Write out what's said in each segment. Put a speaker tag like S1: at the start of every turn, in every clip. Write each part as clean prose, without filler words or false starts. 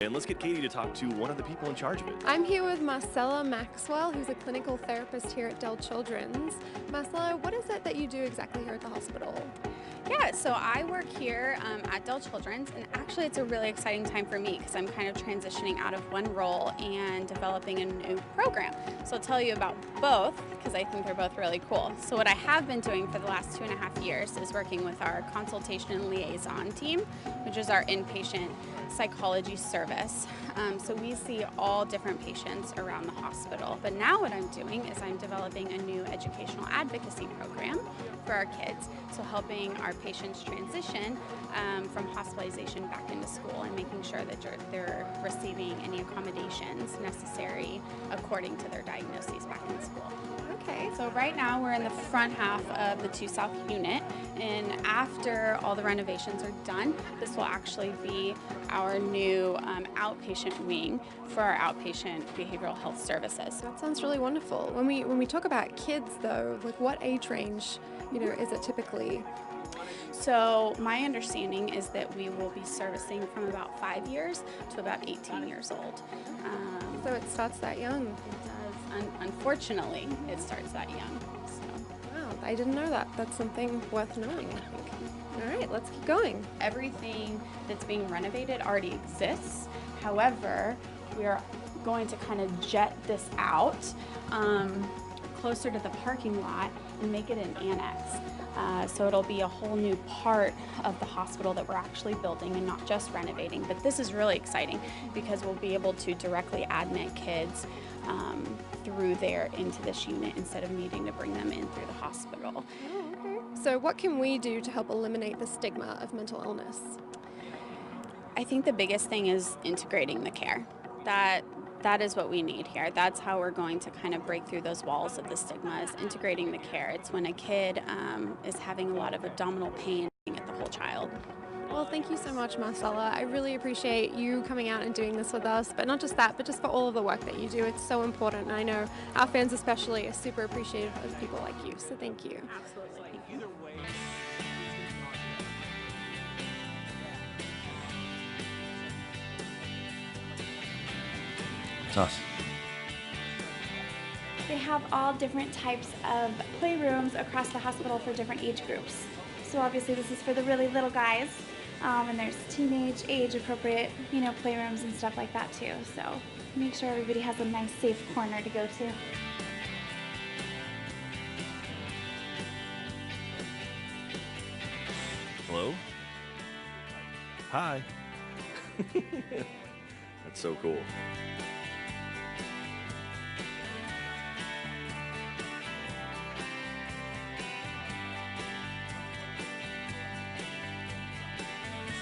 S1: And let's get Katie to talk to one of the people in charge of it.
S2: I'm here with Marcella Maxwell, who's a clinical therapist here at Dell Children's. Marcella, what is it that you do exactly here at the hospital?
S3: Yeah, so I work here at Dell Children's, and actually it's a really exciting time for me because I'm kind of transitioning out of one role and developing a new program. So I'll tell you about both because I think they're both really cool. So what I have been doing for the last 2.5 years is working with our consultation and liaison team, which is our inpatient psychology service. So we see all different patients around the hospital. But now what I'm doing is I'm developing a new educational advocacy program for our kids. So helping our patients transition from hospitalization back into school and making sure that they're receiving any accommodations necessary according to their diagnoses back in school.
S2: Okay.
S3: So right now we're in the front half of the 2 South unit, and after all the renovations are done, this will actually be our new outpatient wing for our outpatient behavioral health services.
S2: That sounds really wonderful. When we talk about kids though, like what age range, is it typically?
S3: So my understanding is that we will be servicing from about 5 years to about 18 years old.
S2: So it starts that young.
S3: It does. Unfortunately, it starts that young. So.
S2: Wow, I didn't know that. That's something worth knowing, I think. All right, let's keep going.
S3: Everything that's being renovated already exists. However, we are going to kind of jet this out closer to the parking lot and make it an annex. So it'll be a whole new part of the hospital that we're actually building and not just renovating. But this is really exciting because we'll be able to directly admit kids through there into this unit instead of needing to bring them in through the hospital.
S2: Oh, okay. So what can we do to help eliminate the stigma of mental illness?
S3: I think the biggest thing is integrating the care. That is what we need here. That's how we're going to kind of break through those walls of the stigma, is integrating the care. It's when a kid is having a lot of abdominal pain at the whole child.
S2: Well, thank you so much, Marcella. I really appreciate you coming out and doing this with us, but not just that, but just for all of the work that you do. It's so important, and I know our fans especially are super appreciative of people like you, so thank you.
S3: Absolutely.
S1: Either way.
S4: It's us.
S5: They have all different types of playrooms across the hospital for different age groups. So obviously this is for the really little guys, and there's teenage, age-appropriate, playrooms and stuff like that too. So make sure everybody has a nice, safe corner to go to.
S1: Hello? Hi. That's so cool.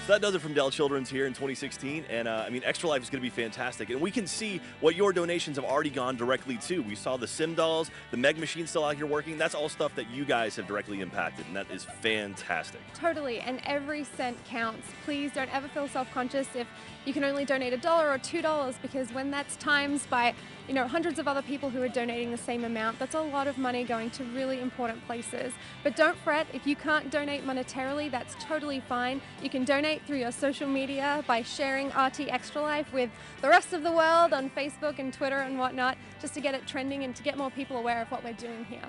S1: So that does it from Dell Children's here in 2016, and Extra Life is going to be fantastic, and we can see what your donations have already gone directly to. We saw the Sim dolls, the Meg machine still out here working. That's all stuff that you guys have directly impacted, and that is fantastic.
S2: Totally, and every cent counts. Please don't ever feel self-conscious if you can only donate $1 or $2, because when that's times by hundreds of other people who are donating the same amount, that's a lot of money going to really important places. But don't fret, if you can't donate monetarily, that's totally fine. You can donate through your social media by sharing RT Extra Life with the rest of the world on Facebook and Twitter and whatnot, just to get it trending and to get more people aware of what we're doing here.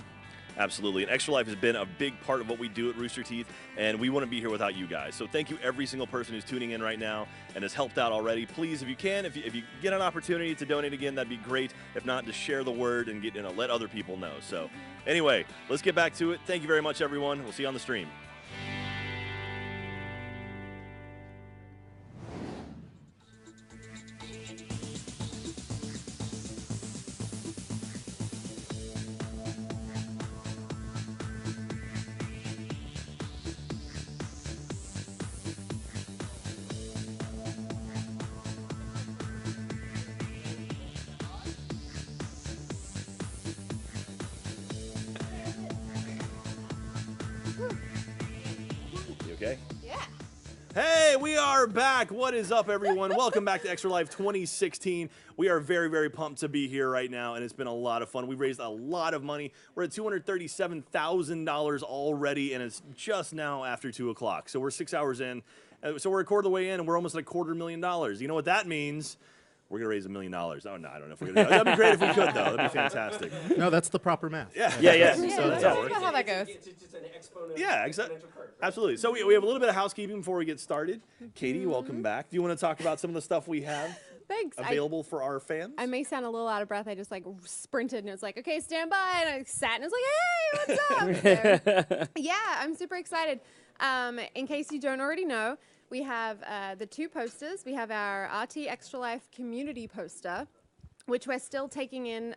S1: Absolutely, and Extra Life has been a big part of what we do at Rooster Teeth, and we wouldn't be here without you guys. So thank you every single person who's tuning in right now and has helped out already. Please, if you can, if you get an opportunity to donate again, that'd be great. If not, just share the word and let other people know. So anyway, let's get back to it. Thank you very much, everyone. We'll see you on the stream. You okay?
S2: Yeah.
S1: Hey, we are back. What is up, everyone? Welcome back to Extra Life 2016. We are very, very pumped to be here right now, and it's been a lot of fun. We've raised a lot of money. We're at $237,000 already, and it's just now after 2 o'clock. So we're 6 hours in, So we're a quarter of the way in, and we're almost at $250,000. You know what that means? We're going to raise $1 million. Oh, no, I don't know if we're going to. That'd be great if we could, though. That'd be fantastic.
S4: No, that's the proper math.
S1: Yeah.
S2: So
S1: that's how it
S6: You
S1: works.
S6: know how that goes.
S7: It's just an exponential,
S1: Yeah, exactly.
S7: exponential curve.
S1: Absolutely. So we have a little bit of housekeeping before we get started. Katie, welcome back. Do you want to talk about some of the stuff we have
S2: Thanks.
S1: available for our fans?
S2: I may sound a little out of breath. I just like sprinted and it was like, okay, stand by. And I sat and it was like, hey, what's up? So, yeah, I'm super excited. In case you don't already know, we have the 2 posters. We have our RT Extra Life community poster, which we're still taking in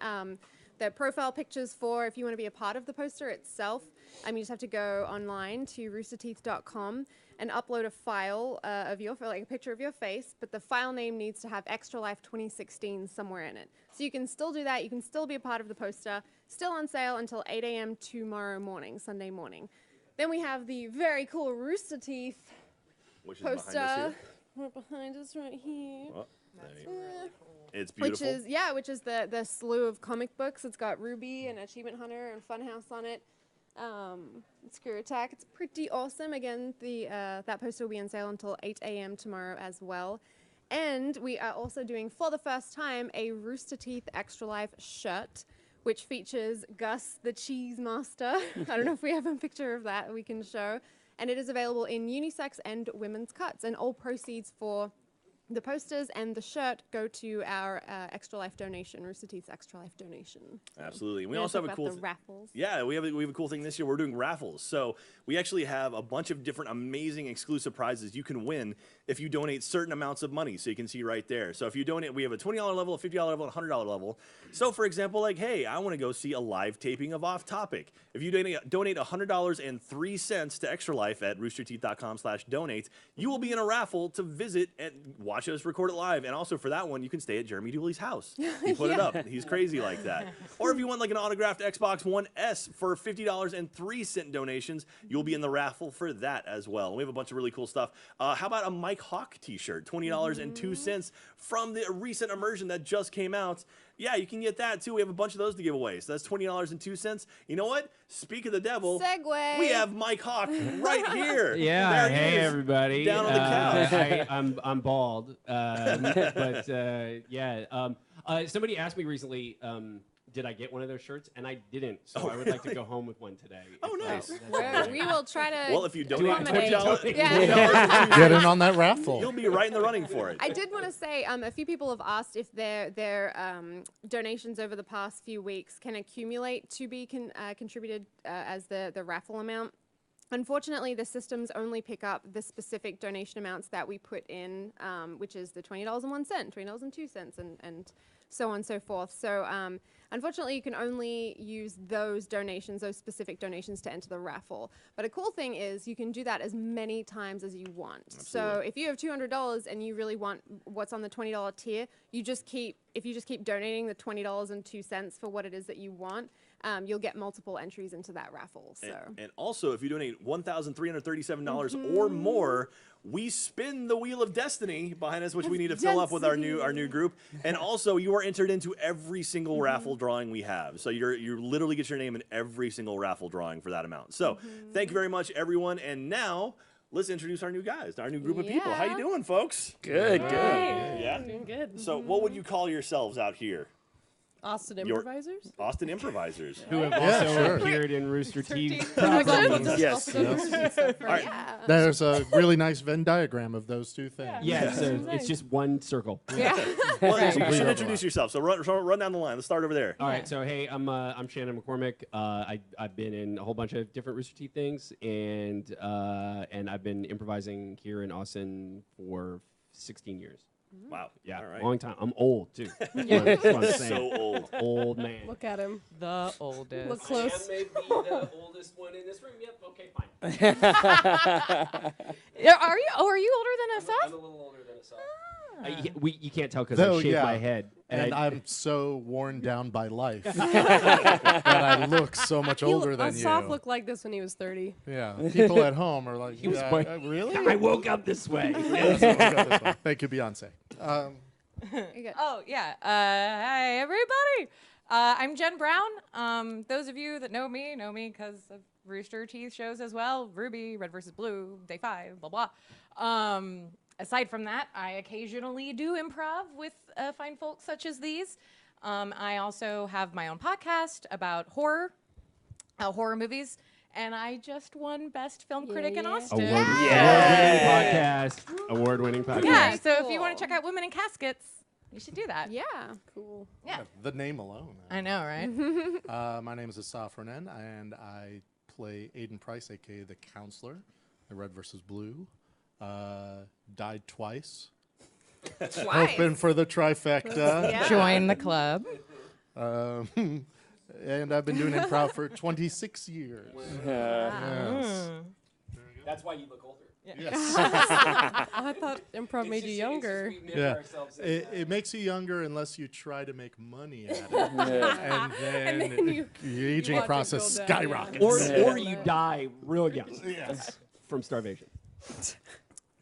S2: the profile pictures for if you want to be a part of the poster itself. You just have to go online to roosterteeth.com and upload a file of like a picture of your face, but the file name needs to have Extra Life 2016 somewhere in it. So you can still do that. You can still be a part of the poster. Still on sale until 8 a.m. tomorrow morning, Sunday morning. Then we have the very cool Rooster Teeth
S1: Which is
S2: poster.
S1: behind us
S2: Right behind us right here.
S1: here. Oh, it's beautiful.
S2: Which is the slew of comic books. It's got Ruby and Achievement Hunter and Funhouse on it. Screw Attack. It's pretty awesome. Again, that poster will be on sale until 8 a.m. tomorrow as well. And we are also doing, for the first time, a Rooster Teeth Extra Life shirt, which features Gus the Cheese Master. I don't know if we have a picture of that we can show. And it is available in unisex and women's cuts. And all proceeds for the posters and the shirt go to our Extra Life donation, Rooster Teeth's Extra Life donation. So
S1: Absolutely. We also have a cool
S2: the raffles.
S1: Yeah, we have a cool thing this year. We're doing raffles. So we actually have a bunch of different amazing exclusive prizes you can win if you donate certain amounts of money. So you can see right there. So if you donate, we have a $20 level, a $50 level, a $100 level. So for example, like, hey, I want to go see a live taping of Off Topic. If you donate $100.03 to Extra Life at roosterteeth.com/donate, you will be in a raffle to visit and watch us record it live. And also for that one, you can stay at Jeremy Dooley's house. He put it up. He's crazy like that. Or if you want like an autographed Xbox One S for $50.03 donations, you'll be in the raffle for that as well. We have a bunch of really cool stuff. How about a Mike Hawk t-shirt, $20.02 from the recent immersion that just came out. Yeah, you can get that too. We have a bunch of those to give away. So that's $20.02. You know what? Speak of the devil.
S2: Segue.
S1: We have Mike Hawk right here.
S7: Yeah,
S1: There he
S7: hey
S1: is,
S7: everybody.
S1: down on the couch.
S7: I'm bald, but yeah. Somebody asked me recently, did I get one of those shirts? And I didn't. So I would like to go home with one today.
S1: Oh,
S7: if
S1: nice.
S7: that's all right.
S2: We will try to.
S1: Well, if you donate
S2: accommodate.
S1: $20,
S2: Yeah.
S4: Get in on that raffle.
S1: you'll be right in the running for it.
S2: I did want to say a few people have asked if their donations over the past few weeks can accumulate to be contributed as the raffle amount. Unfortunately, the systems only pick up the specific donation amounts that we put in, which is the $20.01, $20.02, and so on and so forth. So unfortunately, you can only use those donations, those specific donations, to enter the raffle. But a cool thing is you can do that as many times as you want.
S1: Absolutely.
S2: So if you have $200 and you really want what's on the $20 tier, if you just keep donating the $20.02 for what it is that you want, you'll get multiple entries into that raffle. So.
S1: And also, if you donate $1,337 or more, we spin the Wheel of Destiny behind us, which we need to fill up with our new group. And also, you are entered into every single raffle drawing we have. So you literally get your name in every single raffle drawing for that amount. So thank you very much, everyone. And now let's introduce our new guys, our new group of people. How you doing, folks?
S6: Good.
S1: Yeah.
S6: Doing good.
S1: So what would you call yourselves out here?
S6: Austin Improvisers?
S1: Austin Improvisers.
S7: Who have
S4: Yeah,
S7: also
S4: sure.
S7: appeared in Rooster Teeth.
S1: Yes.
S2: Yeah.
S4: There's a really nice Venn diagram of those two things.
S7: Yeah, so it's just one circle.
S2: Yeah.
S1: Well, you should
S4: Complete
S1: introduce
S4: overlap.
S1: yourself. So run down the line. Let's start over there.
S7: All right, so hey, I'm Shannon McCormick. I've been in a whole bunch of different Rooster Teeth things, and I've been improvising here in Austin for 16 years.
S1: Wow.
S7: Yeah,
S1: All right.
S7: long time. I'm old too. That's what I'm saying.
S1: So old.
S7: Old man.
S6: Look at him.
S8: The oldest.
S6: Look close.
S7: may be the oldest one in this room. Yep. Okay, fine.
S8: Yeah, are you? Oh, are you older than
S7: I'm
S8: SF?
S7: a little older than us. You can't tell because
S4: Though,
S7: I shaved
S4: yeah.
S7: my head.
S4: And I'm so worn down by life that I look so much older than you.
S6: Asaf looked like this when he was 30.
S4: Yeah, people at home are like,
S7: was
S4: yeah,
S7: born-
S4: really?
S7: I woke up this way.
S4: Yeah, so we'll go this way. Thank you, Beyonce.
S2: You got-
S8: Oh yeah. Hi everybody. I'm Jen Brown. Those of you that know me because I've Rooster Teeth shows as well. Ruby, Red versus Blue, Day 5, blah, blah. Aside from that, I occasionally do improv with fine folks such as these. I also have my own podcast about horror movies. And I just won Best Film Critic in Austin.
S7: Award-winning podcast.
S8: Yeah, so if you want to check out Women in Caskets, you should do that.
S2: Yeah.
S6: Cool.
S8: Yeah.
S4: The name alone.
S8: I know, right?
S4: My name is Asaf Renan, and I play Aiden Price, a.k.a. the Counselor, the Red versus Blue. Died twice. Hoping for the trifecta.
S8: Yeah. Join the club.
S4: And I've been doing improv for 26 years. Yes.
S7: That's why you look older.
S4: Yes.
S6: I thought improv made you younger.
S4: Yeah. It makes you younger unless you try to make money at it. And then the aging
S6: watch it
S4: process
S6: go down,
S4: skyrockets.
S7: Or you die real young from starvation.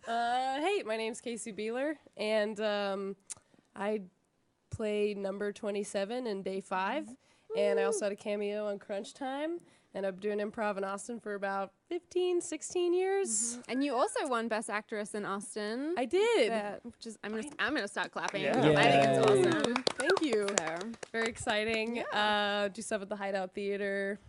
S6: Hey, my name's Casey Beeler, and I play number 27 in Day 5, and I also had a cameo on Crunch Time, and I've been doing improv in Austin for about 15, 16 years.
S2: And you also won Best Actress in Austin.
S6: I did.
S2: Which is I'm gonna start clapping.
S9: Yeah.
S2: I think it's awesome.
S6: Thank you.
S2: So.
S6: Very exciting. Do stuff at the Hideout Theater,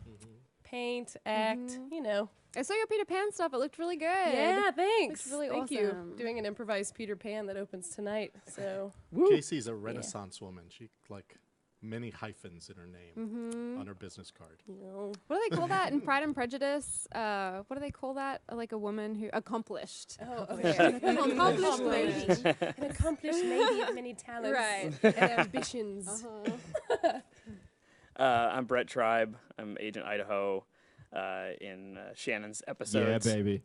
S6: paint, act, you know.
S2: I saw your Peter Pan stuff. It looked really good.
S6: Yeah, thanks.
S2: Looks really
S6: Thank
S2: awesome.
S6: you. Doing an improvised Peter Pan that opens tonight. So
S4: Casey's a Renaissance woman. She many hyphens in her name on her business card.
S2: What do they call that in Pride and Prejudice? What do they call that? Like a woman who accomplished.
S6: Oh, okay.
S2: Accomplished lady.
S6: An accomplished lady of many talents
S2: Right.
S6: and ambitions.
S9: I'm Brett Tribe. I'm Agent Idaho in Shannon's episodes.
S7: Yeah, baby.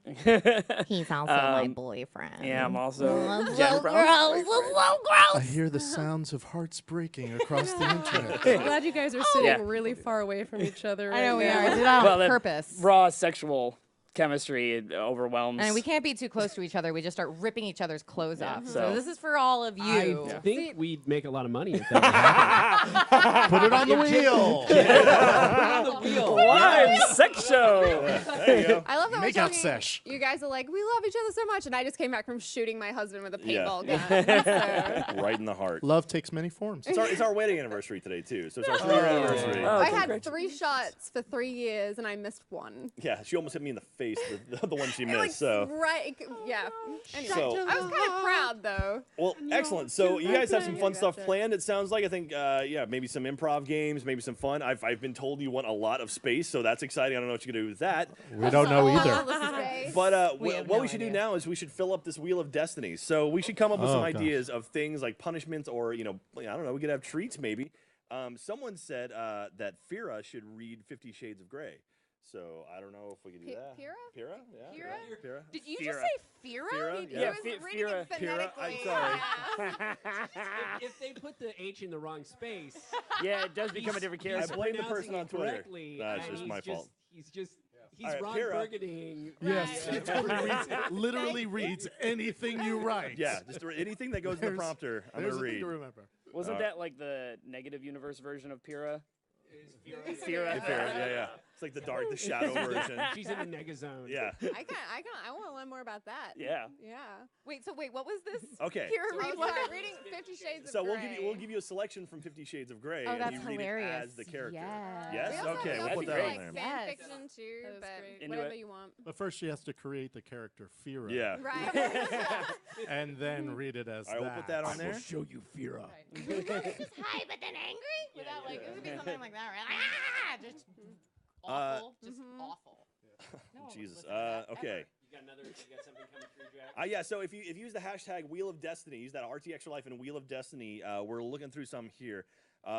S8: He's also my boyfriend.
S9: Yeah, I'm also
S8: So
S9: Jen Brown.
S4: I hear the sounds of hearts breaking across the internet.
S6: I'm glad you guys are sitting
S9: Yeah.
S6: really far away from each other.
S8: I know
S6: right
S8: we
S6: now.
S8: are. Did that
S9: Well,
S8: on
S9: that
S8: purpose.
S9: Raw sexual chemistry it overwhelms.
S8: And we can't be too close to each other. We just start ripping each other's clothes off. So
S9: so-
S8: this is for all of you.
S7: I think we'd make a lot of money if that happened.
S4: Put it on the wheel.
S7: On the wheel.
S9: Live sex show.
S1: There you go.
S2: I love that
S4: Make
S2: we're
S4: out
S2: talking,
S4: sesh.
S2: you guys are like, we love each other so much, and I just came back from shooting my husband with a
S1: Yeah.
S2: paintball gun. So.
S1: Right in the heart.
S4: Love takes many forms.
S1: It's our wedding anniversary today too, so it's our 3-year anniversary.
S9: Oh,
S2: I had 3 shots for 3 years, and I missed one.
S1: Yeah, she almost hit me in the face. The one she
S2: It,
S1: missed.
S2: like,
S1: So,
S2: right, yeah. Anyway,
S1: So-
S2: I was kind of proud though.
S1: well, excellent. So you guys have some fun stuff
S2: Gotcha.
S1: planned. It sounds like I think, maybe some improv games, maybe some fun. I've been told you want a lot of space, so that's exciting. I don't know what you're gonna do with that.
S4: We don't know either.
S1: But
S8: We have
S1: what
S8: no
S1: we should do
S8: idea.
S1: now is we should fill up this wheel of destiny. So we should come up with some
S4: Oh, gosh.
S1: ideas of things like punishments, or I don't know, we could have treats maybe. Someone said that Fira should read 50 Shades of Grey. So I don't know if we could do that.
S2: Pira?
S1: Pira? Yeah.
S2: Pira?
S1: Pira?
S8: Did you
S9: Fira.
S8: just say Fira?
S1: Fira?
S2: He
S1: Yeah.
S2: was reading it
S1: Fira,
S2: phonetically.
S1: I'm sorry.
S7: If they put the H in the wrong space,
S9: Yeah, it does become a different
S1: I
S9: character.
S1: blame the
S7: pronouncing
S1: person on
S7: it
S1: Twitter.
S7: correctly,
S1: That's
S7: and
S1: just
S7: he's
S1: my fault.
S7: He's
S1: All right,
S7: Ron
S1: Pira.
S7: Burgundying.
S4: Yes, it literally reads anything you write.
S1: Yeah, just anything that goes in the
S4: There's-
S1: prompter, I'm
S4: There's
S1: gonna
S4: a thing
S1: read.
S4: to remember.
S9: Wasn't that like the negative universe version of Pyrrha?
S1: Fira,
S9: Fira.
S1: yeah. It's like the shadow version.
S7: She's in the negazone.
S1: Yeah.
S2: I want to learn more about that.
S9: Yeah.
S2: Yeah.
S8: Wait, what was this?
S1: Okay.
S2: Pira reading 50 Shades of
S1: So
S2: Grey.
S1: we'll give you a selection from 50 Shades of Grey,
S8: Oh,
S1: and
S8: that's
S1: you read
S8: hilarious.
S1: it as the character.
S8: Yes.
S1: Yes?
S2: We also
S1: Okay,
S2: have
S1: we'll put
S2: some,
S1: that
S2: like,
S1: on there.
S2: fan
S8: Yes.
S2: fiction too,
S6: That was
S2: but
S6: great.
S9: Into
S2: whatever
S9: it.
S2: you want.
S4: But first, she has to create the character Fira.
S1: Yeah.
S2: Right.
S4: And then read it as
S1: All right, we'll put that on there.
S7: Show you Fira.
S8: Hi, but then angry? Without it would be something like that, right? Like, just awful. Just awful. No one would
S1: Jesus.
S8: listen to that
S1: Okay.
S7: You got something coming through, Jack?
S1: Yeah, so if you use the hashtag Wheel of Destiny, use that RT Extra Life and Wheel of Destiny, we're looking through some here.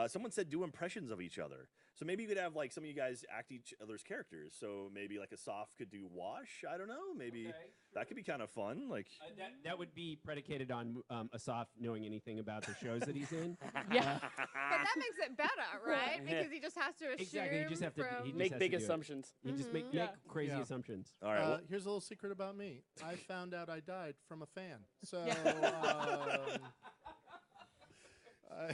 S1: Someone said do impressions of each other. So maybe you could have like some of you guys act each other's characters. So maybe like a Soft could do Wash. I don't know. Maybe that could be kind of fun. Like
S7: That would be predicated on Asaf knowing anything about the shows that he's in.
S8: Yeah.
S2: But that makes it better, right? Because he just has to assume
S7: Exactly. You just have to
S2: from...
S7: he just
S9: Make
S7: has
S9: big
S7: to do it.
S9: assumptions.
S7: You just make crazy
S4: Yeah.
S7: assumptions.
S1: all right. Well,
S4: Here's a little secret about me. I found out I died from a fan. So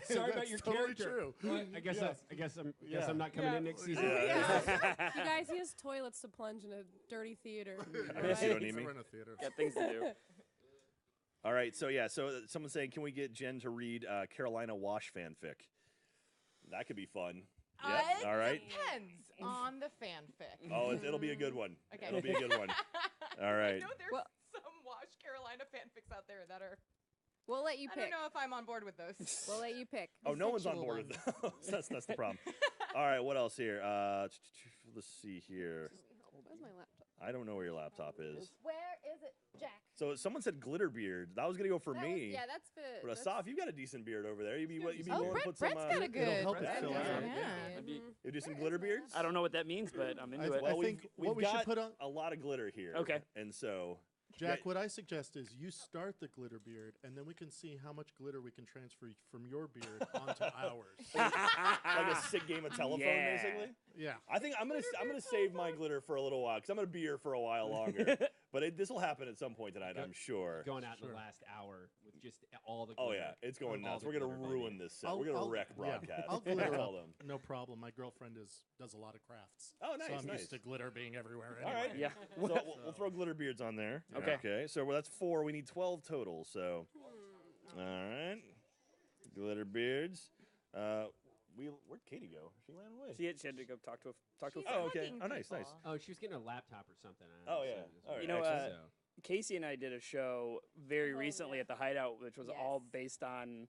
S7: Sorry about your
S4: totally
S7: character.
S4: true.
S7: Well, I guess
S4: Yes.
S7: I'm not coming in next season.
S6: You guys, he has toilets to plunge in a dirty theater.
S1: Yes, you don't need me.
S4: We're in a theater.
S9: Got things to do.
S1: All right, so someone's saying, can we get Jen to read Carolina Wash fanfic? That could be fun. Yeah. All right.
S8: Depends on the fanfic.
S1: Oh, it'll be a good one.
S8: Okay.
S1: It'll be a good one. All right.
S8: I know there's some Wash Carolina fanfics out there that are.
S2: We'll let you
S8: I
S2: pick.
S8: don't know if I'm on board with those.
S2: We'll let you pick.
S1: Oh, no one's on board with those. That's the problem. All right, what else here? Let's see here.
S2: Where's my laptop?
S1: I don't know where your laptop is.
S2: Where is it, Jack?
S1: So someone said glitter beard. That was gonna go for me.
S2: That's for.
S1: But Asaf, you've got a decent beard over there. You'd be willing to put some.
S8: Brett's got a good.
S4: It'll help it
S8: Brett's
S4: fill
S8: got
S4: out.
S8: a- yeah.
S9: That'd be-
S1: You do some glitter beards?
S9: I don't know what that means, but I'm into it.
S4: I
S1: Well,
S4: think
S1: we've
S4: what we should
S1: got
S4: put on-
S1: a lot of glitter here.
S9: Okay.
S1: And so.
S4: Jack, what I suggest is you start the glitter beard, and then we can see how much glitter we can transfer from your beard onto ours.
S1: Like a sick game of telephone,
S9: Yeah.
S1: basically.
S4: Yeah.
S1: I think I'm gonna save my glitter for a little while because I'm gonna be here for a while longer. But this will happen at some point tonight, I'm sure.
S7: Going out in the last hour with just all the.
S1: Oh
S7: glitter.
S1: yeah, it's going
S7: All
S1: nuts.
S7: the
S1: We're gonna
S7: glitter
S1: ruin
S7: bunny.
S1: this set. We're gonna wreck
S4: Yeah,
S1: broadcast.
S4: I'll glitter
S1: Tell
S4: up.
S1: them.
S4: No problem. My girlfriend does a lot of crafts.
S1: Oh, nice,
S4: So I'm
S1: nice.
S4: used to glitter being everywhere.
S1: All
S4: Anyway.
S1: right.
S9: Yeah.
S1: So we'll throw glitter beards on there.
S9: Okay.
S1: Okay. So that's 4. We need 12 total. So. All right. Glitter beards. Where'd Katie go? She ran away.
S9: She had to go talk to a
S8: She's
S1: Oh, okay.
S8: hugging
S1: Oh, nice,
S8: people.
S1: nice.
S7: Oh, she was getting a laptop or something.
S1: Oh, yeah. All right.
S9: You know,
S1: Excellent.
S9: Casey and I did a show very recently at the Hideout, which was all based on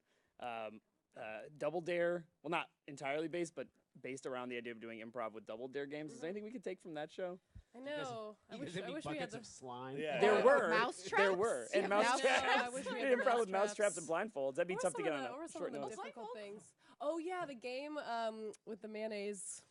S9: Double Dare. Well, not entirely based, but based around the idea of doing improv with Double Dare games. Is there anything we could take from that show?
S6: I know. I wish we had
S7: buckets
S6: the.
S7: of slime.
S1: Yeah.
S9: There were.
S8: Mousetraps?
S9: There were. And
S8: Yeah,
S9: mousetraps.
S6: I wish we had the
S9: Improv with mousetraps
S6: mousetraps.
S9: and blindfolds. That'd be tough to get on
S6: Or
S9: a
S6: some
S9: short
S6: of the
S9: notice.
S6: difficult things. Oh yeah, the game with the mayonnaise.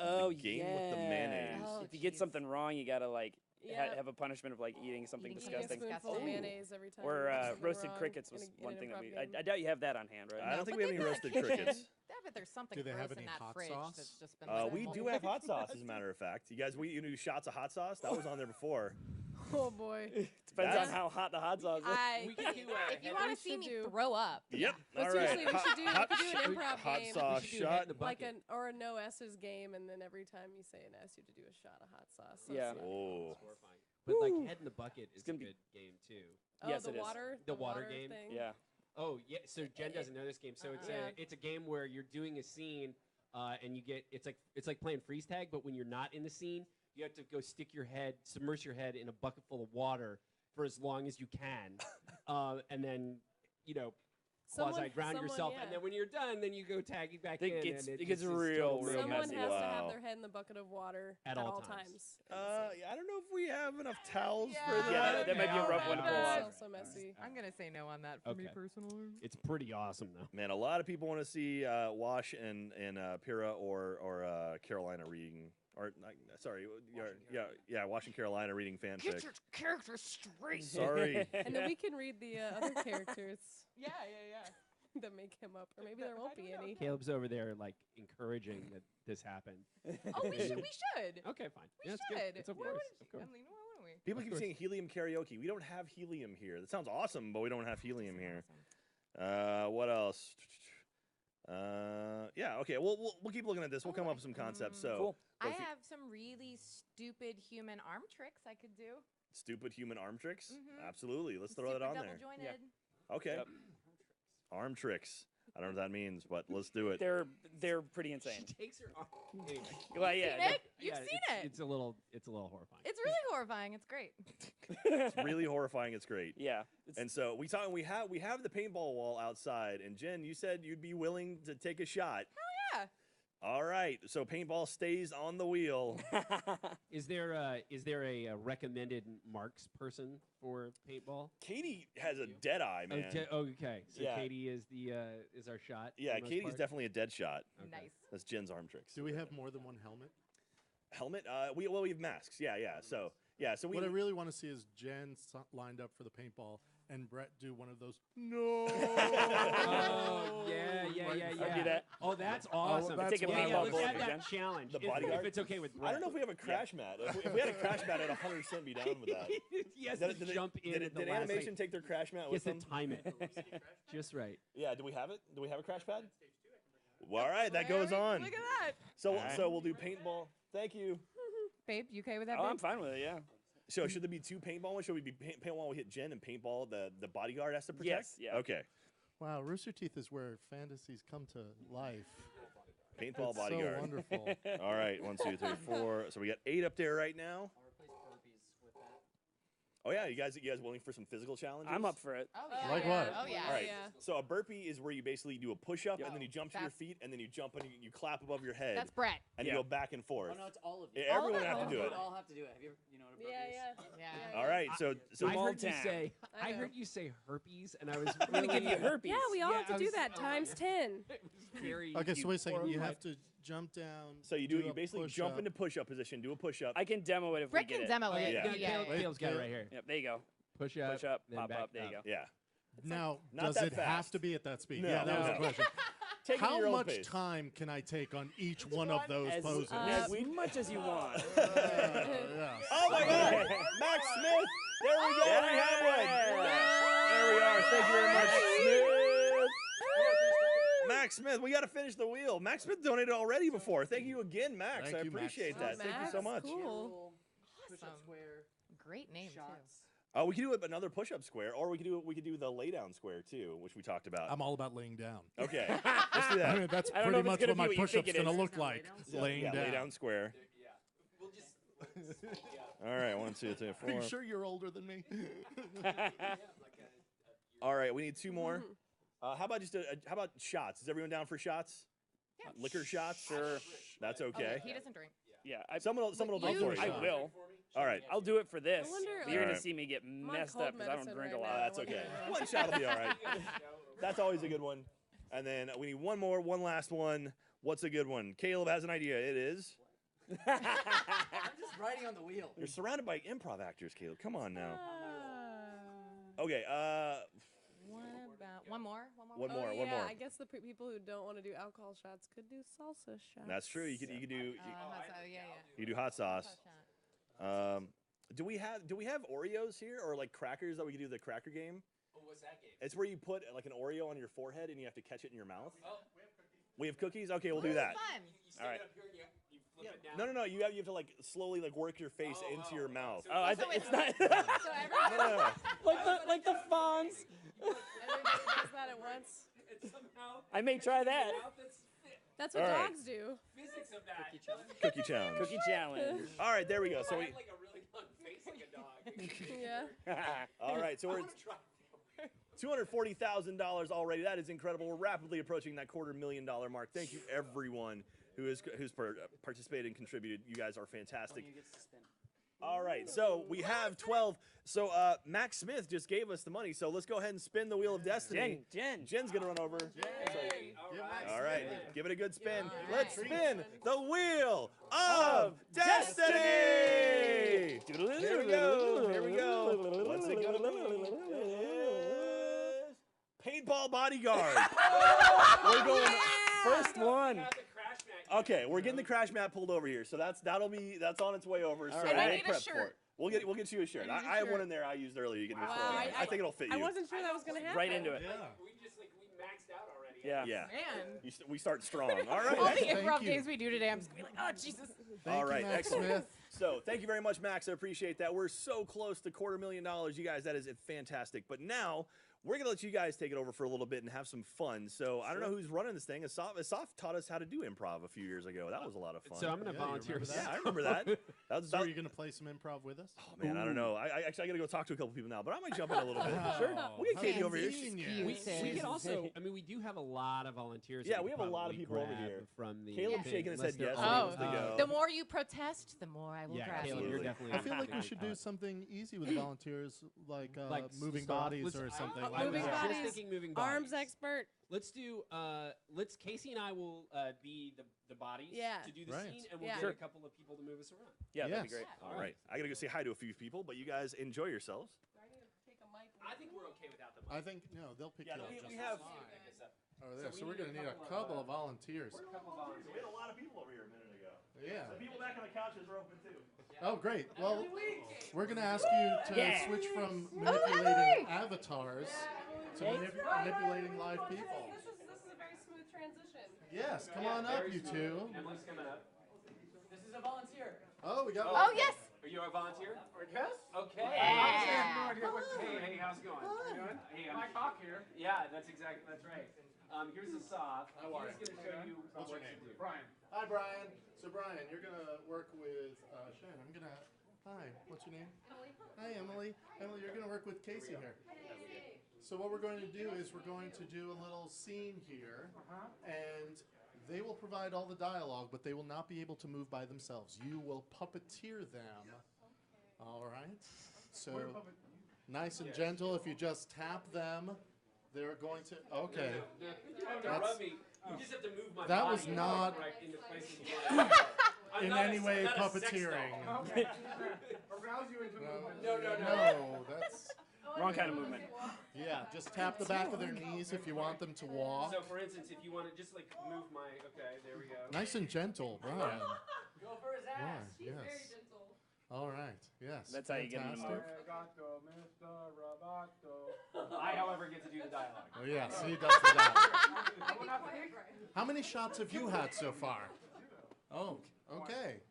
S9: Oh,
S1: game
S9: yeah.
S1: with the mayonnaise.
S6: Oh,
S9: If you get
S6: jeez.
S9: something wrong, you gotta like
S6: Yeah.
S9: have a punishment of like eating something
S8: Eating
S6: Eating a
S9: disgusting.
S6: spoonful of
S8: Disgusting.
S6: mayonnaise every time.
S9: Or
S6: you do something
S9: roasted
S6: wrong
S9: crickets
S6: in
S9: was
S6: in
S9: one
S6: an
S9: thing that
S6: improv
S9: we.
S6: game.
S9: I doubt you have that on hand, right?
S1: I don't think
S8: but
S1: we have any
S8: they've
S1: roasted
S8: got
S1: crickets.
S8: I bet there's something
S4: Do they
S8: gross
S4: have
S8: in
S4: any
S8: that
S4: hot
S8: fridge
S4: sauce?
S8: that's just been.
S1: We
S8: left
S1: do have hot sauce, as a matter of fact. You guys, you do shots of hot sauce? That was on there before.
S6: Oh boy.
S9: Depends
S1: That's-
S9: on how hot the hot sauce is.
S6: I
S7: can do
S8: If you
S6: we
S8: want to
S6: should
S8: see me
S6: do-
S8: throw up,
S1: Yep.
S6: But
S1: All
S6: seriously,
S1: right.
S6: we should do an improv
S1: hot
S6: game.
S1: sauce
S7: We should do a head
S1: shot.
S7: in the
S6: Like
S7: bucket.
S6: a no S's game, and then every time you say an S, you have to do a shot of hot sauce. So
S9: Yeah.
S6: it's-
S1: Oh.
S7: Horrifying. But like head in the bucket is a
S9: gonna be-
S7: good game too.
S6: Oh,
S9: Yes,
S6: the
S9: it is.
S6: water.
S7: The water game?
S6: thing.
S9: Yeah.
S7: Oh yeah, so Jen doesn't know this game. So
S6: Yeah.
S7: it's a game where you're doing a scene, and you get it's like playing freeze tag, but when you're not in the scene, you have to go submerge your head in a bucket full of water for as long as you can, and then quasi drown yourself,
S6: yeah.
S7: and then when you're done, then you go tagging back
S9: It
S7: in.
S9: gets-
S7: and
S9: it gets
S7: just
S9: real
S7: totally
S6: Someone
S9: messy.
S6: has to
S1: Wow.
S6: have their head in the bucket of water
S7: At all times.
S1: I don't know if we have enough towels
S8: Yeah.
S1: for that.
S9: Yeah, that might be a rough one to pull
S6: It's
S9: off.
S6: also messy.
S8: I'm gonna say no on that for me
S7: Okay.
S8: personally.
S7: It's pretty awesome though.
S1: Man, a lot of people want to see Wash and Pyrrha or Carolina reading. Or sorry, Wash and Carolina reading fanfic.
S8: Characters straight.
S1: Sorry.
S6: And then we can read the other characters
S8: Yeah.
S6: that make him up, or maybe there won't be any.
S7: Caleb's over there like encouraging that this happened.
S8: Oh, we should.
S7: Okay, fine.
S8: We
S7: Yeah, it's
S8: should.
S7: good. It's of
S8: Why
S7: course.
S8: wouldn't
S7: Of course.
S8: I mean, why wouldn't we?
S1: People keep saying helium karaoke. We don't have helium here. That sounds awesome, but we don't have helium here. What else? Okay. We'll keep looking at this. We'll come up with some concepts. So,
S9: Cool.
S8: I have some really stupid human arm tricks I could do.
S1: stupid human arm tricks. Absolutely. Let's throw
S8: Super
S1: that on
S8: double
S1: there.
S8: jointed.
S1: Okay.
S9: Yep.
S1: Arm tricks. I don't know what that means, but let's do it.
S9: They're pretty insane.
S7: Takes her arm. Anyway.
S9: Well, yeah.
S8: You've seen it.
S7: It's a little horrifying.
S8: It's really horrifying. It's great.
S1: It's really horrifying. It's great.
S9: Yeah.
S1: And so we have the paintball wall outside, and Jen, you said you'd be willing to take a shot.
S8: Yeah.
S1: All right, so paintball stays on the wheel.
S7: Is there a recommended marks person for paintball?
S1: Katie has a dead eye, man.
S7: Okay. So
S1: Yeah.
S7: Katie is is our shot. for
S1: Yeah,
S7: the most
S1: Katie's
S7: part?
S1: definitely a dead shot.
S8: Nice.
S1: That's Jen's arm tricks.
S4: Do we have more than one helmet?
S1: Helmet? We have masks. Yeah. So we.
S4: What I really want to see is Jen lined up for the paintball and Brett do one of those. No.
S7: Oh yeah.
S9: I'll do that.
S7: Oh, that's awesome.
S4: that's
S9: Take a
S4: what I
S9: paintball
S4: was
S7: let's add
S9: bullet,
S7: that
S9: Jen.
S7: challenge.
S1: The
S7: if
S1: bodyguard?
S7: it's okay with Brett.
S1: I don't know if we have a crash mat. If we had a crash mat, I'd 100% be down with that.
S7: He has
S1: Did,
S7: to
S1: did,
S7: jump in.
S1: did,
S7: at the
S1: did
S7: last
S1: animation
S7: second.
S1: take their crash mat
S7: He
S1: with
S7: has
S1: them?
S7: to time it just right.
S1: Yeah, do we have it? Do we have a crash pad? Well, all right, that goes on.
S8: Look at that.
S1: So,
S9: All right.
S1: so we'll do paintball. Thank you.
S8: Babe, you okay with that?
S9: Oh,
S8: babe?
S9: I'm fine with it. Yeah.
S1: So should there be 2 paintball ones? Should we be paintball we hit Jen and paintball the bodyguard has to protect?
S9: Yes, yeah.
S1: Okay.
S4: Wow, Rooster Teeth is where fantasies come to life.
S1: Paintball
S4: It's
S1: bodyguard.
S4: so wonderful.
S1: All right, 1, 2, 3, 4. So we got 8 up there right now. Oh yeah, you guys willing for some physical challenges?
S9: I'm up for it.
S8: Oh,
S4: Like what?
S8: Oh, yeah.
S1: All right.
S2: Yeah.
S1: So a burpee is where you basically do a push-up
S9: Yep.
S1: and then you jump to your
S8: That's-
S1: feet and then you jump and you clap above your head
S8: That's Brett.
S1: and
S9: Yeah.
S1: you go back and forth.
S10: Oh no, it's all of you.
S1: Yeah, everyone
S8: of
S1: have to
S8: them.
S1: do
S10: You
S1: it.
S10: would all have to do it. Have you ever, you know what a burpee
S2: Yeah,
S10: is?
S2: yeah.
S8: Yeah.
S1: All right. So
S7: I
S9: Small
S7: heard you
S9: town.
S7: say.
S2: I
S7: I
S2: know.
S7: heard you say herpes, and I was.
S9: I'm gonna give you
S7: really-
S9: herpes.
S2: Yeah, we all
S7: Yeah,
S2: have to
S7: I
S2: do
S7: was-
S2: that times 10.
S7: It was very.
S4: Okay, so wait a second. You
S7: horrified.
S4: have to jump down.
S1: So you do you
S4: a
S1: basically
S4: push-up.
S1: jump into push-up position, do a push-up.
S9: I can demo it if
S8: Brett
S9: we get
S8: can
S9: it.
S8: demo it.
S1: Yeah.
S7: Caleb's got it right here.
S9: Yep, there you go.
S7: Push up.
S9: Push up,
S7: then
S9: pop
S7: back
S9: up. There you go.
S1: Yeah.
S4: Now,
S1: Not
S4: does
S1: that
S4: it have
S1: fast.
S4: to be at that speed?
S1: No,
S4: yeah, that was
S1: no.
S4: the question.
S1: Take it at
S4: How
S1: your own
S4: much
S1: pace.
S4: time can I take on each one of those
S9: As,
S4: poses?
S9: as much as you want.
S4: Yeah.
S1: Oh my God, Max Smith! There we go.
S9: Yeah.
S1: We have one. There we are. Thank you very much, Smith. Max Smith, we got to finish the wheel. Max Smith donated already before. Thank you again, Max.
S4: Thank
S1: I
S4: you, Max.
S1: appreciate
S2: Oh,
S1: that. Thank you so much.
S2: Max, cool.
S10: Roll, push-up
S8: Awesome.
S10: square,
S8: Great name,
S10: shots.
S1: We could do another push-up square, or we could do the lay-down square too, which we talked about.
S4: I'm all about laying down.
S1: Okay, let's do
S4: I mean,
S1: that.
S4: that's
S9: I don't know
S4: pretty
S9: if it's
S4: much
S9: gonna
S4: what my
S9: be what you think
S4: push-up's
S9: it
S4: going to
S9: is.
S4: look like. Laying
S1: Yeah,
S4: down.
S1: lay down square.
S7: We'll just.
S1: All right, 1, 2, 3,
S4: Are
S1: 4.
S4: you sure you're older than me?
S1: All right, we need 2 more. How about how about shots? Is everyone down for shots?
S8: Yeah.
S1: Liquor shots?
S9: Sure.
S1: That's
S8: Oh,
S1: okay.
S8: he doesn't drink.
S9: Yeah,
S1: Someone will
S8: But
S1: vote for it.
S9: I will.
S1: All right.
S9: I'll do it for this.
S2: I wonder,
S9: but you're
S1: like-
S9: gonna see me get
S2: My
S9: messed
S2: cold
S9: up because I don't
S2: medicine
S9: drink
S2: right
S9: a
S2: now.
S9: lot.
S1: That's okay. One shot will be all right. That's always a good one. And then we need one more, one last one. What's a good one? Caleb has an idea. It is.
S10: I'm just riding on the wheel.
S1: You're surrounded by improv actors, Caleb. Come on now.
S8: Uh,
S1: Okay.
S8: What about one more?
S1: One more.
S2: Oh,
S1: One
S2: yeah,
S1: more.
S2: I guess the people who don't want to do alcohol shots could do salsa shots.
S1: That's true. You could do
S8: Yeah.
S1: you could do hot sauce. Do we have Oreos here or like crackers that we could do the cracker game?
S7: Oh, what's that game?
S1: It's where you put like an Oreo on your forehead and you have to catch it in your mouth. Oh, we have cookies. Okay, we'll do that.
S8: Fun.
S7: You stand
S1: All right.
S7: up here and you flip it down.
S1: No. You have to like slowly like work your face into your mouth.
S9: Oh, I think it's not
S8: So everyone
S1: No.
S9: like the Fonz.
S2: Everybody does that at once.
S7: And somehow.
S9: I may try that.
S2: That's what
S1: All right.
S2: dogs do.
S7: Physics of that.
S1: Cookie challenge.
S9: Cookie challenge.
S1: All right, there we go. So
S7: I
S1: we.
S7: have like a really long face like a dog.
S2: Yeah.
S1: All right, so we're at $240,000 already. That is incredible. We're rapidly approaching that $250,000 mark. Thank you, everyone who's participated and contributed. You guys are fantastic.
S10: You get to spin.
S1: All right, so we have 12. So Max Smith just gave us the money. So let's go ahead and spin the wheel of destiny.
S9: Jen.
S1: Jen's gonna run over. All right, give it a good spin.
S8: All
S1: Let's
S8: right.
S1: spin the wheel of destiny. Here we go. Here we go. What's it gonna be? It is Paintball Bodyguard. We're going
S9: First one.
S1: Okay, we're getting the crash mat pulled over here, so that's on its way over. So
S9: right.
S1: we'll
S9: And I
S8: need a
S1: prep for
S8: shirt.
S1: it. We'll get you a shirt.
S2: I need a
S1: I have one
S2: shirt.
S1: in there I used earlier. You can use
S2: Wow,
S1: I think it'll fit you.
S2: I wasn't sure that was going to happen.
S9: Right into it.
S4: Yeah.
S7: We just like we maxed out already.
S9: Yeah.
S1: Yeah.
S8: Man.
S1: We start strong. All right.
S8: All the
S1: excellent.
S8: improv
S4: you.
S8: games we do today, I'm just gonna be like, oh Jesus.
S1: All right,
S4: Thank you, Max
S1: excellent.
S4: Smith.
S1: So thank you very much, Max. I appreciate that. We're so close to $250,000. You guys, that is fantastic. But now we're going to let you guys take it over for a little bit and have some fun. So I don't know who's running this thing. Asaf taught us how to do improv a few years ago. That was a lot of fun.
S7: So I'm gonna
S4: Yeah, you
S7: volunteer.
S4: remember
S1: yeah, I remember that. That was
S4: So are you going to play some improv with us?
S1: Oh man, I don't know. I got to go talk to a couple people now, but I might jump in a little bit. Sure. We got
S4: How
S1: Katie over here.
S4: convenient.
S7: We can also. I mean, we do have a lot of volunteers. that
S1: Yeah,
S7: we
S1: we
S7: could
S1: have a lot of
S7: probably
S1: people over
S7: grab
S1: here.
S7: From the
S1: Caleb's
S7: thing,
S1: shaking his
S7: unless
S1: head
S7: they're
S1: yes.
S7: all-
S1: He wants to go.
S8: The more you protest, the more I will
S7: Yeah,
S8: grab
S7: Caleb,
S8: you.
S7: you're definitely.
S4: I feel like we
S7: definitely
S4: should do
S7: hot.
S4: something easy with volunteers, like,
S7: Like
S4: moving
S7: stop.
S4: bodies
S7: Let's-
S4: or something.
S7: I
S4: like
S7: was
S2: Moving
S7: just
S4: that.
S2: bodies.
S7: thinking moving
S2: Arms
S7: bodies.
S2: expert.
S7: Let's do. Let's Casey and I will be the bodies
S2: Yeah.
S7: to do the
S4: Right.
S7: scene, and we'll
S2: Yeah.
S7: get
S9: Sure.
S7: a couple of people to move us around.
S9: Yeah, that'd be
S4: Yes.
S9: great.
S1: All right. I got to go say hi to a few people, but you guys enjoy yourselves.
S7: I think we're okay without the.
S4: I think, no, they'll pick
S1: Yeah,
S4: you up
S1: we
S4: just
S1: have.
S4: Oh, there. Yeah, so we're going to need a couple of volunteers.
S1: We had a lot of people over here a minute ago.
S4: Yeah.
S1: The people back on the couches are open too.
S4: Oh, great. Well, we're going to ask you to switch from manipulating avatars to manipulating live people.
S6: This is a very smooth transition.
S4: Yes, come on up, you two.
S7: Emily's coming up.
S10: This is a volunteer.
S4: Oh, we got
S3: Oh, yes.
S7: Are you a volunteer?
S10: Yes.
S7: Okay.
S3: Yeah.
S7: Hey, how's it going? Hey,
S10: My talk here.
S7: Yeah, that's right. Here's Asaf.
S4: How are
S7: He's going to show you
S4: What's
S7: what
S4: your name?
S7: to do.
S10: Brian.
S4: Hi, Brian. So, Brian, you're going to work with Shan. I'm going to... Hi, what's your name? Emily. Hi, Emily. Emily, you're going to work with Casey here. So what we're going to do is we're going to do a little scene here, and they will provide all the dialogue, but they will not be able to move by themselves. You will puppeteer them. All right? So nice and gentle. If you just tap them, they're going to... Okay.
S7: Rub me. You just have to move my
S4: That
S7: body
S4: was not
S7: right into places.
S4: in any way puppeteering.
S10: Arouse you into movement.
S4: No, that's...
S9: Wrong kind of movement.
S4: Yeah, just tap the back of their knees if you want them to walk.
S7: So, for instance, if you want to just like move my... Okay, there we go.
S4: Nice and gentle, Brian.
S10: Go for his ass.
S4: Right, yes. All right, yes.
S9: That's how you get them to move.
S7: I, however, get to do the dialogue.
S4: Oh, yeah, see, that's the dialogue. How many shots have you had so far? Oh, okay.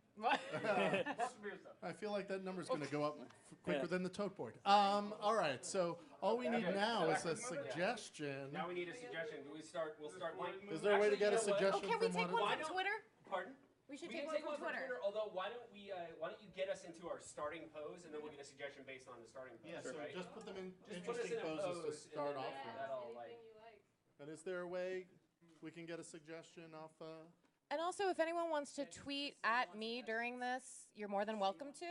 S4: I feel like that number's going to go up quicker than the tote board. All right, so all we need now is a suggestion.
S7: Now we need a suggestion. We'll start like...
S4: Is there a way to get a suggestion
S3: Can we
S4: from
S3: take
S4: one
S3: one
S4: of
S3: from Twitter?
S7: Pardon?
S3: We should
S7: We
S3: take
S7: can
S3: one from Twitter.
S7: Although, why don't you get us into our starting pose, and then we'll get a suggestion based on the starting pose.
S4: Yeah, so
S7: right?
S4: just put them in
S7: Just put us
S4: interesting
S7: in a
S4: poses to
S7: pose,
S4: start
S7: and then
S4: off with.
S7: that'll, like...
S4: And is there a way we can get a suggestion off?
S8: And also, if anyone wants to tweet at me during this, you're more than welcome to.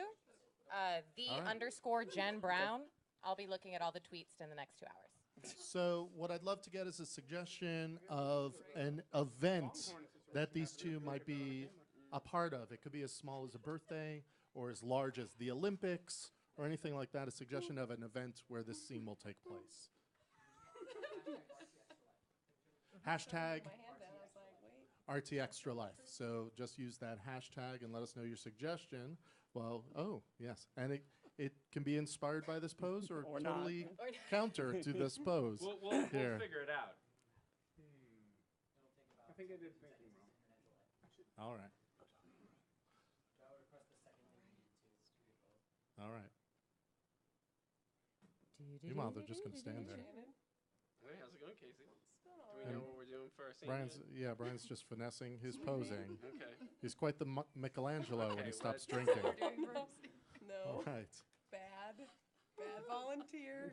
S8: _Jen Brown. I'll be looking at all the tweets in the next 2 hours.
S4: So what I'd love to get is a suggestion of an event that these two might be a part of. It could be as small as a birthday or as large as the Olympics or anything like that, a suggestion of an event where this scene will take place. Hashtag RT Extra Life. So just use that hashtag and let us know your suggestion. Well, oh, yes. And it can be inspired by this pose or totally counter to this pose.
S7: We'll figure it out.
S10: I think I did thinking wrong.
S4: All right. All right. Meanwhile, they're just going to stand there.
S7: Hey, how's it going, Casey? Do we know what we're doing for our scene?
S4: Brian's just finessing his posing.
S7: Okay.
S4: He's quite the Michelangelo when he stops
S7: well,
S4: drinking.
S6: No.
S4: All right.
S6: Bad volunteer.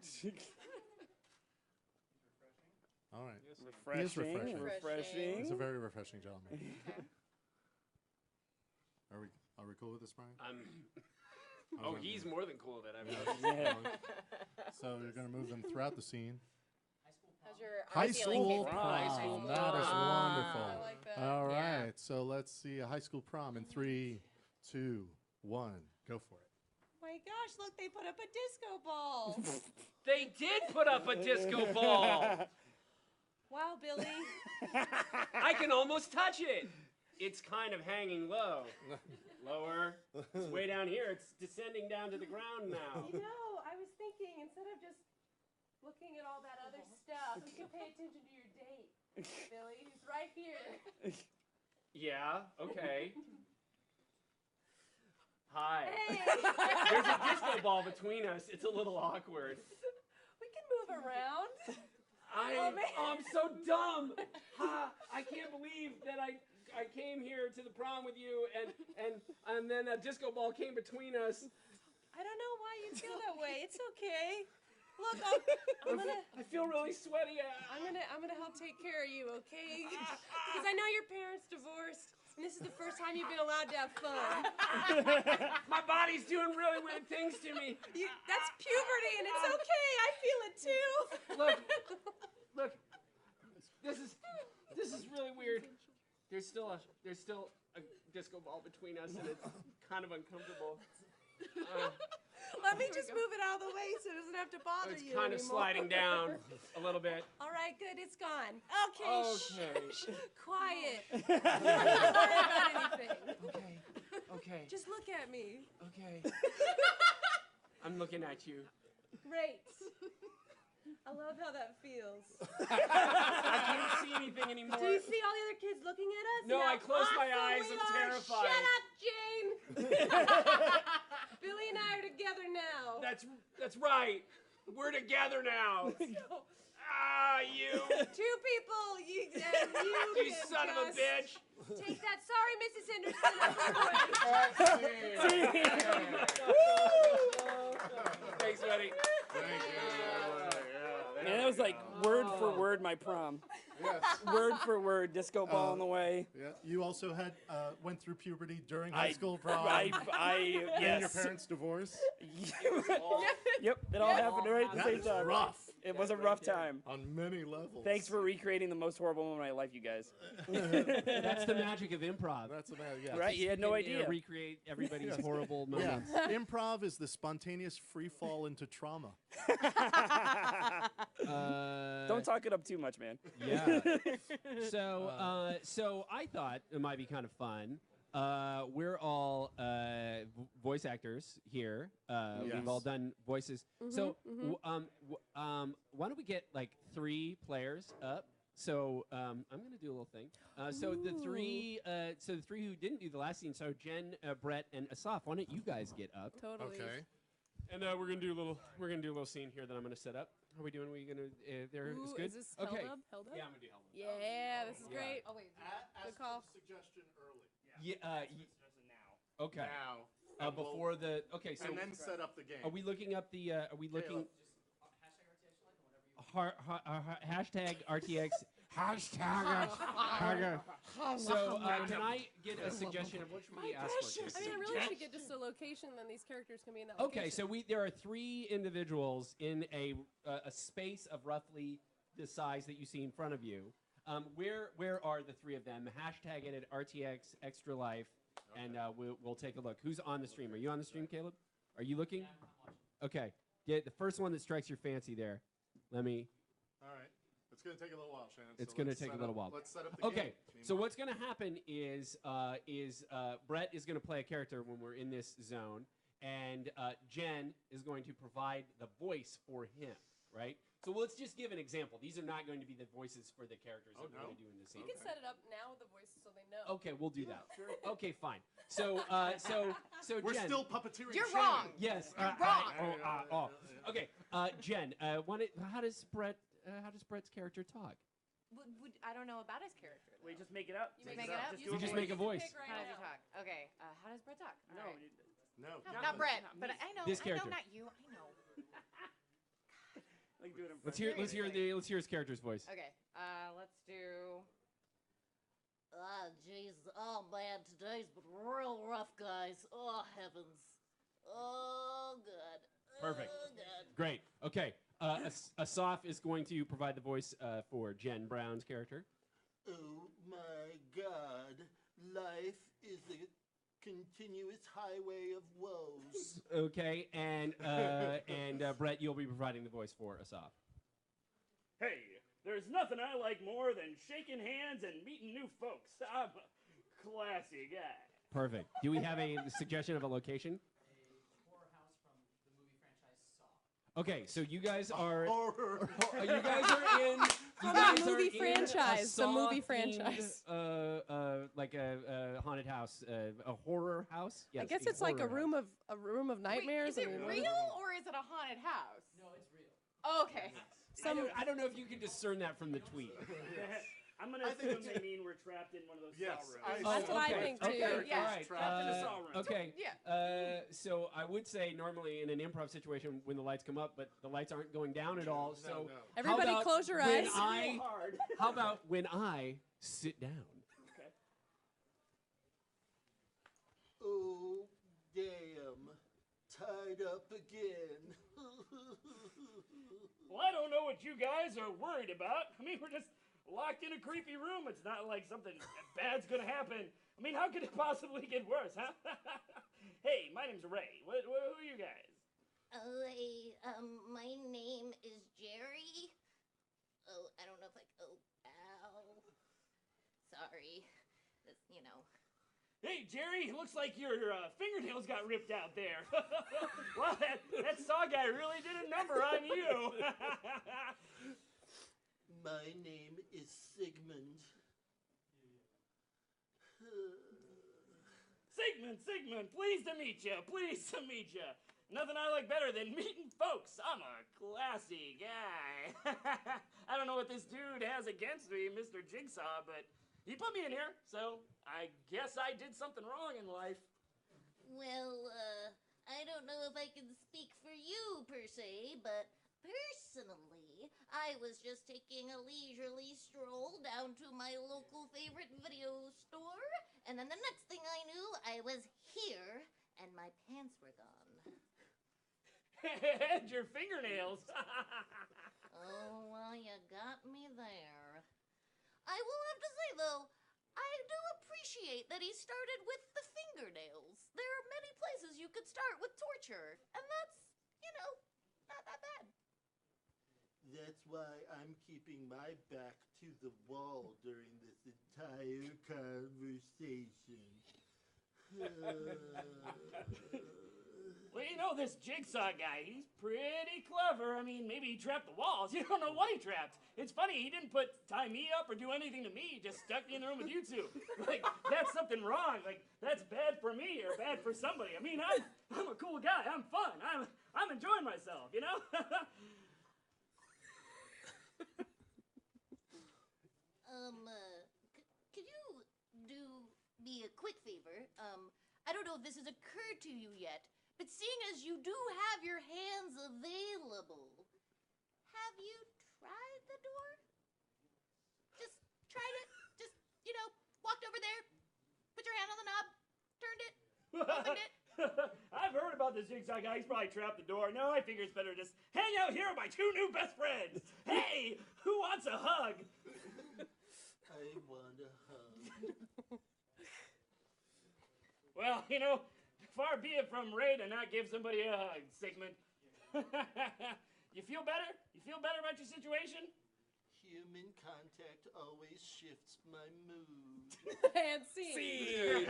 S4: All right.
S9: Refreshing.
S4: He is refreshing.
S9: Refreshing.
S4: He's a very refreshing gentleman. Are we cool with this, Brian?
S7: Oh, he's more than cool with it. I mean,
S4: So you're going to move them throughout the scene.
S3: How's your
S4: High
S3: art feeling,
S4: school
S3: Casey?
S4: prom. That is wonderful.
S6: I like that.
S4: All
S3: Yeah.
S4: right. So let's see a high school prom in 3, 2, 1. Go for it.
S6: My gosh, look, they put up a disco ball.
S7: they did put up a disco ball.
S6: Wow, Billy.
S7: I can almost touch it. It's kind of hanging low. Lower. It's way down here. It's descending down to the ground now.
S6: You know, I was thinking, instead of just looking at all that other stuff, you can pay attention to your date, Billy. He's right here.
S7: Yeah, okay. Hi.
S6: Hey!
S7: There's a disco ball between us. It's a little awkward.
S6: We can move around.
S7: I'm
S6: man.
S7: so dumb. I can't believe that I came here to the prom with you and then a disco ball came between us.
S6: I don't know why you feel that way. It's okay. Look,
S7: I feel really sweaty.
S6: I'm gonna help take care of you, okay? Because I know your parents divorced, and this is the first time you've been allowed to have fun.
S7: My body's doing really weird things to me.
S6: That's puberty, and it's okay. I feel it too.
S7: Look. This is really weird. There's still a disco ball between us, and it's kind of uncomfortable.
S6: Let me just move it out of the way so it doesn't have to bother you
S7: It's kind of
S6: anymore.
S7: sliding down a little bit.
S6: All right, good. It's gone. Okay,
S7: Okay.
S6: Quiet. Don't worry about anything.
S7: Okay.
S6: Just look at me.
S7: Okay. I'm looking at you.
S6: Great. I love how that feels.
S7: I can't see anything anymore.
S6: Do you see all the other kids looking at us?
S7: No,
S6: and
S7: I
S6: how
S7: closed my
S6: awesome
S7: eyes.
S6: we
S7: I'm
S6: are?
S7: terrified.
S6: Shut up, Jane. Billy and I are together now.
S7: That's right. We're together now. You.
S6: Two people. You
S7: You son of a
S6: just
S7: bitch.
S6: Take that. Sorry, Mrs. Henderson.
S7: Thanks, buddy.
S9: Man, that was like word for word my prom.
S4: Yes.
S9: Word for word, disco ball on the way.
S4: Yeah. You also had went through puberty during high school prom.
S9: And
S4: your
S9: yes.
S4: parents' divorce.
S9: Yep, it all happened right at the
S4: That
S9: same
S4: is
S9: time.
S4: rough.
S9: It was a rough time.
S4: On many levels.
S9: Thanks for recreating the most horrible moment of my life, you guys.
S7: That's the magic of improv.
S4: That's about yeah.
S9: Right? You had no idea.
S7: Recreate everybody's horrible
S4: Yeah.
S7: moments.
S4: Improv is the spontaneous free fall into trauma.
S9: Don't talk it up too much, man.
S7: Yeah. So I thought it might be kind of fun. We're all voice actors here. We've all done voices. So why don't we get like 3 players up? So I'm gonna do a little thing. So the three who didn't do the last scene. So Jen, Brett, and Asaf. Why don't you guys get up?
S6: Totally.
S4: Okay.
S7: And we're gonna do a little scene here that I'm gonna set up. How are we doing? Are we gonna there?
S6: Ooh,
S7: Is good.
S6: is this held
S7: okay.
S6: up? Held up?
S7: Yeah, I'm gonna do held up.
S6: Yeah, this is
S7: Yeah.
S6: great.
S8: Oh wait.
S4: Ask
S6: call.
S4: for the suggestion early.
S7: Okay.
S4: Now.
S7: Before the so
S4: and then set up the game.
S7: are we looking up the? Are we looking? Hashtag RTX. Hashtag. So can I get a suggestion of what should we ask for?
S6: I mean, I really should get just a location, then these characters can be in that
S7: Okay,
S6: location.
S7: so there are 3 individuals in a space of roughly the size that you see in front of you. Where are the 3 of them? Hashtag it at RTX Extra Life, and we'll take a look. Who's on the stream? Are you on the stream, Caleb? Are you looking? Okay, get the first one that strikes your fancy there. Let me.
S4: All right. It's going to take a little while, Shannon.
S7: It's
S4: so
S7: going to
S4: let's
S7: take a
S4: set
S7: little
S4: up-
S7: while.
S4: Let's set up the game.
S7: Okay, so what's going to happen is Brett is going to play a character when we're in this zone, and Jen is going to provide the voice for him, right? So let's just give an example. These are not going to be the voices for the characters that we're going to do in the scene.
S6: You can set it up now with the voices so they know.
S7: Okay, we'll do that. Okay, fine. So
S4: We're
S7: Jen.
S4: still puppeteering.
S8: You're
S4: Shannon.
S8: wrong.
S7: Yes.
S8: You're wrong.
S7: Okay, Jen. How does Brett's character talk?
S8: I don't know about his character. though.
S9: We just make it up.
S8: You make it up?
S9: Just
S7: You
S9: do
S7: just
S9: a
S7: make a voice.
S6: Pick right
S8: How does he
S6: now.
S8: talk? Okay. How does Brett talk?
S9: No,
S8: All right.
S4: No.
S8: Not Brett, but I know.
S7: This
S8: I
S7: character.
S8: know, not you. I know.
S9: like do it in
S7: Let's
S9: front.
S7: hear his character's voice.
S8: Okay. Let's do.
S11: Ah, jeez. Oh, man, today's been real rough, guys. Oh, heavens. Oh, God.
S7: Perfect.
S11: Oh, God.
S7: Great. Okay. Asaf is going to provide the voice for Jen Brown's character.
S12: Oh my God, life is a continuous highway of woes.
S7: Okay, and Brett, you'll be providing the voice for Asaf.
S9: Hey, there's nothing I like more than shaking hands and meeting new folks. I'm a classy guy.
S7: Perfect. Do we have a suggestion of a location? Okay, so you guys are
S12: Horror.
S7: you guys are in
S6: From the movie franchise, the movie franchise.
S7: Like a haunted house, a horror house. Yes,
S6: I guess
S7: a
S6: it's like a
S7: horror
S6: room
S7: house.
S6: of nightmares.
S8: Wait, is
S6: I
S8: it
S6: mean,
S8: real or is it a haunted house? No, it's real. Okay.
S7: I don't know if you can discern that from the tweet.
S9: I'm gonna assume they mean we're trapped in one of those
S4: Yes,
S9: saw rooms.
S6: That's what I think, too.
S7: Okay,
S8: Yeah.
S7: all right.
S9: Trapped in a saw room.
S7: Okay.
S8: Yeah.
S7: So I would say normally in an improv situation when the lights come up, but the lights aren't going down at all. So
S4: no.
S7: how
S6: Everybody
S7: about
S6: close your
S7: when
S6: eyes.
S9: Hard.
S7: How about when I sit down?
S9: Okay.
S12: Oh, damn. Tied up again.
S9: Well, I don't know what you guys are worried about. I mean, we're just locked in a creepy room. It's not like something bad's gonna happen. I mean, how could it possibly get worse, huh? Hey, my name's Ray. Who are you guys?
S11: Oh, hey, my name is Jerry. Oh, I don't know if I. Oh, ow. sorry. You know.
S9: Hey, Jerry, it looks like your fingernails got ripped out there. Well, that saw guy really did a number on you.
S12: My name is Sigmund.
S9: Sigmund, pleased to meet you. Nothing I like better than meeting folks. I'm a classy guy. I don't know what this dude has against me, Mr. Jigsaw, but he put me in here, so I guess I did something wrong in life.
S11: Well, I don't know if I can speak for you per se, but personally, I was just taking a leisurely stroll down to my local favorite video store, and then the next thing I knew, I was here, and my pants were gone.
S9: And your fingernails.
S11: Oh, well, you got me there. I will have to say, though, I do appreciate that he started with the fingernails. There are many places you could start with torture, and that's, not that bad.
S12: That's why I'm keeping my back to the wall during this entire conversation.
S9: Well, this Jigsaw guy, he's pretty clever. I mean, maybe he trapped the walls. You don't know what he trapped. It's funny, he didn't tie me up or do anything to me. He just stuck me in the room with you two. Like, that's something wrong. Like, that's bad for me or bad for somebody. I mean, I'm a cool guy. I'm fun. I'm enjoying myself,
S11: Could you do me a quick favor? I don't know if this has occurred to you yet, but seeing as you do have your hands available, have you tried the door? Just tried it? Just, walked over there, put your hand on the knob, turned it, opened it?
S9: I've heard about this Jigsaw guy. He's probably trapped the door. No, I figure it's better to just hang out here with my two new best friends. Hey, who wants a hug?
S12: I want a hug.
S9: Well, far be it from Ray to not give somebody a hug, Sigmund. You feel better? You feel better about your situation?
S12: Human contact always shifts my mood.
S6: And scene.
S7: Yay!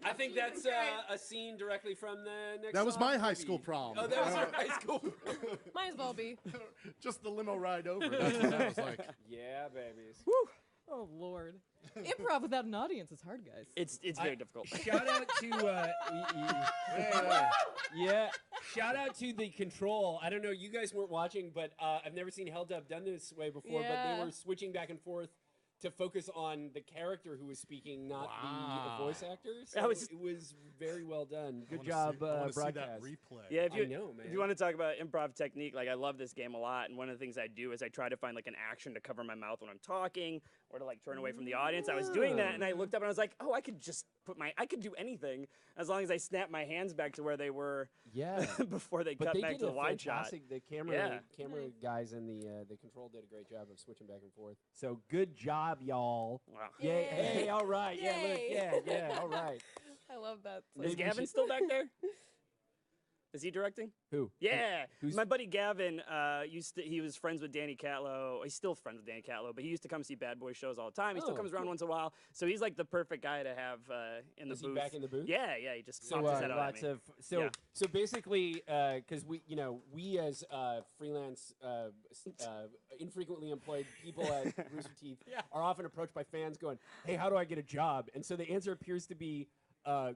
S7: I think that's a scene directly from the next
S4: That was
S7: song,
S4: my high
S7: maybe.
S4: school prom.
S7: Oh, that was your high school prom.
S6: Might as well be.
S4: Just the limo ride over. That's what that was like.
S7: Yeah, babies.
S8: Woo! Oh, Lord. Improv without an audience is hard, guys.
S9: It's very difficult.
S7: Shout out to shout out to the control. I don't know, you guys weren't watching, but I've never seen Held Up done this way before. But
S6: Yeah.
S7: they were switching back and forth to focus on the character who was speaking, not the voice actor. So it was very well done. Good job, broadcast.
S4: That replay.
S9: Yeah,
S7: I know, man.
S9: If you want to talk about improv technique, like I love this game a lot, and one of the things I do is I try to find like an action to cover my mouth when I'm talking or to like turn away from the audience. I was doing that, and I looked up and I was like, oh, I could just I could do anything as long as I snap my hands back to where they were.
S7: Yeah.
S9: Before they
S7: But
S9: cut
S7: they
S9: back
S7: did
S9: to the
S7: a
S9: wide shot.
S7: fantastic. The camera guys and the control did a great job of switching back and forth. So good job, y'all.
S9: Wow.
S7: Yay! Hey, all right.
S6: Yay.
S7: Yeah, look, yeah, all right.
S6: I love that.
S9: Is Gavin still back there? Is he directing?
S7: Who?
S9: Yeah,
S7: Who's-
S9: my buddy Gavin. He was friends with Danny Catlow. He's still friends with Danny Catlow, but he used to come see Bad Boy shows all the time. He still
S7: Oh,
S9: comes around
S7: cool.
S9: once in a while, so he's like the perfect guy to have in the
S7: Is
S9: booth.
S7: he back in the booth?
S9: Yeah, he just
S7: So
S9: pops his head out at
S7: lots
S9: me.
S7: of
S9: Yeah.
S7: so basically because we as freelance infrequently employed people at Rooster Teeth are often approached by fans going, hey, how do I get a job? And so the answer appears to be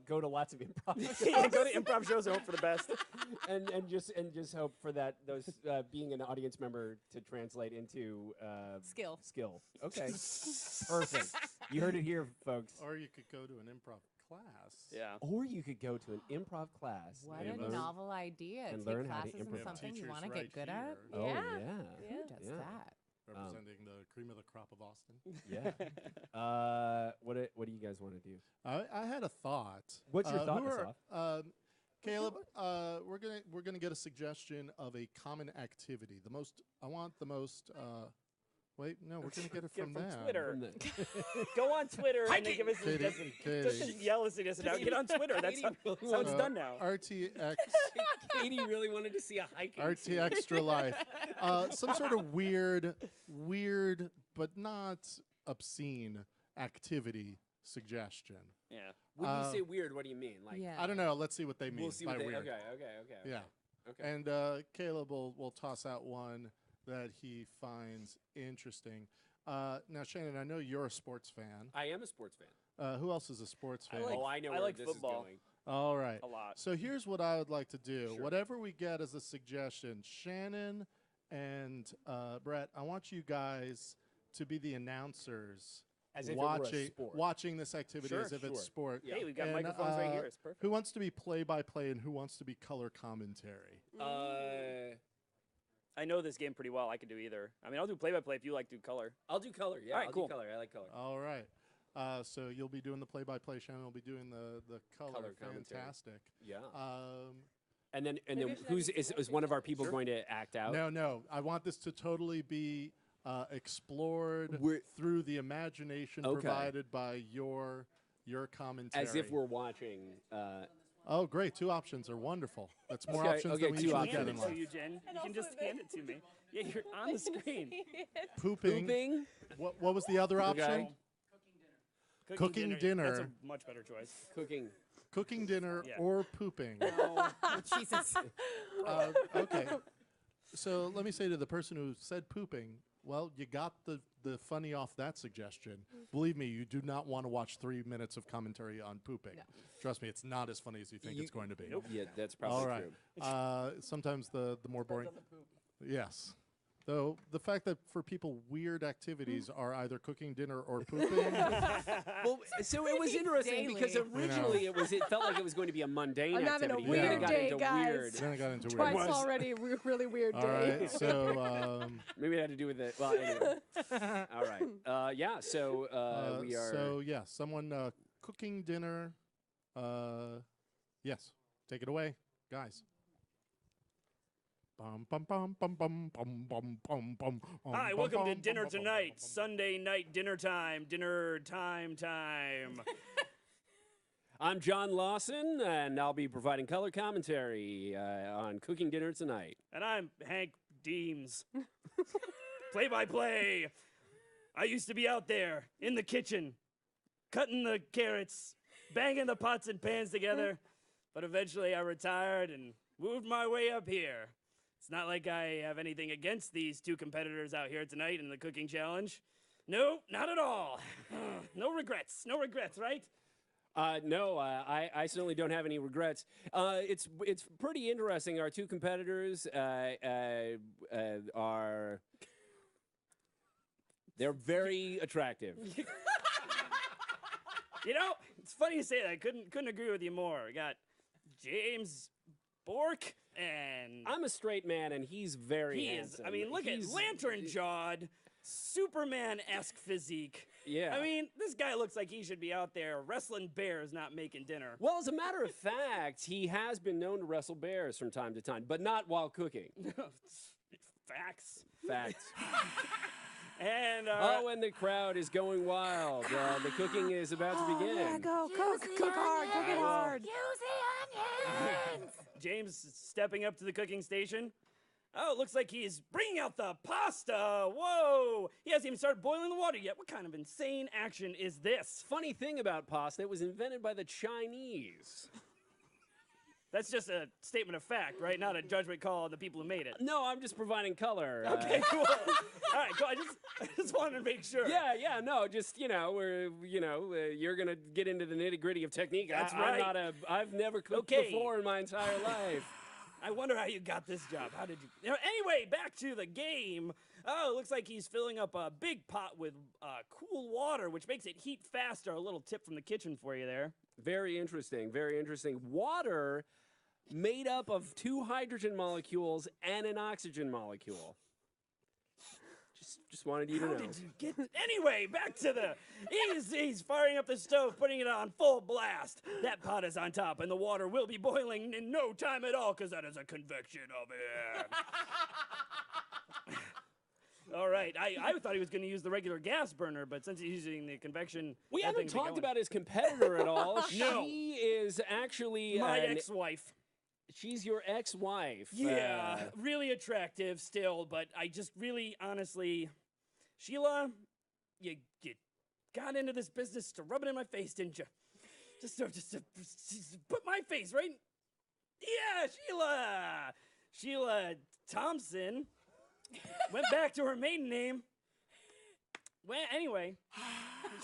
S7: go to lots of improv
S9: Yeah, go to improv shows and hope for the best.
S7: and just hope for those being an audience member to translate into
S8: Skill.
S7: Okay. Perfect. You heard it here, folks.
S4: Or you could go to an improv class.
S9: Yeah.
S7: Or you could go to an improv class.
S8: What
S7: and
S8: a
S7: learn-
S8: novel idea.
S7: and
S8: Take
S7: learn how to
S8: classes in
S7: improvise.
S8: something you
S4: Teachers
S8: want to
S4: right
S8: get good at.
S4: here.
S7: Oh,
S6: Yeah.
S7: yeah.
S8: Who does
S7: Yeah.
S8: that?
S4: Representing the cream of the crop of Austin.
S7: Yeah. What do you guys want to do?
S4: I had a thought.
S7: What's your thought,
S4: who are-
S7: Asaf?
S4: Caleb, we're gonna get a suggestion of a common activity. I want the most. Wait, no, we're gonna get it from them.
S9: Twitter.
S7: From the-
S9: Go on Twitter and then give us a
S4: Katie,
S9: suggestion.
S4: Katie.
S9: Just yell a suggestion out. Get on Twitter. That's how it's done now.
S4: RTX.
S7: Katie really wanted to see a hiking.
S4: RT Extra Life. Some sort of weird but not obscene activity suggestion.
S9: Yeah.
S7: When you say weird, what do you mean? Like,
S4: I don't know. Let's see what they mean
S7: we'll see
S4: by
S7: what they.
S4: weird.
S7: Okay.
S4: Yeah.
S7: Okay.
S4: And Caleb will toss out one that he finds interesting. Now, Shannon, I know you're a sports fan.
S7: I am a sports fan.
S4: Who else is a sports fan?
S7: I know
S9: I
S7: where
S9: like
S7: this
S9: football.
S7: is going.
S4: All right.
S9: A lot.
S4: So here's what I would like to do.
S7: Sure.
S4: Whatever we get as a suggestion, Shannon and Brett, I want you guys to be the announcers.
S7: As if it were a sport.
S4: Watching this activity as if it's sport.
S9: Hey, we've got
S4: And,
S9: microphones right here. It's perfect.
S4: Who wants to be play-by-play and who wants to be color commentary?
S9: I know this game pretty well. I could do either. I mean, I'll do play-by-play if you like to do color.
S7: I'll do color. Yeah,
S9: All right,
S7: I'll
S9: cool.
S7: do color. I like color.
S4: All right. So you'll be doing the play-by-play. Shannon will be doing the color.
S7: Color commentary.
S4: Fantastic.
S7: Yeah.
S4: Um,
S7: And then
S6: Maybe I should
S7: who's
S6: have
S7: is one of our people going to act out?
S4: no. I want this to totally be explored through the imagination provided by your commentary.
S7: As if we're watching.
S4: Oh, great. 2 options are wonderful. That's more
S7: Okay,
S4: options
S7: okay,
S4: than we
S7: 2
S4: usually
S7: options.
S4: get in
S9: So
S4: life.
S9: you, Jen, you can just hand it to me. Yeah, you're on the screen.
S4: Pooping.
S7: Pooping.
S4: What was the other option? Cooking dinner.
S9: That's a much better choice.
S7: Cooking.
S4: Cooking dinner
S9: Yeah.
S4: or pooping.
S8: Oh, Jesus.
S4: Okay. So let me say to the person who said pooping, well, you got the funny off that suggestion. Believe me, you do not want to watch 3 minutes of commentary on pooping. No. Trust me, it's not as funny as you think it's going to be.
S9: Nope.
S7: Yeah, that's probably
S4: All right.
S7: true.
S4: Sometimes the more boring. Yes. Though the fact that for people weird activities are either cooking dinner or pooping.
S7: Well, so it was interesting because
S8: Daily.
S7: originally it felt like it was going to be a mundane
S6: I'm having a
S7: activity. Then it
S6: weird
S7: got
S6: day,
S7: into
S6: guys.
S7: weird.
S4: Then I got into
S6: Twice
S4: weird.
S6: already, really weird
S4: All
S6: day.
S4: right. So.
S7: Maybe it had to do with it. Well, anyway. All right. Yeah. So we are.
S4: So yeah, someone cooking dinner. Yes, take it away, guys. Bum, bum, bum, bum, bum, bum, bum, bum, bum,
S9: Hi,
S4: bum,
S9: welcome to
S4: bum,
S9: dinner
S4: bum, bum,
S9: tonight.
S4: bum, bum.
S9: Sunday night dinner time. Dinner time.
S7: I'm John Lawson, and I'll be providing color commentary on cooking dinner tonight.
S9: And I'm Hank Deems. Play by play. I used to be out there in the kitchen, cutting the carrots, banging the pots and pans together. But eventually I retired and moved my way up here. It's not like I have anything against these 2 competitors out here tonight in the cooking challenge. No, not at all. No regrets, right?
S7: No, I certainly don't have any regrets. It's pretty interesting. Our 2 competitors are they're very attractive.
S9: You know, it's funny you say that. I couldn't agree with you more. We got James Bork and
S7: I'm a straight man, and he's very handsome.
S9: I mean, look at lantern-jawed, Superman-esque physique.
S7: Yeah.
S9: I mean, this guy looks like he should be out there wrestling bears, not making dinner.
S7: Well, as a matter of fact, he has been known to wrestle bears from time to time, but not while cooking.
S9: Facts.
S7: Facts.
S9: And
S7: and the crowd is going wild. The cooking is about to begin.
S8: Go, cook hard, cook it hard.
S11: Use the onions!
S9: James stepping up to the cooking station. Oh, it looks like he's bringing out the pasta. Whoa! He hasn't even started boiling the water yet. What kind of insane action is this?
S7: Funny thing about pasta, it was invented by the Chinese.
S9: That's just a statement of fact, right? Not a judgment call on the people who made it.
S7: No, I'm just providing color.
S9: Okay, cool. All right, cool. I just wanted to make sure.
S7: Yeah, no, just, you're going to get into the nitty-gritty of technique.
S9: That's right.
S7: I've never cooked
S9: Okay.
S7: before in my entire life.
S9: I wonder how you got this job. How did you? Anyway, back to the game. Oh, it looks like he's filling up a big pot with cool water, which makes it heat faster. A little tip from the kitchen for you there.
S7: Very interesting, very interesting. Water made up of 2 hydrogen molecules and an oxygen molecule. Just wanted you to know.
S9: How did you get? Anyway, back to the. He's firing up the stove, putting it on full blast. That pot is on top, and the water will be boiling in no time at all, because that is a convection oven. All right, I thought he was going to use the regular gas burner, but since he's using the convection,
S7: We
S9: that
S7: haven't
S9: thing's
S7: talked
S9: going.
S7: about his competitor at all.
S9: No.
S7: She is actually
S9: My ex-wife.
S7: She's your ex-wife.
S9: Yeah, really attractive still, but I just really, honestly, Sheila, you got into this business to rub it in my face, didn't you? Just to put my face right. Yeah, Sheila. Sheila Thompson went back to her maiden name. Well, anyway,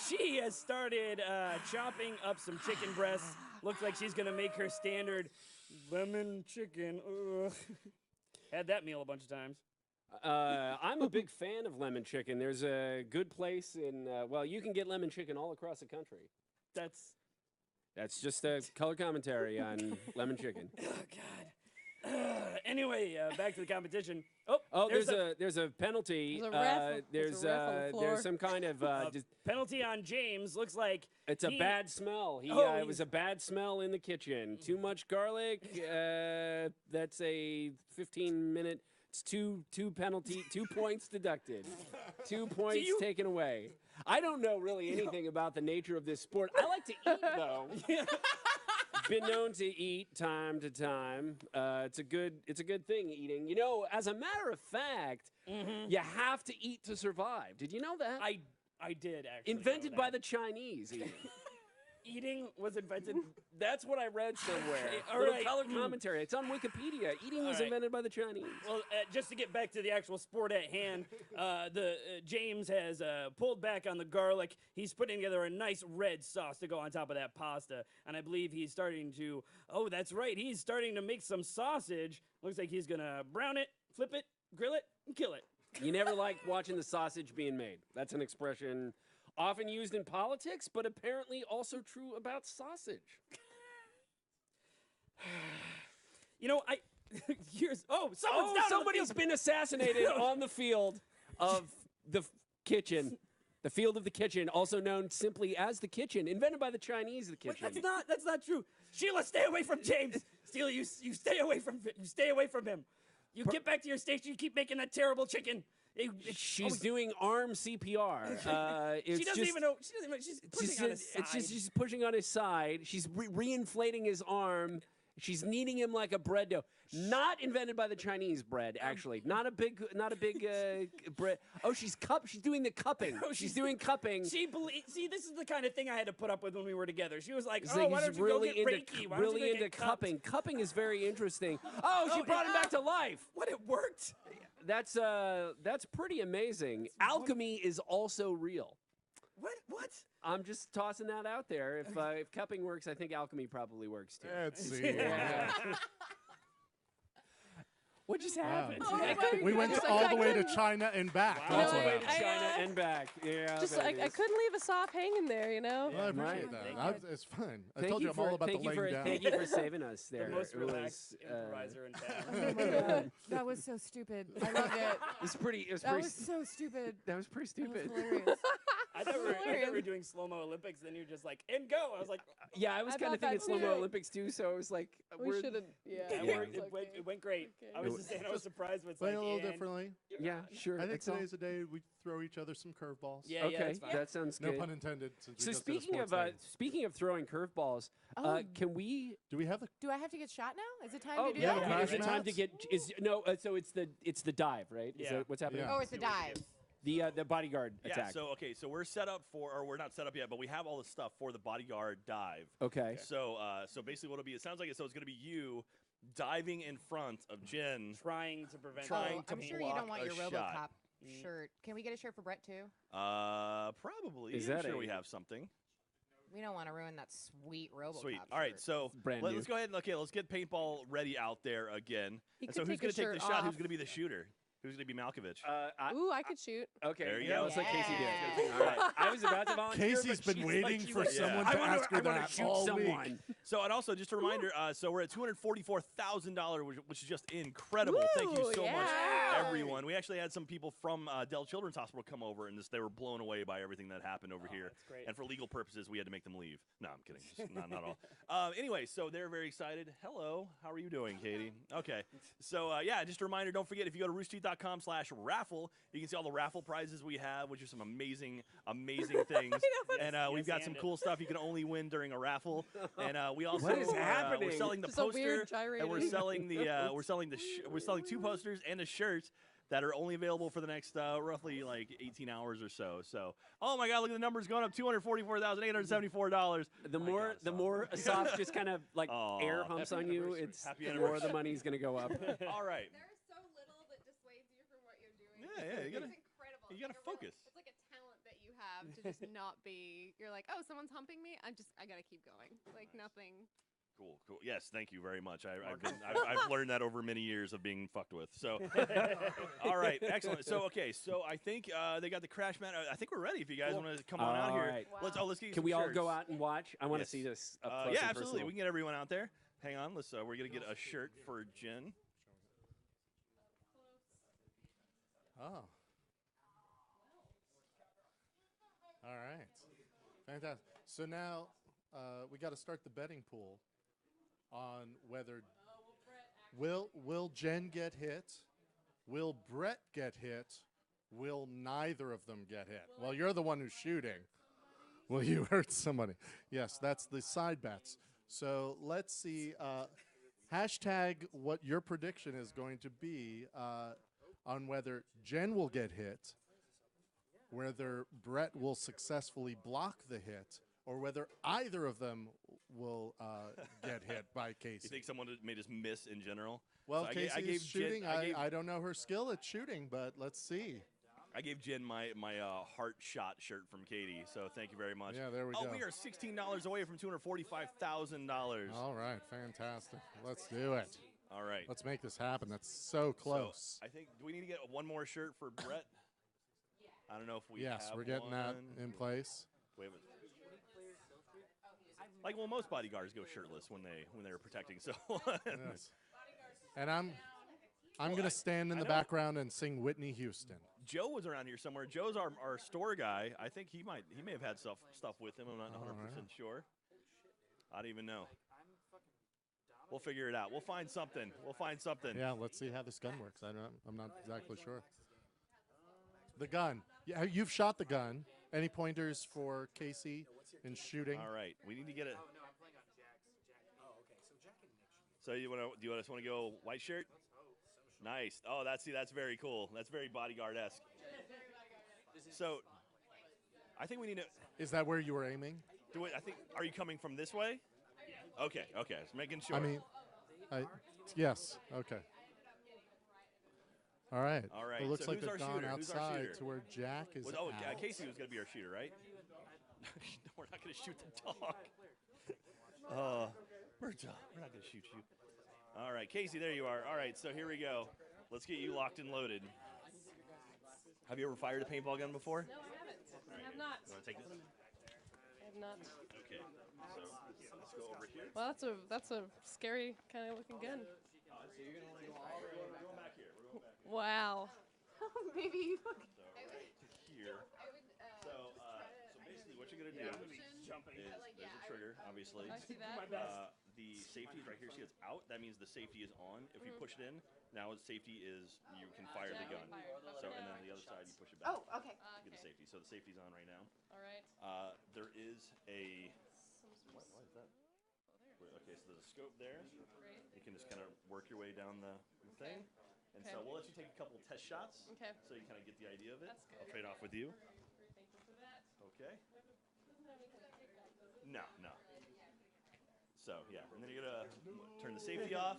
S9: she has started chopping up some chicken breasts. Looks like she's gonna make her standard lemon chicken. Ugh. Had that meal a bunch of times.
S7: I'm a big fan of lemon chicken. There's a good place in, well, you can get lemon chicken all across the country. That's just a color commentary on lemon chicken.
S9: Oh, God. Anyway, back to the competition.
S7: There's a penalty.
S6: There's
S7: there's some kind of
S9: penalty on James. Looks like
S7: it's a bad smell. It was a bad smell in the kitchen. Too much garlic. That's a 15-minute. It's two penalty, 2 points deducted, 2 points taken away. I don't know really anything about the nature of this sport. I like to eat though. Been known to eat time to time. It's a good thing eating. You know, as a matter of fact, you have to eat to survive. Did you know that?
S9: I did actually.
S7: Invented by the Chinese.
S9: Eating was invented.
S7: That's what I read somewhere. Color commentary. It's on Wikipedia. Eating was invented by the Chinese.
S9: Well, just to get back to the actual sport at hand, James has pulled back on the garlic. He's putting together a nice red sauce to go on top of that pasta, and I believe he's starting to. Oh, that's right. He's starting to make some sausage. Looks like he's gonna brown it, flip it, grill it, and kill it.
S7: You never like watching the sausage being made. That's an expression often used in politics, but apparently also true about sausage.
S9: You know,
S7: somebody's been assassinated on the field of the kitchen. The field of the kitchen, also known simply as the kitchen, invented by the Chinese. The kitchen.
S9: Wait, that's not true. Sheila, stay away from James. Sheila, you stay away from him. You get back to your station. You keep making that terrible chicken.
S7: She's doing arm CPR.
S9: She doesn't even know. She's pushing on his side.
S7: She's pushing on his side. She's reinflating his arm. She's kneading him like a bread dough. Not invented by the Chinese bread, actually. Not a big bread. Oh, she's doing the cupping. She's doing cupping.
S9: See, this is the kind of thing I had to put up with when we were together. She was like, why don't you go get Reiki? Why don't you go get
S7: cupping. Cupping is very interesting. Oh, she brought him back to life.
S9: What, it worked?
S7: That's pretty amazing. Alchemy is also real.
S9: What?
S7: I'm just tossing that out there. If cupping works, I think alchemy probably works too.
S4: Let's see.
S7: What just happened?
S4: Oh, we went all the way to China and back.
S7: All the way to China and back. Yeah.
S6: I couldn't leave a soft hanging there, you know?
S4: Well, I appreciate that. It's fun. I told you I'm all about the laying down.
S7: Thank you for saving us there.
S9: The most relaxed improviser in town.
S6: Oh my God. That was so stupid. I loved it.
S7: That
S6: was so stupid.
S7: That was pretty stupid.
S6: That was hilarious.
S9: I thought we were doing slow-mo Olympics, then you're just like, and go. I was like,
S7: yeah, I was kind of thinking slow-mo Olympics too, so I was like,
S6: we should have,
S9: it went great. Okay. I was just saying I was surprised with
S4: play a little differently.
S7: Yeah, sure.
S4: I think today's a day we throw each other some curveballs.
S9: Yeah,
S7: okay, that sounds good.
S4: No pun intended.
S7: So speaking of throwing curveballs, can we?
S4: Do we have
S8: Do I have to get shot now? Is it time to do
S4: yeah,
S8: that?
S7: Is it time to get? So it's the dive, right?
S9: Yeah.
S7: Is that what's happening?
S8: Oh, it's the dive.
S7: The bodyguard attack.
S1: Yeah, so we're set up or we're not set up yet, but we have all the stuff for the bodyguard dive.
S7: Okay.
S1: So basically what it'll be, it sounds like it's going to be you diving in front of Jen.
S9: Trying to prevent
S8: I'm sure you don't want your RoboCop shirt. Can we get a shirt for Brett too?
S1: Probably. I'm sure we have something.
S8: We don't want to ruin that sweet RoboCop
S1: Sweet.
S8: shirt.
S1: All right, so let's go ahead and let's get paintball ready out there again. So who's going to take the shot? Who's going to be the shooter? Who's going to be Malkovich?
S6: I could shoot.
S7: Okay.
S1: There you go.
S7: Let's let Casey do it. All right. I was about to volunteer.
S4: Casey's been waiting for someone to ask her that all week.
S1: So, and also, just a reminder, so we're at $244,000, which is just incredible.
S6: Woo,
S1: Thank you so much,
S6: yeah.
S1: everyone. We actually had some people from Dell Children's Hospital come over, and they were blown away by everything that happened over here.
S9: That's great.
S1: And for legal purposes, we had to make them leave. No, I'm kidding. Just not all. Anyway, so they're very excited. Hello. How are you doing, Katie? Okay. So, yeah, just a reminder, don't forget, if you go to roosterteeth.com/raffle, you can see all the raffle prizes we have, which are some amazing, amazing things. And we've got some cool stuff you can only win during a raffle. And we also
S7: what is happening?
S1: We're selling the
S6: Just a
S1: poster,
S6: weird gyrating.
S1: and we're selling 2 posters and a shirt that are only available for the next roughly like 18 hours or so. So, oh my God, look at the numbers going up, $244,874.
S7: The more Asaf just kind of like air humps on you, it's the more the money's gonna go up.
S1: All right.
S2: There's so little that dissuades you from what you're doing.
S1: Yeah, you gotta,
S2: it's incredible.
S1: you gotta focus.
S2: It's like a talent that you have to just not be. You're like, oh, someone's humping me. I gotta keep going. Like nothing.
S1: Cool. Yes, thank you very much. I've learned that over many years of being fucked with. So, all right, excellent. So, okay, so I think they got the crash mat. I think we're ready. If you guys want to come on out here,
S7: right.
S1: let's get you
S7: Can
S1: some
S7: we all
S1: shirts.
S7: go out and watch? I want to see this up close
S1: yeah,
S7: and
S1: absolutely.
S7: personal.
S1: We can get everyone out there. Hang on. Let's. We're gonna get a shirt for Jen.
S4: Oh. All right. Fantastic. So now we got to start the betting pool on whether will Jen get hit? Will Brett get hit? Will neither of them get hit? Well, you're the one who's shooting. Will you hurt somebody? Yes, that's the side bets. So let's see. Hashtag what your prediction is going to be on whether Jen will get hit, whether Brett will successfully block the hit, or whether either of them will get hit by Casey.
S1: You think someone may just miss in general?
S4: Well,
S1: So
S4: Casey's shooting. I don't know her skill at shooting, but let's see.
S1: I gave Jen my heart shot shirt from Katie, so thank you very much.
S4: Yeah, there we go.
S1: Oh, we are $16 away from $245,000.
S4: All right, fantastic. Let's do it.
S1: All right.
S4: Let's make this happen. That's so close.
S1: So I think, do we need to get one more shirt for Brett? I don't know if we
S4: Yes,
S1: have
S4: we're getting that
S1: one.
S4: in place.
S1: Wait, like, well, most bodyguards go shirtless when they're protecting. So,
S4: Yes. And I'm going to stand in the background and sing Whitney Houston.
S1: Joe was around here somewhere. Joe's our store guy. I think he may have had stuff with him. I'm not 100% sure. I don't even know. We'll figure it out. We'll find something.
S4: Yeah, let's see how this gun works. I'm not exactly sure. The gun. Yeah, you've shot the gun. Any pointers for Casey in shooting?
S1: All right, we need to get it.
S10: Oh, no, I'm playing on Jack's. Oh, okay, so Jack and Nick should be.
S1: So do you just want to go white shirt? Nice. Oh, that's very cool. That's very bodyguard-esque. So, I think we need to.
S4: Is that where you were aiming?
S1: Are you coming from this way? Okay. Just making sure.
S4: I mean, yes. Okay. All right.
S1: All
S4: It looks
S1: so
S4: like
S1: who's
S4: they've
S1: our
S4: gone
S1: shooter? Who's our
S4: outside
S1: shooter?
S4: to where Jack is. Out.
S1: Casey was going to be our shooter, right? No, we're not going to shoot the dog. Bird dog. We're not going to shoot you. All right, Casey, there you are. All right, so here we go. Let's get you locked and loaded. Have you ever fired a paintball gun before?
S6: No, I haven't. I have not.
S1: You want to take this?
S6: I have not.
S1: Okay. So let's go over here.
S6: Well, that's a scary kind of looking gun.
S1: So you're going to we're going back here.
S6: Wow.
S2: Maybe you.
S1: So here. So basically, what you're going to do is there's a trigger, obviously.
S6: I see that.
S1: The safety is right here. See, it's out. That means the safety is on. If you push it in, now safety is you can fire the gun. So and then the other side you push it back.
S2: Oh, okay.
S1: To get the safety. So the safety's on right now.
S6: All right.
S1: There is a. What is that? Okay, so there's a scope there.
S6: Great.
S1: You can just kind of work your way down the thing. And so we'll let you take a couple test shots.
S6: Okay.
S1: So you kind of get the idea of it.
S6: That's good.
S1: I'll trade off with you.
S6: Thank you for that.
S1: Okay. No. So, yeah, and then you're going to turn the safety off.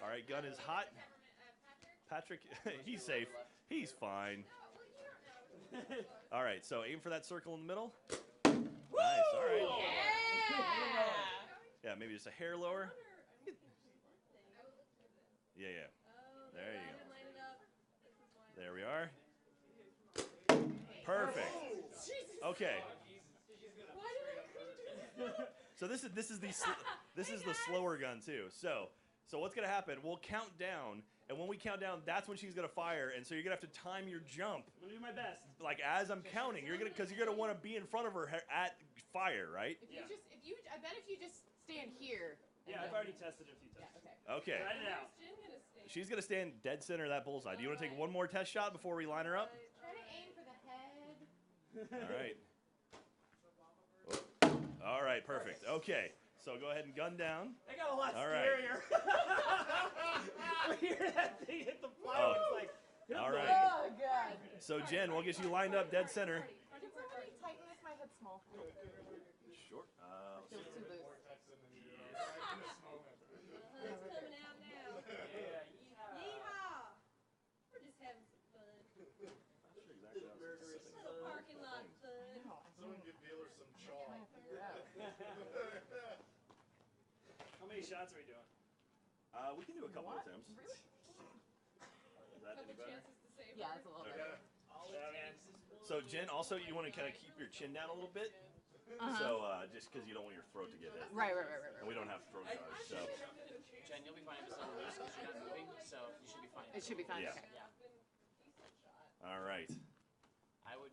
S1: All right, gun is hot. Patrick, he's safe. He's fine. All right, so aim for that circle in the middle. Nice, all right. Yeah, maybe just a hair lower. Yeah. There you go. There we are. Perfect. Okay. So this is the slower gun too. So what's gonna happen? We'll count down, and when we count down, that's when she's gonna fire. And so you're gonna have to time your jump.
S9: I'm gonna do my best.
S1: Like as I'm counting, because you're gonna want to be in front of her at fire, right?
S13: I bet if you just stand here.
S9: Yeah, I've already tested it a few times.
S1: Okay.
S9: Try it out.
S1: She's gonna stand dead center of that bullseye. Do you want to take one more test shot before we line her up?
S13: Try to aim for the head.
S1: All right. All right, perfect. Okay, so go ahead and gun down.
S9: That got a lot
S1: All right.
S9: scarier. I hear that thing hit the floor. It's like,
S1: All right.
S8: Oh, God.
S1: So, Jen, we'll get you lined up dead center.
S8: Can somebody tighten this? My head's small.
S1: Sure.
S8: It was too loose.
S13: It's coming out now. Yeehaw! We're just having some fun. Little parking lot fun.
S4: Someone give Baylor some chalk.
S9: How many shots are we doing?
S1: We can do a couple attempts. Is that any better?
S8: Yeah, it's a little better.
S1: So, Jen, also you want to kind of keep your chin down a little bit. So, just because you don't want your throat to get hit.
S8: Right.
S1: And we don't have throat guards, so.
S10: Jen, you'll be fine if it's a little loose because you're not moving, so you should be fine.
S8: It should be fine.
S1: Yeah.
S8: Okay.
S1: All right.
S10: I would.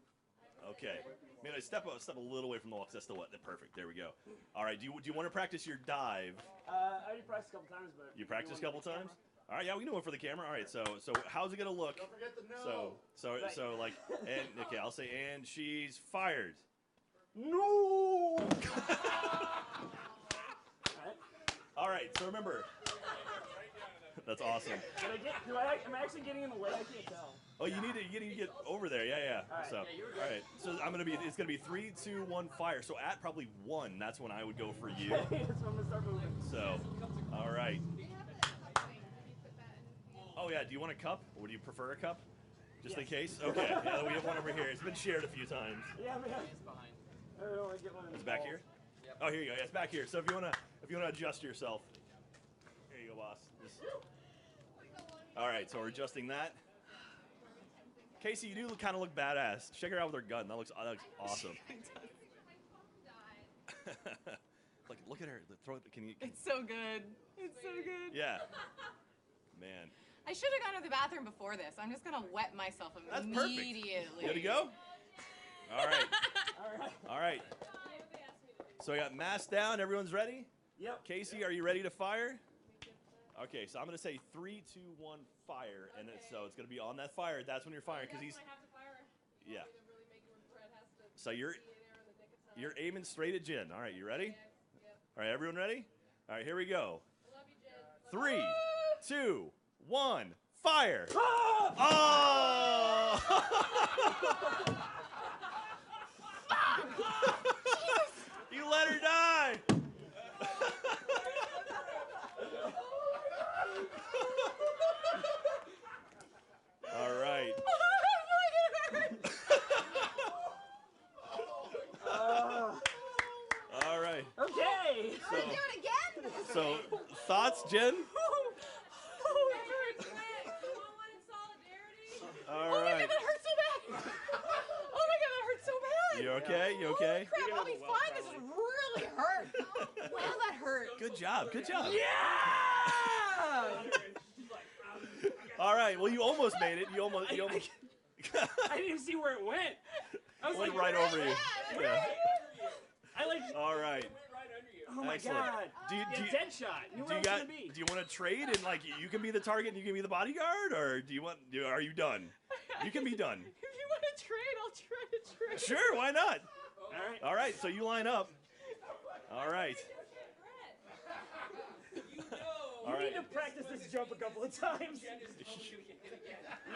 S1: Okay. Man, I step a little away from the wall because that's the what? Perfect. There we go. All right. Do you want to practice your dive?
S9: I already practiced a couple times, but
S1: You practiced a couple times? All right, yeah, we can do one for the camera. All right, so how's it gonna look?
S4: Don't forget the no.
S1: So like, and okay, I'll say, and she's fired.
S9: no.
S1: All right, so remember, that's awesome.
S9: Am I actually getting in the way? I can't tell.
S1: Oh, you need to get over there. Yeah.
S9: right,
S1: So, all right, so it's gonna be 3, 2, 1, fire. So at probably 1, that's when I would go for you.
S9: That's when I'm gonna start moving.
S1: So, all right. Oh yeah, do you want a cup, or do you prefer a cup? Just in case? Okay, yeah, we have one over here. It's been shared a few times.
S9: Yeah, man.
S10: It's behind.
S9: I don't want to get one in the
S1: It's back
S9: balls.
S1: here? Oh, here you go. Yeah, it's back here. So if you wanna adjust yourself, here you go, boss. All right, so we're adjusting that. Casey, you do kind of look badass. Check her out with her gun. That looks awesome. Like, look at her. Can you?
S8: It's so good. It's so good.
S1: Yeah. Man.
S8: I should have gone to the bathroom before this. I'm just gonna wet myself
S1: That's perfect.
S8: immediately.
S1: Good to go? All right. All right. So I got mask down. Everyone's ready?
S9: Yep.
S1: Casey, are you ready to fire? Okay, so I'm going to say 3, 2, 1, fire. And so it's going to be on that fire. That's when you're firing. Because he's. Yeah. So you're aiming straight at Jen. All right, you ready? All right, everyone ready? All right, here we go. 3, 2, 1, fire! Oh! You let her die! All right. All right.
S9: Okay.
S1: So thoughts, Jen? All
S8: Oh my
S1: right.
S8: god, that hurt so bad! Oh my god, that hurt so bad!
S1: You okay? You okay?
S8: Crap, I'll be fine. This really hurt. Wow, that hurt.
S1: Good job. Good job.
S8: Yeah!
S1: All right. Well, you almost made it. You almost.
S9: I didn't even see where it went. I was
S1: Went
S9: like
S1: right over you. Yeah.
S9: I like.
S1: All right.
S9: Oh my
S1: Excellent.
S9: god.
S1: Do you
S9: dead shot. Knew where I was gonna be.
S1: Do you want to trade and like you can be the target and you can be the bodyguard, or are you done? You can be done.
S8: If you want to trade, I'll try to trade.
S1: Sure, why not?
S9: All right.
S1: All right, so you line up. All right.
S9: You need to practice this jump a couple of times. You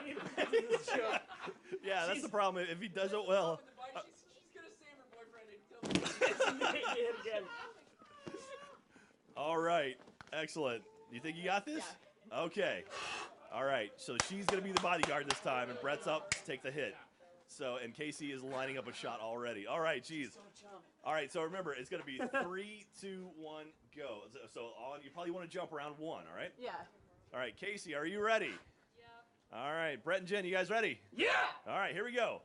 S9: need to practice this jump.
S1: Yeah, that's the problem. If he does it well.
S10: She's gonna save her boyfriend until
S9: Hit again.
S1: All right, excellent. You think you got this?
S8: Yeah.
S1: Okay. All right, so she's going to be the bodyguard this time, and Brett's up to take the hit. So, and Casey is lining up a shot already. All right, geez. All right, so remember, it's going to be 3, 2, 1, go. So you probably want to jump around 1, all right?
S8: Yeah.
S1: All right, Casey, are you ready? Yeah. All right, Brett and Jen, you guys ready?
S9: Yeah.
S1: All right, here we go.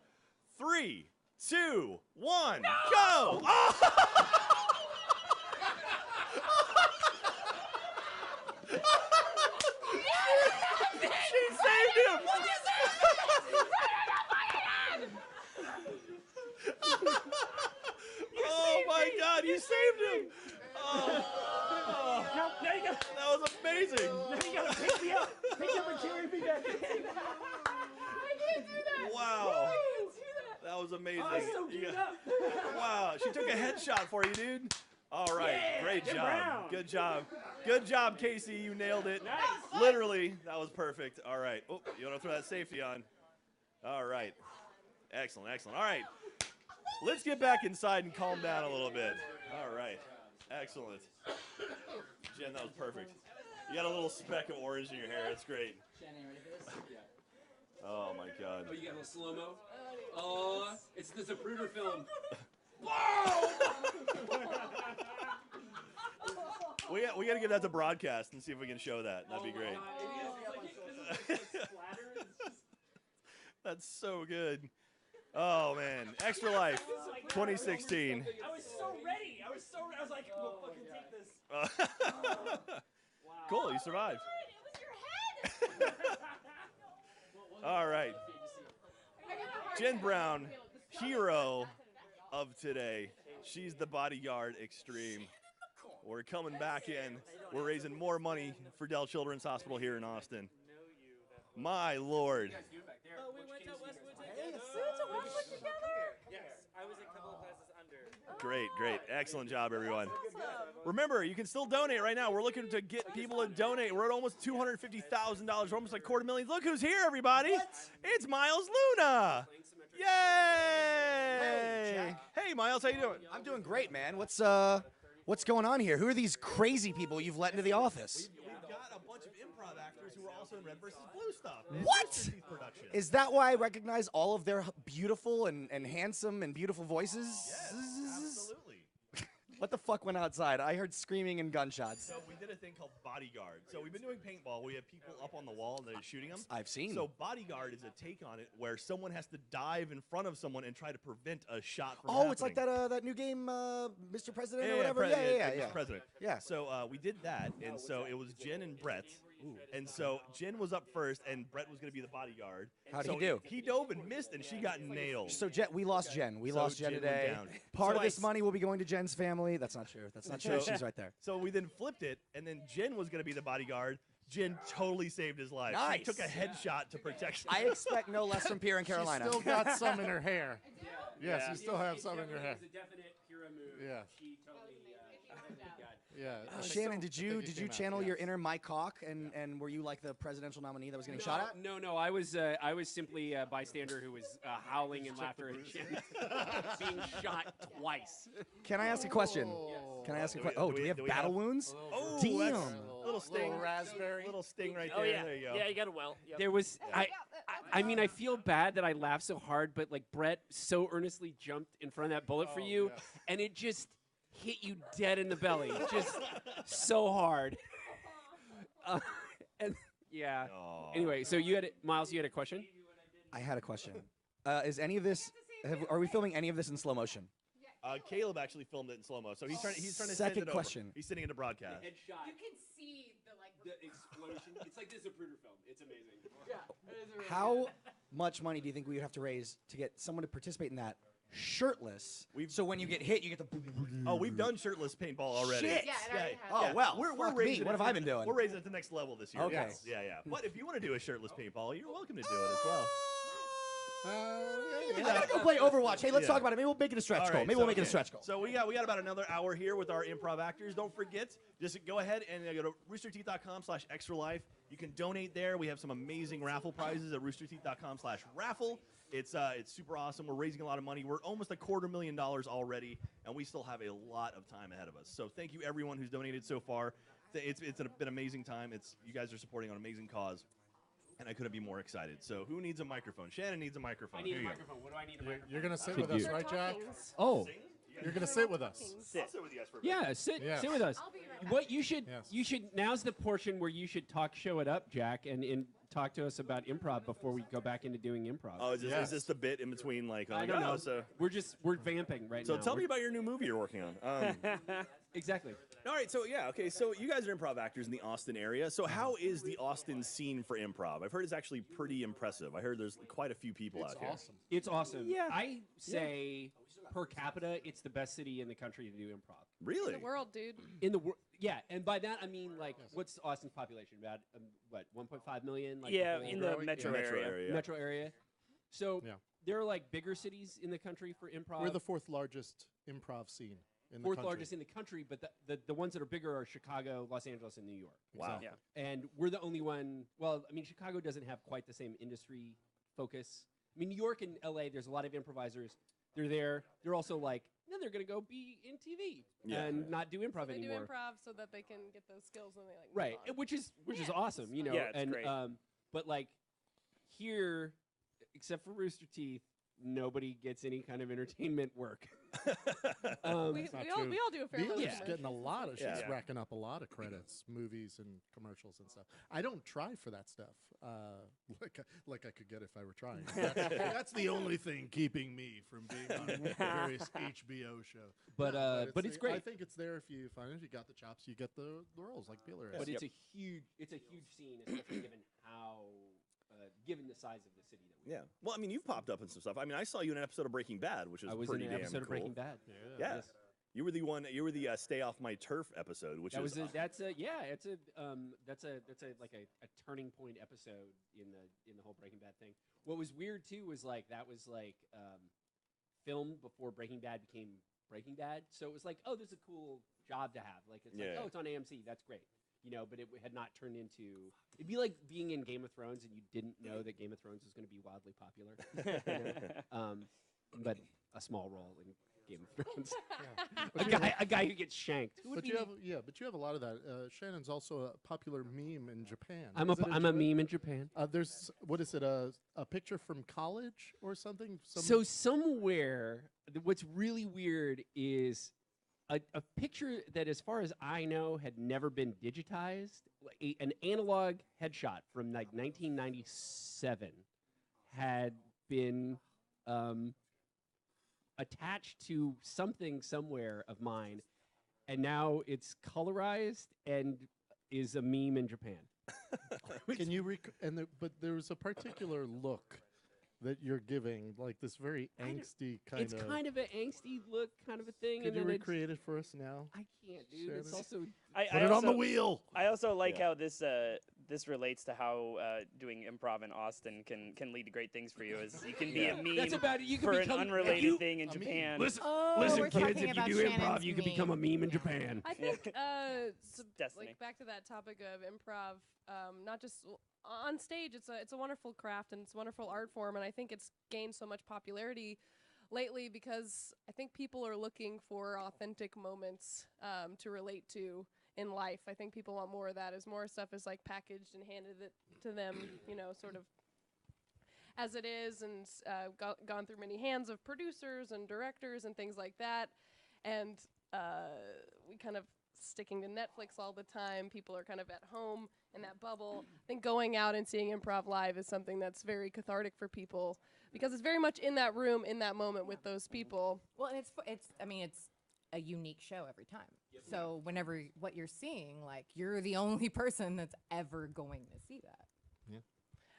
S1: 3, 2, 1, go! Oh! She saved him! Oh my god, you saved him! Oh.
S9: Now you got.
S1: That was amazing!
S9: Now you gotta pick me up. Pick me up and carry me back in.
S8: I can't do that.
S1: Wow.
S8: I can't do that.
S1: That was amazing.
S9: Oh, I'm so
S1: You
S9: geeked
S1: got-
S9: up.
S1: Wow, she took a headshot for you, dude. All right, great
S9: Jim
S1: job.
S9: Brown.
S1: Good job. Good job, Casey. You nailed it.
S9: Nice.
S1: Literally, that was perfect. All right. Oh, you want to throw that safety on? All right. Excellent, excellent. All right. Let's get back inside and calm down a little bit. All right. Excellent. Jen, that was perfect. You got a little speck of orange in your hair. That's great. Oh, my God.
S7: Oh, you got a little slow-mo? Oh, it's the Zapruder film.
S1: We got to give that to broadcast and see if we can show that. That'd be great. That's so good. Oh, man. Extra Life 2016.
S9: I was so ready. I was like, we'll fucking take this.
S1: Cool, you survived. All right. Jen Brown, hero of today. She's the bodyguard extreme. We're coming back in. We're raising more money for Dell Children's Hospital here in Austin. My Lord.
S14: Oh, we went to Westwood together. Yes, I was a couple of classes under.
S1: Great, great. Excellent job, everyone. Remember, you can still donate right now. We're looking to get people to donate. We're at almost $250,000. We're almost like $250,000. Look who's here, everybody. It's Miles Luna. Yay! Hey, Miles, how you doing?
S15: I'm doing great, man. What's going on here? Who are these crazy people you've let into the office?
S1: We've got a bunch of improv actors who are also in Red versus Blue stuff.
S15: What? Is that why I recognize all of their beautiful and handsome and beautiful voices?
S1: Yes, absolutely.
S15: What the fuck went outside? I heard screaming and gunshots.
S1: So we did a thing called Bodyguard. So we've been doing paintball. We have people up on the wall and they're shooting them.
S15: I've seen.
S1: So Bodyguard is a take on it where someone has to dive in front of someone and try to prevent a shot from happening.
S15: It's like that new game, Mr. President or
S1: Yeah,
S15: whatever.
S1: Mr. President.
S15: Yeah.
S1: So we did that, and so it was Jen and Brett. And so Jen was up first, and Brett was going to be the bodyguard.
S15: How'd
S1: so
S15: he do?
S1: He dove and missed, and she got nailed.
S15: So we lost Jen. We
S1: So
S15: lost Jen
S1: Jen went
S15: today.
S1: down.
S15: Part
S1: So
S15: of this
S1: I-
S15: money will be going to Jen's family. That's not true. That's not true. She's right there.
S1: So we then flipped it, and then Jen was going to be the bodyguard. Jen totally saved his life. She
S15: Nice.
S1: took a headshot to protect.
S15: I expect no less from Pierre and Carolina.
S4: She's still got some in her hair. Yes,
S9: Yeah.
S4: you still have some in your hair.
S7: It was a definite hero move.
S4: Yeah.
S7: She totally got.
S4: Yeah.
S15: Shannon, did you
S4: came out,
S15: channel
S4: yes.
S15: your inner Mike Hawk and were you like the presidential nominee that was getting shot at?
S7: No. I was simply a bystander who was howling in laughter at Jen being shot twice.
S15: Can I ask a question? Can I ask a question? Oh, do we have battle wounds?
S1: Oh,
S15: Damn.
S1: that's a little sting.
S4: Little raspberry.
S1: Little sting right
S9: Oh
S1: there.
S9: yeah,
S1: There you go.
S9: yeah, you got a well. Yep.
S7: There was I mean I feel bad that I laughed so hard, but like Brett so earnestly jumped in front of that bullet for you,
S4: yes.
S7: and it just hit you dead in the belly, just so hard. And yeah. Anyway, so Miles, you had a question?
S15: I had a question. Is any of this? Are we filming any of this in slow motion?
S1: Caleb actually filmed it in slow mo, so he's trying to
S15: Second
S1: send it over.
S15: question.
S1: He's sending it to broadcast.
S7: Headshot.
S8: You can see the
S7: explosion. It's like this Zapruder film. It's amazing.
S8: Yeah. It is really
S15: How much money do you think we would have to raise to get someone to participate in that shirtless? So when you get hit, you get the.
S1: Oh, we've done shirtless paintball already.
S15: Shit.
S2: Yeah, it already has.
S15: Oh well.
S1: We're
S15: fuck
S1: raising
S15: me. What
S1: it
S15: have I been doing?
S1: We're raising it to the next level this year.
S15: Okay.
S1: Yes. Yeah. But if you want to do a shirtless paintball, you're welcome to do it as well.
S15: I gotta go play Overwatch. Hey, let's talk about it. Maybe we'll make it a stretch
S1: All
S15: goal.
S1: right,
S15: Maybe we'll make it a stretch goal.
S1: So we got about another hour here with our improv actors. Don't forget, just go ahead and go to roosterteeth.com/extralife. You can donate there. We have some amazing raffle prizes at roosterteeth.com/raffle. It's super awesome. We're raising a lot of money. We're almost $250,000 already, and we still have a lot of time ahead of us. So thank you everyone who's donated so far. It's been an amazing time. You guys are supporting an amazing cause. And I couldn't be more excited. So who needs a microphone? Shannon needs a microphone.
S7: I need
S1: Here
S7: a
S1: you go.
S7: microphone. What do I need a microphone?
S4: You're going to sit with us, right, Jack?
S15: Oh.
S4: You're going to sit with us.
S1: I'll sit with you guys for a bit.
S7: Yeah, sit with us. What you should now's the portion where you should show it up, Jack, and talk to us about improv before we go back into doing improv.
S1: Oh, is this the bit in between? Like,
S7: I don't know.
S1: So
S7: We're vamping right now.
S1: So tell me about your new movie you're working on.
S7: Exactly.
S1: All right, so so you guys are improv actors in the Austin area. So how is the Austin scene for improv? I've heard it's actually pretty impressive. I heard there's quite a few people out here.
S4: Awesome.
S7: It's awesome.
S1: Yeah.
S7: I say per capita, it's the best city in the country to do improv.
S1: Really?
S2: In the world, dude.
S7: In the world, yeah, and by that I mean like, what's Austin's population? About 1.5 million? Like
S9: Yeah,
S7: the whole
S9: in the metro area.
S7: Metro area. So there are like bigger cities in the country for improv.
S4: We're the fourth largest improv scene
S7: fourth largest in the country, but the ones that are bigger are Chicago, Los Angeles, and New York.
S1: Wow.
S7: So, and we're the only one. Well, I mean, Chicago doesn't have quite the same industry focus. I mean, New York and LA, there's a lot of improvisers. They're there. They're also like, no, they're going to go be in TV and not do improv
S6: They
S7: anymore.
S6: do improv so that they can get those skills when they like
S7: Right,
S6: move on.
S7: which is awesome, you know.
S9: Yeah, it's
S7: and
S9: great.
S7: But like here, except for Rooster Teeth, nobody gets any kind of entertainment work.
S6: we all do a fair amount of
S4: Beeler's getting a lot of. She's
S1: Yeah.
S4: racking up a lot of credits, movies and commercials and stuff. I don't try for that stuff, like I could get if I were trying. That's the only thing keeping me from being on various HBO shows.
S7: But it's great.
S4: I think it's there if you find it. If you got the chops, you get the roles like Beeler is.
S7: But it's a huge scene, especially given how given the size of the city that we
S1: Yeah. Well, I mean, you've popped up in some stuff. I mean, I saw you in an episode of Breaking Bad, which is
S7: I was
S1: pretty
S7: in an
S1: damn
S7: episode
S1: cool.
S7: of Breaking Bad.
S1: Yeah.
S7: Yes.
S1: You were the one. You were the Stay Off My Turf episode, which
S7: That
S1: is
S7: was that's a like a turning point episode in the whole Breaking Bad thing. What was weird too was like that was like filmed before Breaking Bad became Breaking Bad, so it was like, oh, this is a cool job to have. Like it's like, oh, it's on AMC, that's great, you know. But it had not turned into. It'd be like being in Game of Thrones and you didn't know that Game of Thrones was going to be wildly popular. You know? But a small role in Game of Thrones. a guy who gets shanked. Who would
S4: But
S7: be
S4: you have a lot of that. Shannon's also a popular meme in Japan.
S7: I'm a meme in Japan.
S4: There's what is it? A picture from college or something?
S7: So somewhere, what's really weird is a picture that, as far as I know, had never been digitized. An analog headshot from like 1997 had been attached to something somewhere of mine, and now it's colorized and is a meme in Japan.
S4: Can you but there was a particular look that you're giving, like this very angsty kind
S7: It's
S4: of.
S7: kind of an angsty look, kind of a thing.
S4: Could
S7: and
S4: you
S7: then
S4: recreate it for us now?
S7: I can't, dude. It's
S4: Shannon?
S7: also
S4: Put it on the wheel.
S9: I also like how this relates to how doing improv in Austin can lead to great things for you. Is you can be a meme
S7: That's about it. You can
S9: for
S7: become
S9: an unrelated thing in Japan.
S7: Listen,
S8: we're
S7: kids,
S8: talking
S7: if you
S8: about
S7: do improv,
S8: Shannon's
S7: you can become a meme in Japan.
S6: I think,
S9: Destiny.
S6: like back to that topic of improv, not just on stage. It's a wonderful craft and it's a wonderful art form, and I think it's gained so much popularity lately because I think people are looking for authentic moments to relate to in life. I think people want more of that. As more stuff is like packaged and handed it to them, you know, sort of as it is, and gone through many hands of producers and directors and things like that, and we kind of sticking to Netflix all the time. People are kind of at home in that bubble. I think going out and seeing improv live is something that's very cathartic for people because it's very much in that room, in that moment with those people.
S8: Well, and it's a unique show every time. So whenever what you're seeing, like you're the only person that's ever going to see that.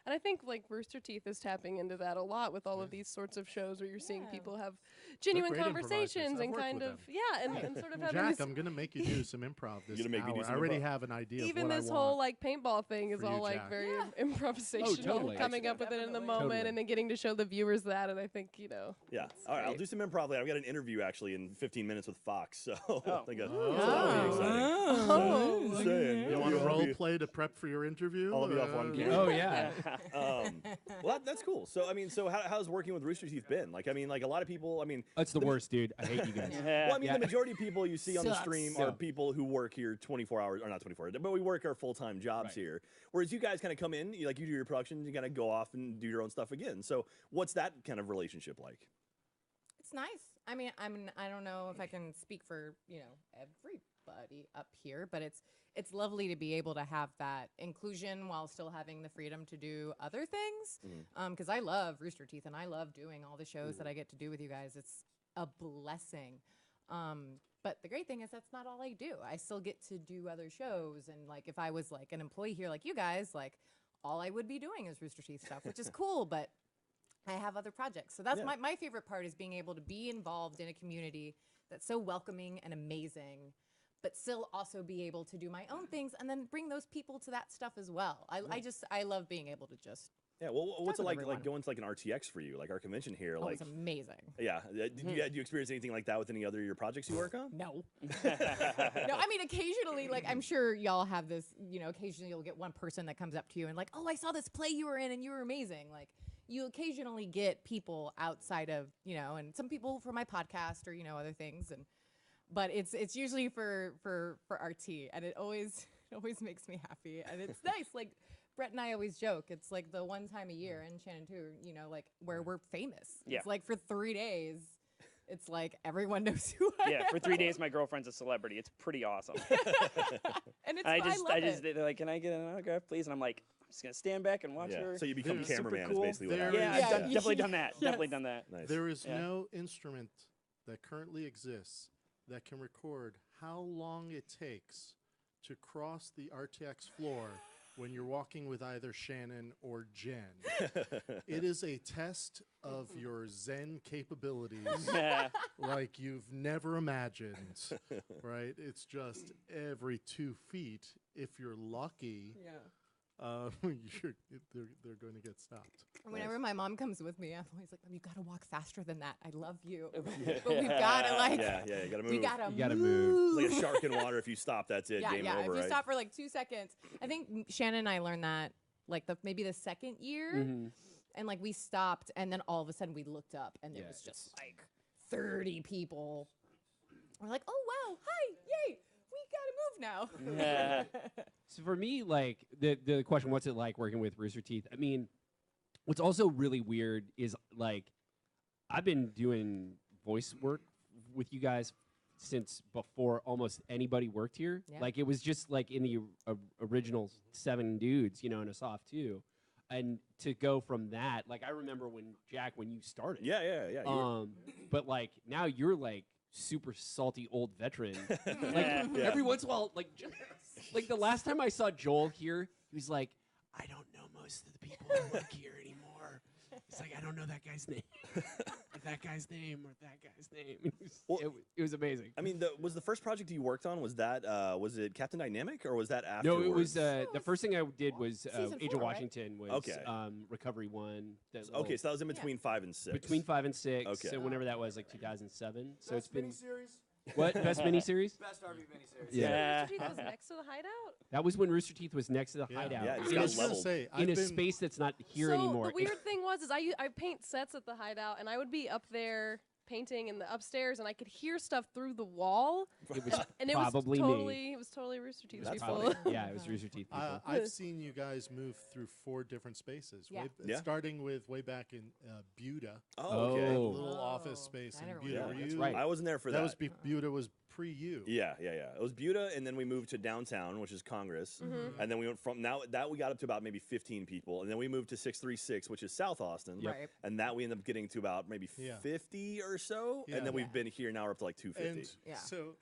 S6: And I think like Rooster Teeth is tapping into that a lot with all of these sorts of shows where you're seeing people have genuine
S4: great
S6: conversations
S4: improvisers.
S6: and
S4: I've
S6: kind
S4: worked
S6: of
S4: with
S6: and sort of having
S4: Jack,
S6: this,
S4: I'm gonna make you do some improv this
S1: You're gonna make me do
S4: hour.
S1: some
S4: I already
S1: improv.
S4: have an idea
S6: even
S4: of what
S6: this
S4: I
S6: whole
S4: want.
S6: like paintball thing is
S4: for
S6: all
S4: you,
S6: like
S4: Jack.
S6: very improvisational,
S7: totally.
S6: coming up with it in the moment
S7: Totally.
S6: and then getting to show the viewers that. And I think, you know,
S1: Yeah.
S6: it's
S1: All right, I'll
S6: great.
S1: do some improv later. I've got an interview actually in 15 minutes with Fox, so I think that'll be exciting. Just saying.
S4: You want a
S1: I'll
S4: role
S1: be-
S4: play to prep for your interview?
S1: I'll be off one camera.
S7: Oh yeah.
S1: Well, that's cool. So, I mean, how's working with Rooster Teeth been? Like, I mean, like a lot of people. I mean,
S7: That's the worst, dude. I hate you guys.
S1: well, I mean,
S7: Yeah.
S1: the majority of people you see on the
S8: Sucks.
S1: stream
S7: Yeah.
S1: are people who work here 24 hours, or not 24 hours, but we work our full-time jobs
S7: Right.
S1: here. Whereas you guys kind of come in, you do your productions, you kind of go off and do your own stuff again. So, what's that kind of relationship like?
S8: It's nice. I mean, I don't know if I can speak for, everybody up here, but it's lovely to be able to have that inclusion while still having the freedom to do other things. Because I love Rooster Teeth and I love doing all the shows that I get to do with you guys. It's a blessing. But the great thing is that's not all I do. I still get to do other shows, and like if I was like an employee here like you guys, like all I would be doing is Rooster Teeth stuff, which is cool, but I have other projects. So that's my favorite part is being able to be involved in a community that's so welcoming and amazing, but still also be able to do my own things and then bring those people to that stuff as well. I love being able to just
S1: Yeah, well, what's it
S8: Talk with
S1: like
S8: everyone.
S1: going to like an RTX for you, like our convention here?
S8: Oh,
S1: Like,
S8: it's amazing.
S1: yeah. Do you experience anything like that with any other of your projects you work on?
S8: No. No, I mean, occasionally, like, I'm sure y'all have this, you know, occasionally you'll get one person that comes up to you and like, oh, I saw this play you were in and you were amazing. Like, you occasionally get people outside of, you know, and some people for my podcast or, you know, other things. But it's usually for RT, and it always makes me happy. And it's nice. Like, Brett and I always joke, it's like the one time a year, and Shannon too, you know, like, where we're famous.
S9: Yeah.
S8: It's like for 3 days, it's like everyone knows who I am.
S9: Yeah, for 3 days, my girlfriend's a celebrity. It's pretty awesome.
S8: And it's
S9: I
S8: love
S9: just,
S8: it.
S9: they're like, can I get an autograph, please? And I'm like, I'm just gonna stand back and watch her.
S1: So you become
S9: It's super
S1: cameraman
S9: cool.
S1: is basically what
S4: There
S1: happens.
S9: Yeah, I've definitely done that.
S8: Yes.
S9: Definitely done that.
S1: Nice.
S4: There is
S9: Yeah.
S4: no instrument that currently exists that can record how long it takes to cross the RTX floor when you're walking with either Shannon or Jen. It is a test of your Zen capabilities like you've never imagined, right? It's just every 2 feet, if you're lucky, they're going to get stopped.
S8: Whenever my mom comes with me, I'm always like, you gotta walk faster than that. I love you. But we've gotta like,
S1: you gotta move.
S8: we gotta
S7: You gotta
S8: move.
S1: It's like a shark in water. If you stop, that's it. Game over,
S8: If you
S1: right?
S8: stop for like 2 seconds, I think Shannon and I learned that like maybe the second year, and like we stopped, and then all of a sudden we looked up, and it was just like 30 people. We're like, oh wow, hi, yay, we gotta move now.
S7: So for me, like the question, what's it like working with Rooster Teeth? I mean, what's also really weird is like I've been doing voice work with you guys since before almost anybody worked here.
S8: Yeah.
S7: Like it was just like in the original 7 dudes, you know, in a soft 2. And to go from that, like I remember when you started.
S1: Yeah.
S7: But like now you're like super salty old veteran. Like every once in a while, like the last time I saw Joel here, he was like, I don't know most of the people who work here anymore. It's like I don't know that guy's name, or that guy's name, or that guy's name. It was amazing.
S1: I mean, was the first project you worked on, was it Captain Dynamic, or was that after?
S7: No, it was the first thing I did was
S8: Season
S7: Age
S8: 4,
S7: of
S8: right?
S7: Washington was
S1: Okay.
S7: Recovery 1.
S1: Okay, so that was in between 5 and 6.
S7: Between 5 and 6.
S1: Okay.
S7: So whenever that was, like 2007. So it's been
S15: miniseries.
S7: what best miniseries?
S15: Best RV miniseries.
S7: Yeah.
S6: Rooster Teeth was next to the hideout?
S7: That was when Rooster Teeth was next to the
S4: Yeah.
S7: hideout.
S1: Yeah, it just
S7: in
S1: got
S7: a,
S4: I was gonna
S1: leveled.
S4: say,
S7: in a
S4: I've been-
S7: space that's not here
S6: So
S7: anymore.
S6: the weird thing was I paint sets at the hideout, and I would be up there painting in the upstairs, and I could hear stuff through the wall.
S7: It was
S6: And it
S7: probably
S6: was totally Rooster Teeth
S1: That's
S6: people.
S1: funny.
S7: yeah, it was Rooster Teeth people.
S4: I've seen you guys move through 4 different spaces.
S8: Yeah.
S1: Yeah.
S4: Starting with way back in Buda,
S1: Oh, okay.
S4: that
S7: Oh.
S4: little
S8: Oh.
S4: office space
S8: I
S4: in
S8: never
S4: Buda.
S1: Yeah,
S4: Were
S7: that's
S4: you-
S7: right.
S1: I wasn't there for that.
S4: That was Buda was pre you.
S1: Yeah. It was Buda, and then we moved to downtown, which is Congress, and then we went from that we got up to about maybe 15 people, and then we moved to 636, which is South Austin,
S8: Yep. Right.
S1: and that we ended up getting to about maybe
S4: Yeah.
S1: 50 or so,
S4: Yeah.
S1: and then we've
S8: Yeah.
S1: been here now we're up to like 250.
S4: And
S8: Yeah.
S4: so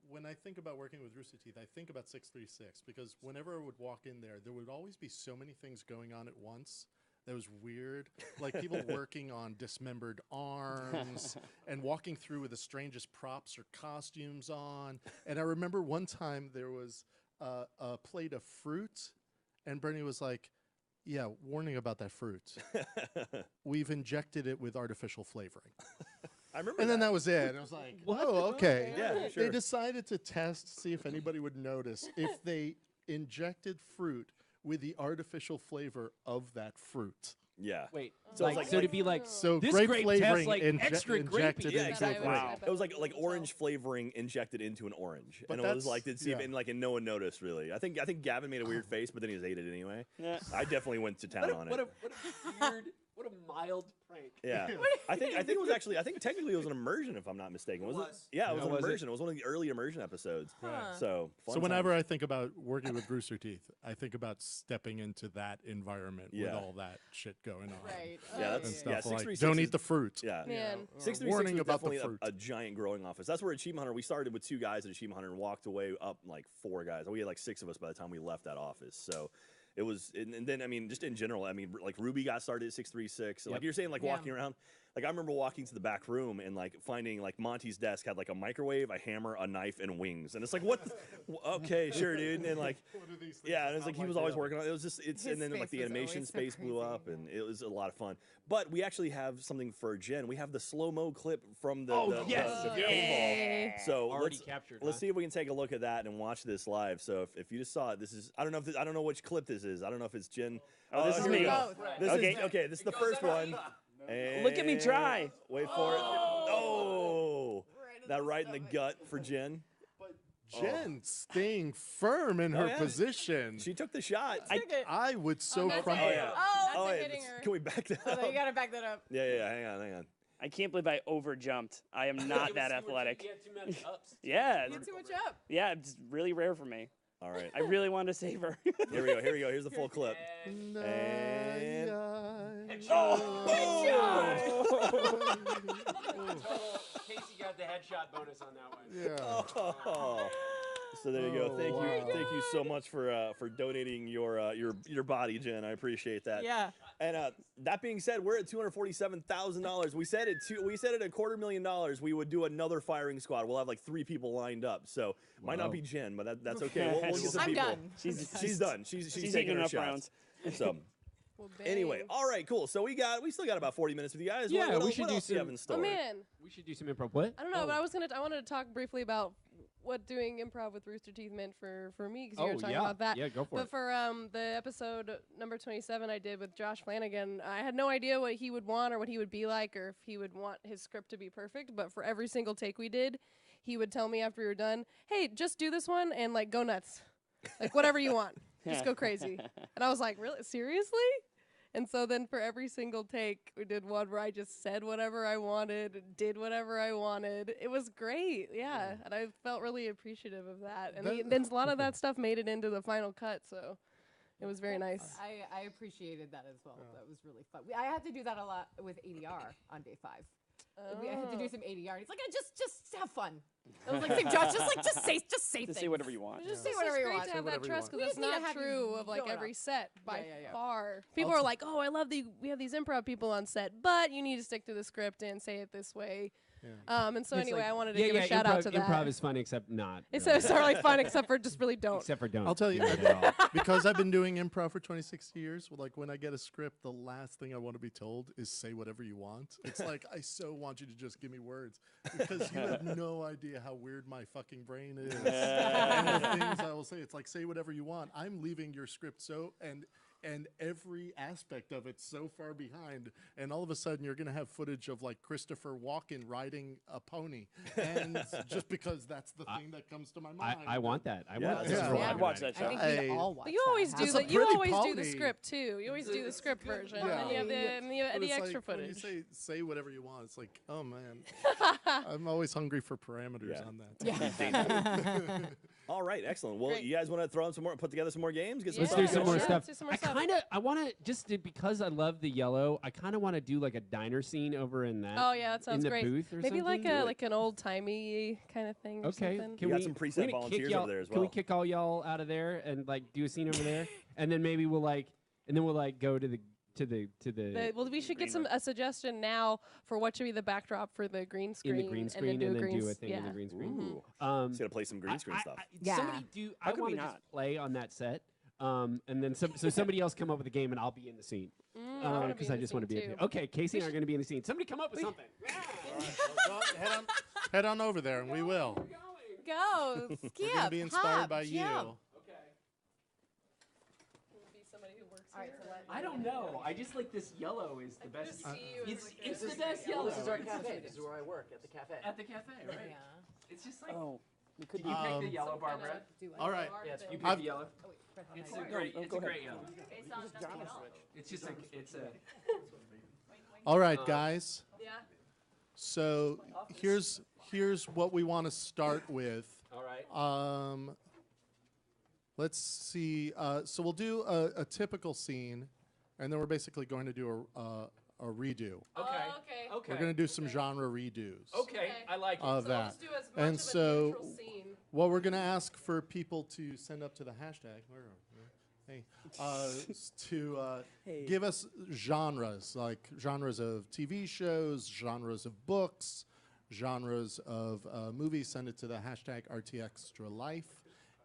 S4: when I think about working with Rooster Teeth, I think about 636 because whenever I would walk in there would always be so many things going on at once. That was weird. Like people working on dismembered arms and walking through with the strangest props or costumes on. And I remember one time there was a plate of fruit, and Bernie was like, yeah, warning about that fruit. We've injected it with artificial flavoring.
S1: I remember
S4: And then that was it. And I was like, oh, okay.
S1: Yeah, sure.
S4: They decided to test, see if anybody would notice if they injected fruit with the artificial flavor of that fruit.
S1: Yeah.
S7: Wait,
S1: So
S7: so,
S1: it's like-
S7: to be like
S4: So
S7: this
S4: grape
S7: grape
S4: flavoring
S7: tastes like extra
S4: injected
S7: grapey.
S1: Yeah,
S4: into
S1: exactly.
S4: the
S6: Wow.
S4: grape.
S1: It was like orange flavoring injected into an orange,
S4: But
S1: and it was
S4: that's-
S1: like did see
S4: yeah.
S1: and no one noticed really. I think Gavin made a weird face, but then he just ate it anyway.
S9: Yeah.
S1: I definitely went to town on it.
S7: What a weird, what a mild prank.
S1: Yeah, I think it was actually technically it was an immersion if I'm not mistaken. Was it?
S15: was.
S1: Yeah, it was
S7: Yeah,
S1: an
S7: was it?
S1: immersion. It was one of the early immersion episodes.
S8: Huh.
S1: So
S4: So whenever I think about working with Rooster Teeth, I think about stepping into that environment with
S1: Yeah.
S4: all that shit going on.
S8: Right.
S1: Yeah,
S4: And
S1: that's-
S4: stuff like,
S1: 636
S4: don't
S1: is-
S4: eat the fruit.
S1: yeah.
S6: Man.
S1: 636
S4: Warning
S1: was
S4: about the
S1: definitely
S4: fruit.
S1: a giant growing office. That's where Achievement Hunter, we started with 2 guys at Achievement Hunter and walked away up like 4 guys. We had like 6 of us by the time we left that office. So it was, and then, I mean, just in general, I mean, like Ruby got started at 636. So like
S7: Yep.
S1: you're saying, like
S8: Yeah.
S1: walking around, Like I remember walking to the back room and like finding like Monty's desk had like a microwave, a hammer, a knife, and wings. And it's like, what? Okay, sure, dude. And like, yeah, and it's like he was always working on it. It was just and then like the animation space blew up, and it was a lot of fun. But we actually have something for Jen. We have the slow-mo clip from the paintball. So
S7: Already captured.
S1: Let's see if we can take a look at that and watch this live. So if you just saw it, this is I don't know which clip this is. I don't know if it's Jen.
S9: Oh, this is
S1: here we
S9: me.
S1: go. This is okay. This is the first one.
S9: Look at me try.
S1: Wait for it. Oh, that right in the gut for Jen.
S4: Jen staying firm in her position.
S1: She took the shot.
S4: I would so cry.
S1: Oh, yeah.
S6: Oh, that's hitting her.
S1: Can we back that up?
S6: You gotta back that up.
S1: Yeah. Hang on.
S9: I can't believe I overjumped. I am not that athletic.
S7: You had too many ups.
S9: Yeah.
S6: You had too much up.
S9: Yeah, it's really rare for me.
S1: All right.
S9: I really wanted to save her.
S1: Here we go. Here's the full clip. And
S7: Casey got the headshot bonus on that one.
S4: Yeah.
S1: Oh. So there you go. Thank you so much for donating your body, Jen. I appreciate that.
S6: Yeah.
S1: And that being said, we're at $247,000. We said at $250,000 we would do another firing squad. We'll have like 3 people lined up. So might not be Jen, but that's okay. We'll get some people.
S6: Done.
S1: She's done. She's taking her shots. So.
S6: Well,
S1: anyway, all right, cool. So we still got about 40 minutes with you guys.
S7: Yeah,
S1: what else do you have in store?
S6: Oh man,
S7: We should do some improv. What?
S6: I don't know, but I wanted to talk briefly about what doing improv with Rooster Teeth meant for me, because you were talking about that.
S7: Yeah, go for it.
S6: But for the episode number 27 I did with Josh Flanagan, I had no idea what he would want or what he would be like or if he would want his script to be perfect. But for every single take we did, he would tell me after we were done, "Hey, just do this one and like go nuts, like whatever you want, just go crazy." And I was like, "Really? Seriously?" And so then for every single take, we did one where I just said whatever I wanted, did whatever I wanted. It was great, yeah. And I felt really appreciative of that. And then a lot of that stuff made it into the final cut, so it was very nice.
S8: I appreciated that as well. That was really fun. I had to do that a lot with ADR on day 5. I had to do some ADR. He's like, just have fun. I was like, Josh, just say things.
S9: Just say whatever you want.
S6: Just say whatever you want. It's great to have that trust because that's not true of like every set by far. People are like, "Oh, I love we have these improv people on set, but you need to stick to the script and say it this way." And so anyway, I wanted to give a shout out to that.
S7: Improv is fun, except not.
S6: It's totally fun, except for just really don't.
S7: Except for don't.
S4: I'll tell you, because I've been doing improv for 26 years, like when I get a script, the last thing I want to be told is say whatever you want. It's like, I so want you to just give me words because you have no idea how weird my fucking brain is. And the things I will say, it's like, say whatever you want. I'm leaving your script and every aspect of it so far behind, and all of a sudden you're going to have footage of like Christopher Walken riding a pony, and just because that's the thing that comes to my mind.
S7: I want that. I want
S9: that. I'd watch that show.
S8: I think we all watch
S6: But you always
S8: that.
S6: do the you always do the script too. You always do the script version, and then you have the extra footage.
S4: When you say whatever you want, it's like, oh man, I'm always hungry for parameters on that.
S1: All right, excellent. Well, you guys want to throw in some more, put together some more games? Get
S7: Let's
S1: some
S7: do some more stuff.
S6: I
S7: want to just because I love the yellow. I kind of want to do like a diner scene over in that.
S6: Oh yeah, that sounds
S7: in the
S6: great.
S7: Booth or
S6: maybe
S7: something.
S6: like an old timey kind of thing. Or
S7: Okay,
S6: something.
S1: We got some preset volunteers over there as well.
S7: Can we kick all y'all out of there and like do a scene over there, and then maybe we'll go to the.
S6: Well, we should get a suggestion now for what should be the backdrop for the green screen.
S7: In the green screen, and then do a thing in the green screen.
S1: Ooh. Just gotta play some green screen stuff.
S7: I want to just play on that set, and then so somebody else come up with a game, and I'll be in the scene because I just want to be. Okay, Casey and I are going to be in the scene. Somebody come up with something.
S4: Well, head on over there, and we will.
S6: Go, skip.
S4: We're going to be inspired by you.
S7: I don't know. I just like this yellow is the best. It's the best yellow.
S10: This is our cafe. This is where I work, at the cafe.
S7: At the cafe, right? Yeah. It's just like.
S9: Oh,
S7: Can you pick the yellow, Barbara?
S4: All right.
S7: Yes, you pick the yellow. It's a great yellow. It's just like it's a.
S4: All right, guys.
S6: Yeah.
S4: So here's what we want to start with.
S7: All right.
S4: Let's see. So we'll do a typical scene, and then we're basically going to do a redo.
S7: Okay.
S4: We're going to do some genre redos.
S7: Okay, I like it.
S4: Of
S6: So
S4: that.
S6: let's do as much
S4: And
S6: of a
S4: so
S6: neutral scene.
S4: what we're going to ask for people to send up to the hashtag Hey, to give us genres, like genres of TV shows, genres of books, genres of movies. Send it to the hashtag #RTExtraLife,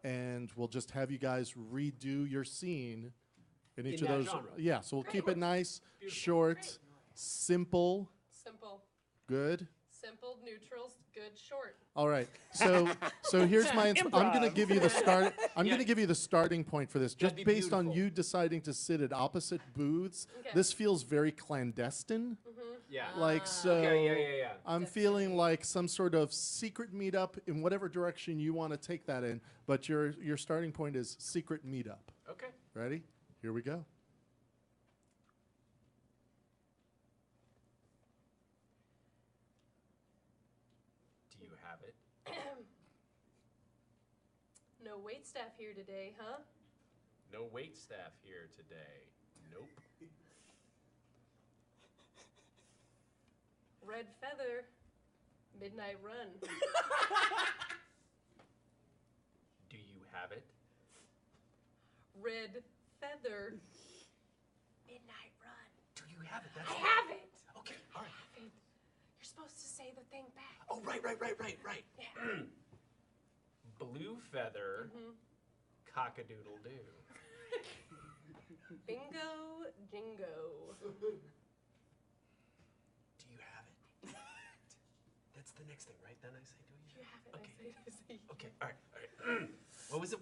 S4: and we'll just have you guys redo your scene in each of those.
S7: genre.
S4: Yeah, so we'll keep it nice, short, simple,
S6: Simple.
S4: good.
S6: Simple, neutrals, good, short.
S4: All right. So here's my. I'm going to give you the start. I'm going to give you the starting point for this, just
S7: be
S4: based on
S7: beautiful.
S4: you deciding to sit at opposite booths.
S6: Okay.
S4: This feels very clandestine.
S7: Yeah.
S4: Like so.
S7: Okay, yeah.
S4: I'm feeling like some sort of secret meetup in whatever direction you want to take that in. But your starting point is secret meetup.
S7: Okay.
S4: Ready? Here we go.
S7: Do you have it?
S6: No wait staff here today, huh?
S7: No wait staff here today. Nope.
S6: Red feather, midnight run.
S7: Do you have it?
S6: Red feather, midnight run.
S7: Do you have it? That's
S6: I have it.
S7: Okay, all right.
S6: You're supposed to say the thing back.
S7: Oh, right.
S6: Yeah.
S7: Blue feather, cock-a-doodle-doo.
S6: Bingo, jingo.
S7: Do you have it? That's the next thing, right? Then I say, do you?
S6: You have it.
S7: Okay.
S6: I say.
S7: Okay, all right. What was it?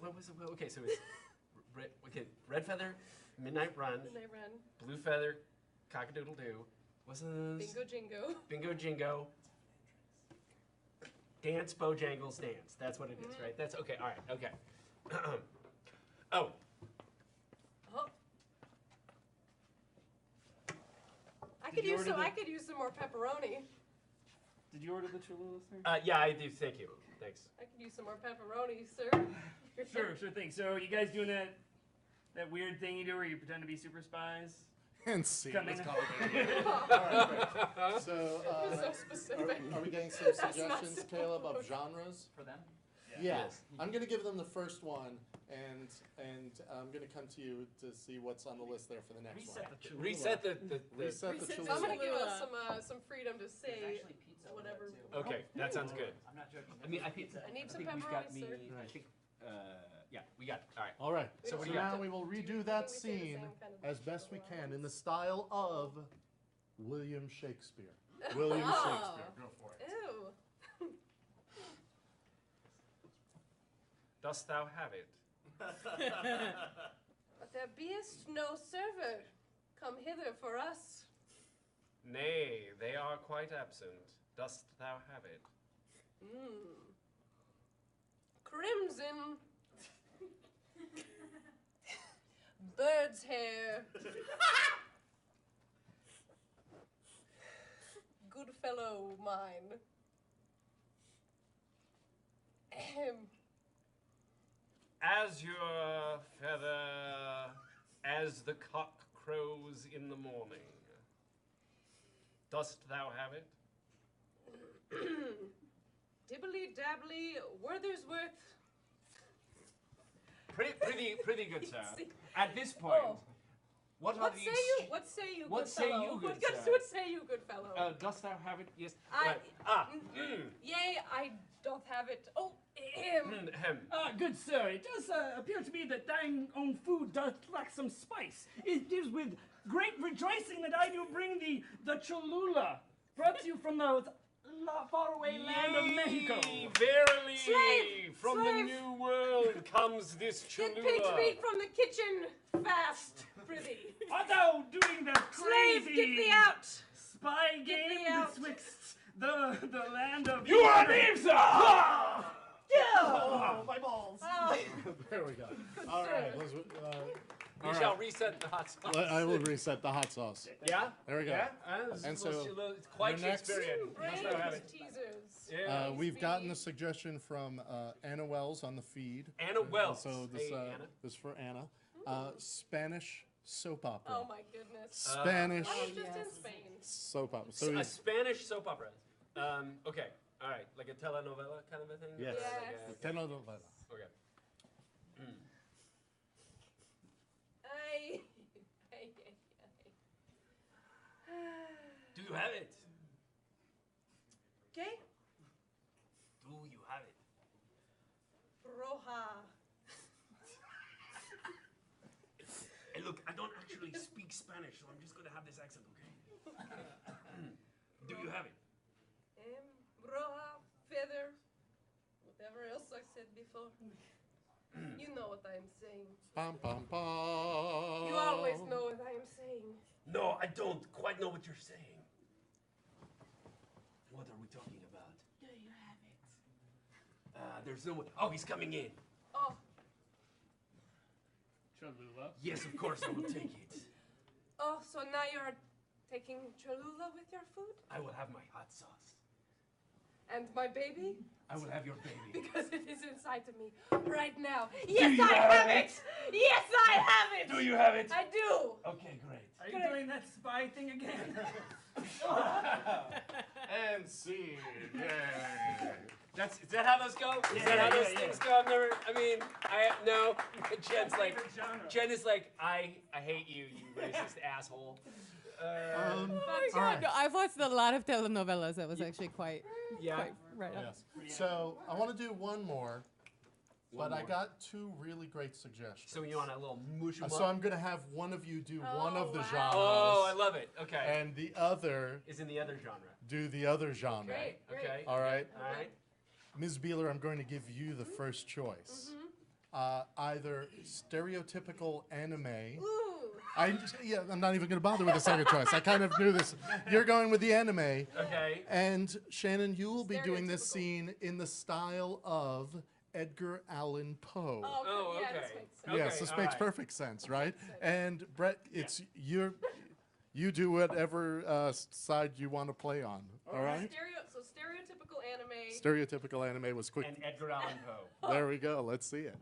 S7: Okay, so it's red feather, midnight run,
S6: Midnight run.
S7: blue feather, cock-a-doodle-doo. What's this?
S6: Bingo, jingo.
S7: Bingo, jingo. Dance, Bojangles, dance. That's what it is, right? That's okay. All right. Okay. Oh.
S6: Oh. I could use some more pepperoni.
S9: Did you order the Cholula, sir?
S7: Yeah, I do. Thank you. Thanks.
S6: I could use some more pepperoni, sir.
S9: Sure thing. So you guys doing that weird thing you do where you pretend to be super spies?
S4: And see.
S9: Coming.
S4: Let's call it. All right, great. So,
S6: So specific.
S4: are we getting some suggestions, Caleb, of genres?
S9: For them?
S4: Yeah.
S7: Yes.
S4: I'm going to give them the first one, and I'm going to come to you to see what's on the list there for the next one.
S7: Reset the
S4: Reset the
S6: So I'm
S4: Cholula.
S6: gonna give us some freedom to say whatever.
S7: Okay, that sounds good.
S10: I'm not joking.
S7: I mean, I think
S6: I need some
S7: we've got
S6: pepperoni, sir.
S7: I think. Yeah, we got it. All right.
S4: All right.
S7: So
S4: So
S7: what do you
S4: now
S7: got?
S4: we will redo that scene as best we can in the style of William Shakespeare. William Shakespeare. Go for it.
S6: Ew.
S7: Dost thou have it?
S6: But there beest no server come hither for us.
S7: Nay, they are quite absent. Dost thou have it?
S6: Crimson. Bird's hair. Good fellow mine. Ahem.
S7: Azure feather, as the cock crows in the morning. Dost thou have it?
S6: Dibbly dabbly, Worthersworth.
S7: Pretty good, sir. At this point,
S6: Oh.
S7: what are
S6: What
S7: the
S6: say you? What say you,
S7: What
S6: good
S7: say
S6: fellow?
S7: you, good
S6: What
S7: sir?
S6: what say you, good fellow?
S7: Dost thou have it? Yes.
S6: I-
S7: Right.
S6: Yea, I doth have it. Oh, ahem.
S7: Hem.
S16: Good sir, it does appear to me that thine own food doth lack some spice. It is with great rejoicing that I do bring thee the Cholula, brought to you from the faraway land of Mexico.
S7: Verily,
S6: Slave!
S7: from
S6: Slave!
S7: the new world comes this
S6: Get
S7: Cholula.
S6: pig's meat from the kitchen, fast, prithee.
S16: Art thou doing that
S6: Slave,
S16: crazy
S6: get thee out!
S16: spy
S6: Get
S16: game
S6: thee out.
S16: betwixt the land of
S7: You are a thief, sir!
S16: Oh, my balls!
S6: Oh,
S4: There we go. All right. Let's,
S7: We
S4: all
S7: shall
S4: right.
S7: reset the hot sauce.
S4: I will reset the hot sauce.
S7: Yeah?
S4: There we go.
S7: Yeah?
S4: And
S7: It's
S4: so
S7: quite
S4: your next-
S7: Shakespearean. Dost thou have it?
S6: teasers.
S7: Yeah.
S4: We've gotten a suggestion from Anna Wells on the feed.
S7: Anna Wells.
S4: So this,
S7: Hey, Anna.
S4: this is for Anna. Spanish soap opera.
S6: Oh my goodness.
S4: Spanish
S6: I was just in Spain.
S4: soap opera.
S7: So a Spanish soap opera. Okay. All right. Like a telenovela kind of a thing?
S4: Yes.
S6: Yes.
S4: Telenovela.
S7: Okay. Do you have it?
S6: Okay.
S7: Do you have it?
S6: Roja.
S7: Hey, look, I don't actually speak Spanish, so I'm just gonna have this accent, okay? Do you have it?
S6: Roja, feather, whatever else I said before. You know what I'm saying.
S4: Pam, pam, pam.
S6: You always know what I'm saying.
S7: No, I don't quite know what you're saying. What are we talking about?
S6: Do you have it?
S7: There's no one. Oh, he's coming in.
S6: Oh.
S9: Cholula.
S7: Yes, of course, I will take it.
S6: Oh, so now you're taking Cholula with your food?
S7: I will have my hot sauce.
S6: And my baby?
S7: I will have your baby.
S6: Because it is inside of me right now. Yes, I have it! Yes, I have it!
S7: Do you have it?
S6: I do!
S7: Okay, great.
S16: Are you doing that spy thing again?
S4: And scene. Yay.
S7: Is that how those go? Is that how those things go? I've never, no. Jen is like, I hate you, you racist asshole.
S8: Oh my God, no, I've watched a lot of telenovelas. That was actually quite right up.
S4: Yes. So I want to do one more, but I got two really great suggestions.
S7: So you want a little mush 'em
S4: So
S7: up?
S4: I'm going to have one of you do one of the genres.
S7: Oh, I love it. Okay.
S4: And the other
S7: is in the other genre.
S4: Do the other genre.
S7: Great. Okay.
S4: All right.
S7: All right.
S4: Ms. Beeler, I'm going to give you the first choice. Either stereotypical anime. I'm not even going to bother with the second choice. I kind of knew this. You're going with the anime.
S7: Okay.
S4: And Shannon, you will be doing this scene in the style of Edgar Allan Poe.
S7: Oh, okay.
S6: Yeah, this makes sense.
S4: Yes, this makes perfect sense, right? And Brett, it's you do whatever side you want to play on. All right?
S6: Stereotypical anime.
S4: Stereotypical anime was quick.
S7: And Edgar Allan Poe.
S4: There we go. Let's see it.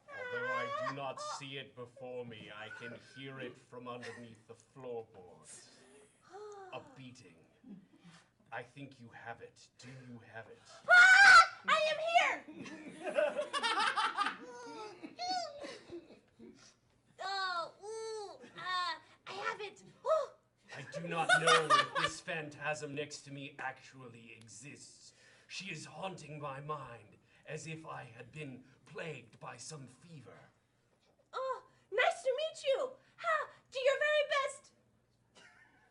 S7: Although I do not see it before me, I can hear it from underneath the floorboards. A beating. I think you have it. Do you have it?
S11: I am here! I have it.
S7: I do not know if this phantasm next to me actually exists. She is haunting my mind as if I had been plagued by some fever.
S11: Oh, nice to meet you. Do your very best.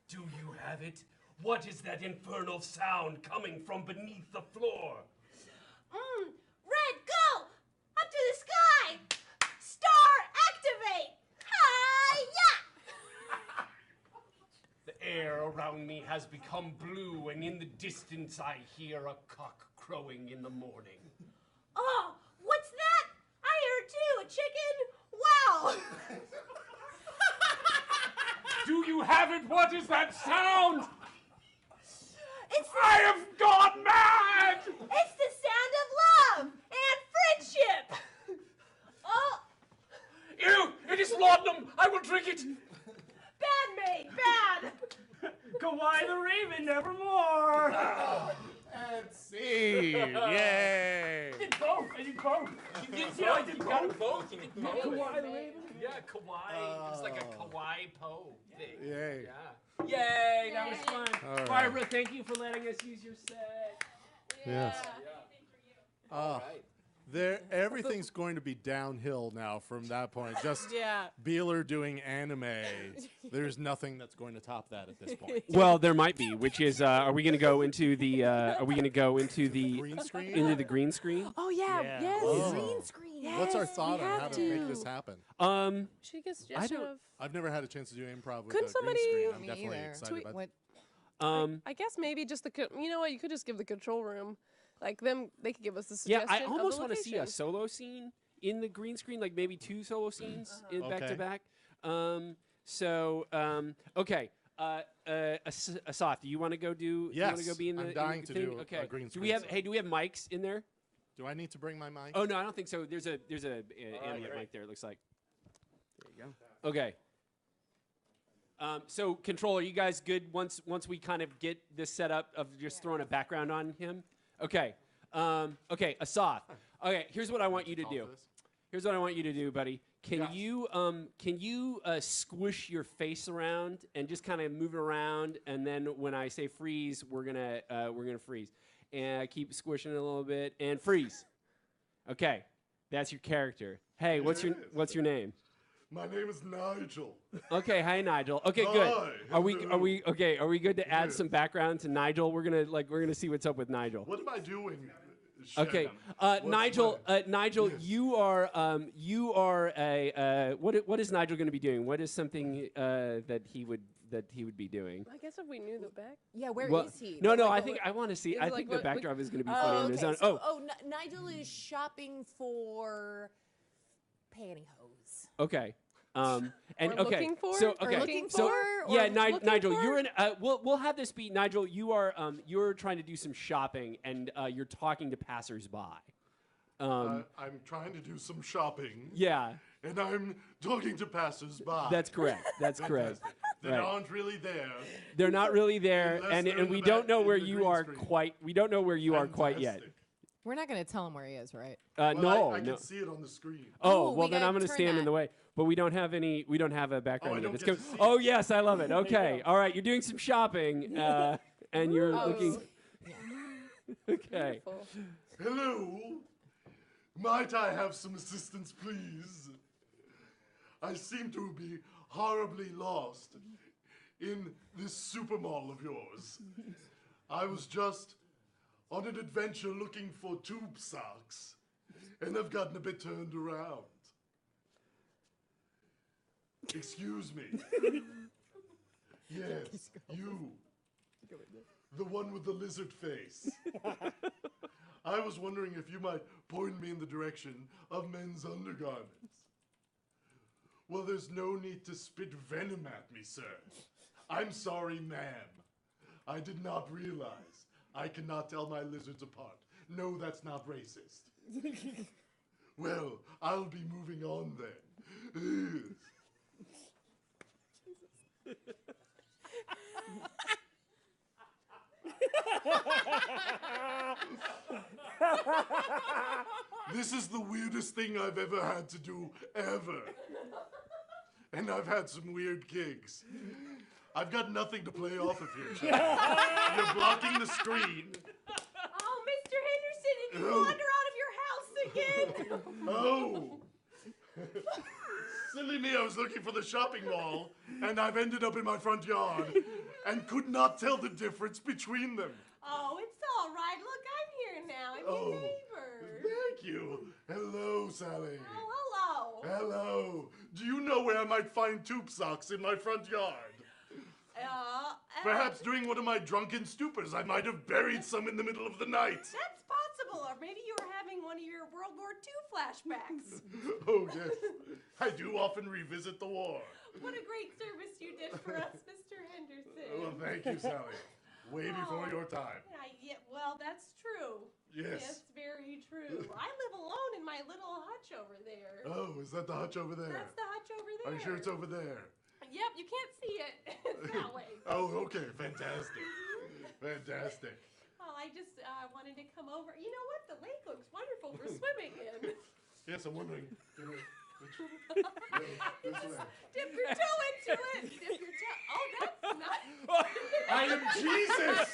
S7: Do you have it? What is that infernal sound coming from beneath the floor?
S11: Red, go! Up to the sky! Star, activate! Hi-ya!
S7: The air around me has become blue, and in the distance I hear a cock crowing in the morning.
S11: Oh, what's that? I heard too, a chicken? Wow!
S7: Do you have it? What is that sound?
S11: I
S7: have gone mad!
S11: It's the sound of love and friendship! Oh!
S7: Ew! It is laudanum! I will drink it!
S11: Bad mate, bad!
S16: Kawhi the Raven, nevermore!
S4: And scene! Yay!
S16: I did both. I did both.
S7: You did
S16: Yeah, I did
S7: You got
S16: both.
S7: both. You did both.
S16: Kawhi the Raven?
S7: Yeah, Kawhi. It's like a Kawhi Poe thing.
S4: Yay.
S7: Yeah. Yay! That was fun.
S4: All right.
S7: Barbara, thank you for letting us use your set.
S4: Yes.
S7: All right.
S4: Everything's going to be downhill now from that point. Just
S6: Yeah.
S4: Beeler doing anime. There's nothing that's going to top that at this point.
S7: Well, there might be, which is, are we going to go into the? Are we going to go into the
S4: green screen?
S7: Into the green screen?
S6: Oh yeah, yes.
S4: Oh.
S6: Green screen. Yes,
S4: What's our thought
S6: we
S4: on
S6: have
S4: how to make this happen?
S6: Should get suggestion of.
S4: I've never had a chance to do improv with
S6: Couldn't
S4: a
S6: somebody?
S4: green screen. I'm definitely excited about it.
S6: I guess maybe just you know what? You could just give the control room, like them. They could give us the
S7: Yeah,
S6: suggestion.
S7: I almost
S6: want to
S7: see a solo scene in the green screen, like maybe 2 solo scenes in back to
S4: Okay.
S7: back. Okay. Asaf, do you want to go do? You want
S4: Yes,
S7: to go be in the?
S4: I'm dying to
S7: thing?
S4: do a
S7: Okay.
S4: green
S7: Do we
S4: screen
S7: have?
S4: scene.
S7: Hey, do we have mics in there?
S4: Do I need to bring my mic?
S7: Oh no, I don't think so. There's a ambient mic there. It looks like.
S9: There you go.
S7: Okay. So, controller, you guys good once we kind of get this set up of just throwing a background on him? Okay. Okay, Asaf. Okay, here's what I want you to do. Here's what I want you to do, buddy. Can you squish your face around and just kind of move it around, and then when I say freeze, we're gonna freeze. And keep squishing it a little bit and freeze. Okay, that's your character. Hey, what's your name?
S12: My name is Nigel.
S7: Okay, hi Nigel. Okay,
S12: Hi,
S7: good. Are we good to add some background to Nigel? We're gonna see what's up with Nigel.
S12: What am I doing?
S7: Okay,
S12: Shannon?
S7: Nigel. Nigel, you are a what is Nigel going to be doing? What is something that he would be doing?
S6: I guess if we knew the back.
S8: Yeah, where is he?
S7: No,
S8: Like,
S7: I think I want to see. I think the backdrop is going to be
S8: Oh,
S7: funny on
S8: okay.
S7: his own.
S8: So, Nigel is shopping for pantyhose.
S7: Okay. And
S8: Or
S7: okay,
S8: looking for?
S7: so
S8: Or
S7: okay,
S8: looking
S7: so
S8: for?
S7: yeah,
S8: Or looking
S7: Nigel,
S8: for?
S7: you're in. We'll have this be Nigel. You're trying to do some shopping, and you're talking to passersby.
S12: I'm trying to do some shopping.
S7: Yeah.
S12: And I'm talking to passersby.
S7: That's correct. That's correct.
S12: They
S7: Right.
S12: aren't really there.
S7: They're not really there,
S12: Unless
S7: and
S12: they're in
S7: we
S12: the
S7: don't
S12: back
S7: know
S12: in
S7: where
S12: the
S7: you
S12: green
S7: are
S12: screen.
S7: quite. We don't know where you are quite yet.
S8: We're not going to tell him where he is, right?
S7: No,
S12: I
S7: no.
S12: can see it on the screen.
S7: Oh,
S8: Ooh,
S7: well
S8: we
S7: then
S8: gotta
S7: I'm going to
S8: turn
S7: stand in
S8: that.
S7: the way. But we don't have any. We don't have a background.
S12: I
S7: of
S12: don't
S7: it.
S12: get
S7: It's
S12: to see
S7: oh yes, I love it. Okay, all right. You're doing some shopping, and you're
S8: Oh.
S7: looking. Okay.
S12: Hello. Might I have some assistance, please? I seem to be horribly lost in this supermall of yours. I was just on an adventure looking for tube socks, and I've gotten a bit turned around. Excuse me. Yes, you. The one with the lizard face. I was wondering if you might point me in the direction of men's undergarments. Well, there's no need to spit venom at me, sir. I'm sorry, ma'am. I did not realize I cannot tell my lizards apart. No, that's not racist. Well, I'll be moving on then. This is the weirdest thing I've ever had to do, ever. And I've had some weird gigs. I've got nothing to play off of here, Chad. You're blocking the screen.
S13: Oh, Mr. Henderson, did you
S12: Oh.
S13: wander out of your house again?
S12: Oh! Silly me, I was looking for the shopping mall, and I've ended up in my front yard and could not tell the difference between them.
S13: Oh, it's all right. Look, I'm here now. I'm
S12: Oh.
S13: your neighbor.
S12: Thank you. Hello, Sally.
S13: Oh, hello.
S12: Hello. Do you know where I might find tube socks in my front yard? Perhaps during one of my drunken stupors, I might have buried some in the middle of the night.
S13: That's possible. Or maybe you were having one of your World War II flashbacks.
S12: Oh, yes. I do often revisit the war.
S13: What a great service you did for us, Mr. Henderson.
S12: Well, thank you, Sally. Way before your time.
S13: Yeah, well, that's true.
S12: Yes.
S13: Yes, very true. I live alone in my little hutch over there.
S12: Oh, is that the hutch over there?
S13: That's the hutch over there.
S12: Are you sure it's over there?
S13: Yep, you can't see it. It's that way.
S12: Oh, okay. Fantastic. Fantastic.
S13: Well, I just wanted to come over. You know what? The lake looks wonderful for swimming in.
S12: Yes, I'm wondering.
S13: Dip your toe into it. Dip your toe. Oh, that's not.
S12: I am Jesus.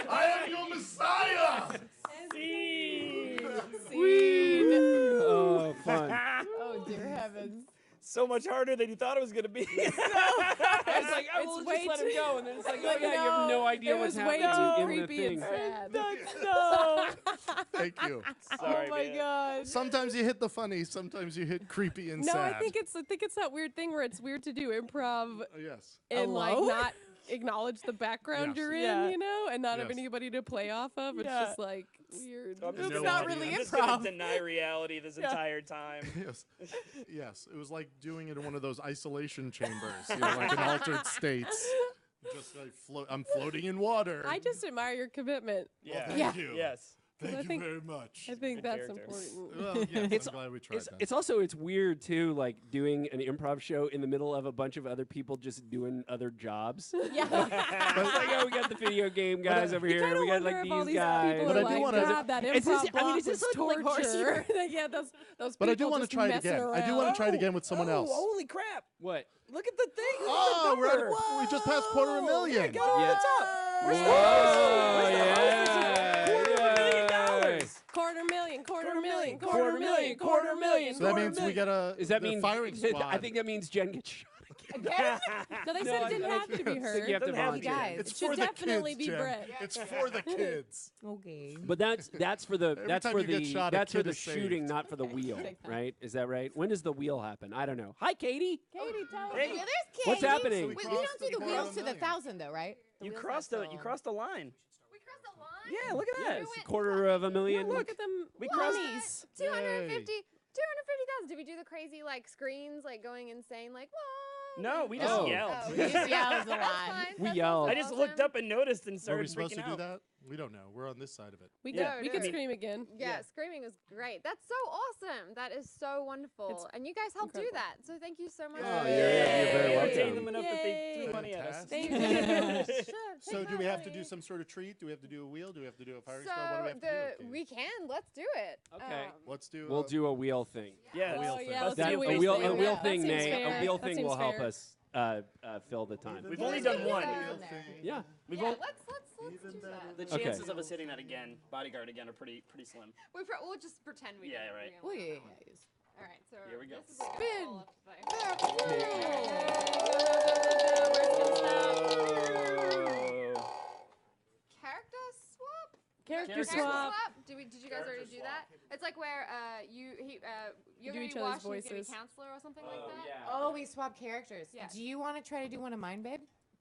S12: I am your Messiah.
S7: Oh, fun.
S6: Oh, dear heavens.
S9: So much harder than you thought it was going to be.
S7: It's like, oh, well, just let him go, and then it's like, oh yeah, you have no idea what's happening in the thing.
S6: No.
S4: Thank you.
S9: Sorry,
S6: Oh my
S9: man.
S6: god.
S4: Sometimes you hit the funny, sometimes you hit creepy and
S6: No,
S4: sad.
S6: I think it's that weird thing where it's weird to do improv
S4: Yes.
S6: and like
S8: Alone?
S6: not acknowledge the background
S4: Yes.
S6: you're
S8: Yeah.
S6: in, you know, and not have
S4: Yes.
S6: anybody to play off of. It's
S8: Yeah.
S6: just like weird.
S9: I'm just
S4: It's
S9: gonna-
S4: not
S8: really
S9: I'm just
S8: improv.
S9: gonna deny reality this entire time.
S4: Yes. Yes. It was like doing it in one of those isolation chambers, you know, like in altered states. Just like I'm floating in water.
S6: I just admire your commitment.
S9: Yeah.
S4: thank you.
S9: Yes.
S12: Thank you very much.
S6: I think
S9: Good
S6: that's
S9: character.
S6: important.
S12: Well, yes,
S7: It's-
S12: I'm glad we tried that.
S7: It's also it's weird too, like doing an improv show in the middle of a bunch of other people just doing other jobs.
S6: Yeah.
S7: It's like, oh, we got the video game guys over here. We got like
S6: all
S7: these
S6: these
S7: guys.
S6: people
S12: But
S6: are
S12: I do
S6: like,
S12: wanna-
S6: God, that
S7: Is this-
S6: improv
S7: I mean,
S6: block
S7: is this
S6: was
S7: like
S6: torture. Yeah, those
S12: But I do
S6: people
S12: want to
S6: just
S12: try it
S6: messing
S12: again. I do
S6: around.
S12: want to try it again with someone else.
S15: Holy crap!
S7: What?
S15: Look at the thing. Look
S12: Oh,
S15: at the
S12: we're
S15: number.
S12: at, we just passed $250,000.
S15: Yeah, go to
S7: Yeah.
S15: the top. Where's the
S7: Whoa,
S6: Quarter million,
S7: Quarter million.
S12: So that means we get a
S7: Does that
S12: the
S7: mean
S12: firing squad.
S7: I think that means Jen gets shot
S6: Again? No, they said it didn't have to be
S7: I
S6: her.
S7: think you have to
S6: You
S7: volunteer.
S6: guys,
S12: It's
S6: it should
S12: for the
S6: definitely
S12: kids,
S6: be
S12: Jen.
S6: Brett.
S12: It's for the kids.
S15: Okay.
S7: But that's for the
S12: Every
S7: that's
S12: time
S7: for
S12: you get
S7: the
S12: shot, a
S7: that's for
S12: kid
S7: the
S12: is saved.
S7: shooting, not for the wheel, right? Is that right? When does the wheel happen? I don't know. Hi, Katie.
S6: Katie, tell us.
S9: Hey,
S17: Yeah, there's Katie.
S7: What's happening?
S17: We
S12: crossed
S17: don't do
S12: the
S17: the wheels to the
S12: 250,000.
S17: 1,000 though, right? The
S9: You
S17: wheels
S9: crossed
S17: not
S9: the
S17: so-
S9: line.
S2: We crossed the line.
S9: Yeah, look at that.
S7: Yes, $250,000.
S6: Look at them
S9: We crossed-
S6: monies.
S2: 250,000. Did we do the crazy like screens, like going insane, like what?
S9: No, we just
S7: Oh.
S9: yelled.
S17: We just yelled a
S2: That's
S17: lot.
S2: fine.
S7: We
S2: That's
S7: yelled.
S9: I just
S2: awesome.
S9: looked up and noticed and
S12: Were
S9: started
S12: we supposed
S9: freaking
S12: to do
S9: out.
S12: that? We don't know. We're on this side of it.
S6: We
S9: Yeah.
S6: could
S2: No,
S6: scream again.
S2: Yeah, screaming was great. That's so awesome. That is so wonderful. And you guys helped do that. So thank you so much.
S12: Oh,
S2: for
S12: yeah,
S2: it.
S7: you're very welcome.
S9: Entertained them enough that they
S6: Yay.
S9: threw money at us.
S12: Fantastic.
S6: Thank you.
S2: Sure,
S12: So
S2: take
S12: do we
S2: that
S12: have to
S2: away.
S12: do some sort of treat? Do we have to do a wheel? Do we have to do a firing
S2: So
S12: squad? What do we have to do? Katie?
S2: we can. Let's do it.
S7: Okay.
S12: Let's do.
S7: We'll do a wheel thing.
S9: Yeah,
S12: wheel
S6: Oh,
S12: thing.
S6: yeah, let's
S9: That-
S6: do
S9: a
S6: wheel
S9: wheel-
S6: thing.
S9: a wheel
S6: That
S7: thing,
S6: seems
S7: Nate.
S6: fair.
S7: A wheel
S6: That
S7: thing
S6: seems
S7: will help
S6: fair.
S7: us fill the time.
S9: We've only done one.
S12: Wheel thing.
S7: Yeah.
S9: We've
S2: Yeah,
S9: only,
S2: let's do that.
S9: the
S7: Okay.
S9: chances of us hitting that again, bodyguard again, are pretty slim.
S2: We'll just pretend we
S9: Yeah,
S2: did.
S9: right.
S17: Oh, yeah.
S2: All right, so
S9: Here we go.
S2: this is what
S17: Spin.
S2: we'll play. Character swap?
S6: Character
S9: Character
S6: swap.
S2: Did you guys already do that? It's like where you're
S6: Do
S2: gonna
S6: each
S2: be
S6: other's
S2: Wash and he's gonna be
S6: voices.
S2: counselor or something like that.
S17: Oh, we swap characters.
S2: Yeah.
S17: Do you want to try to do one of mine, babe?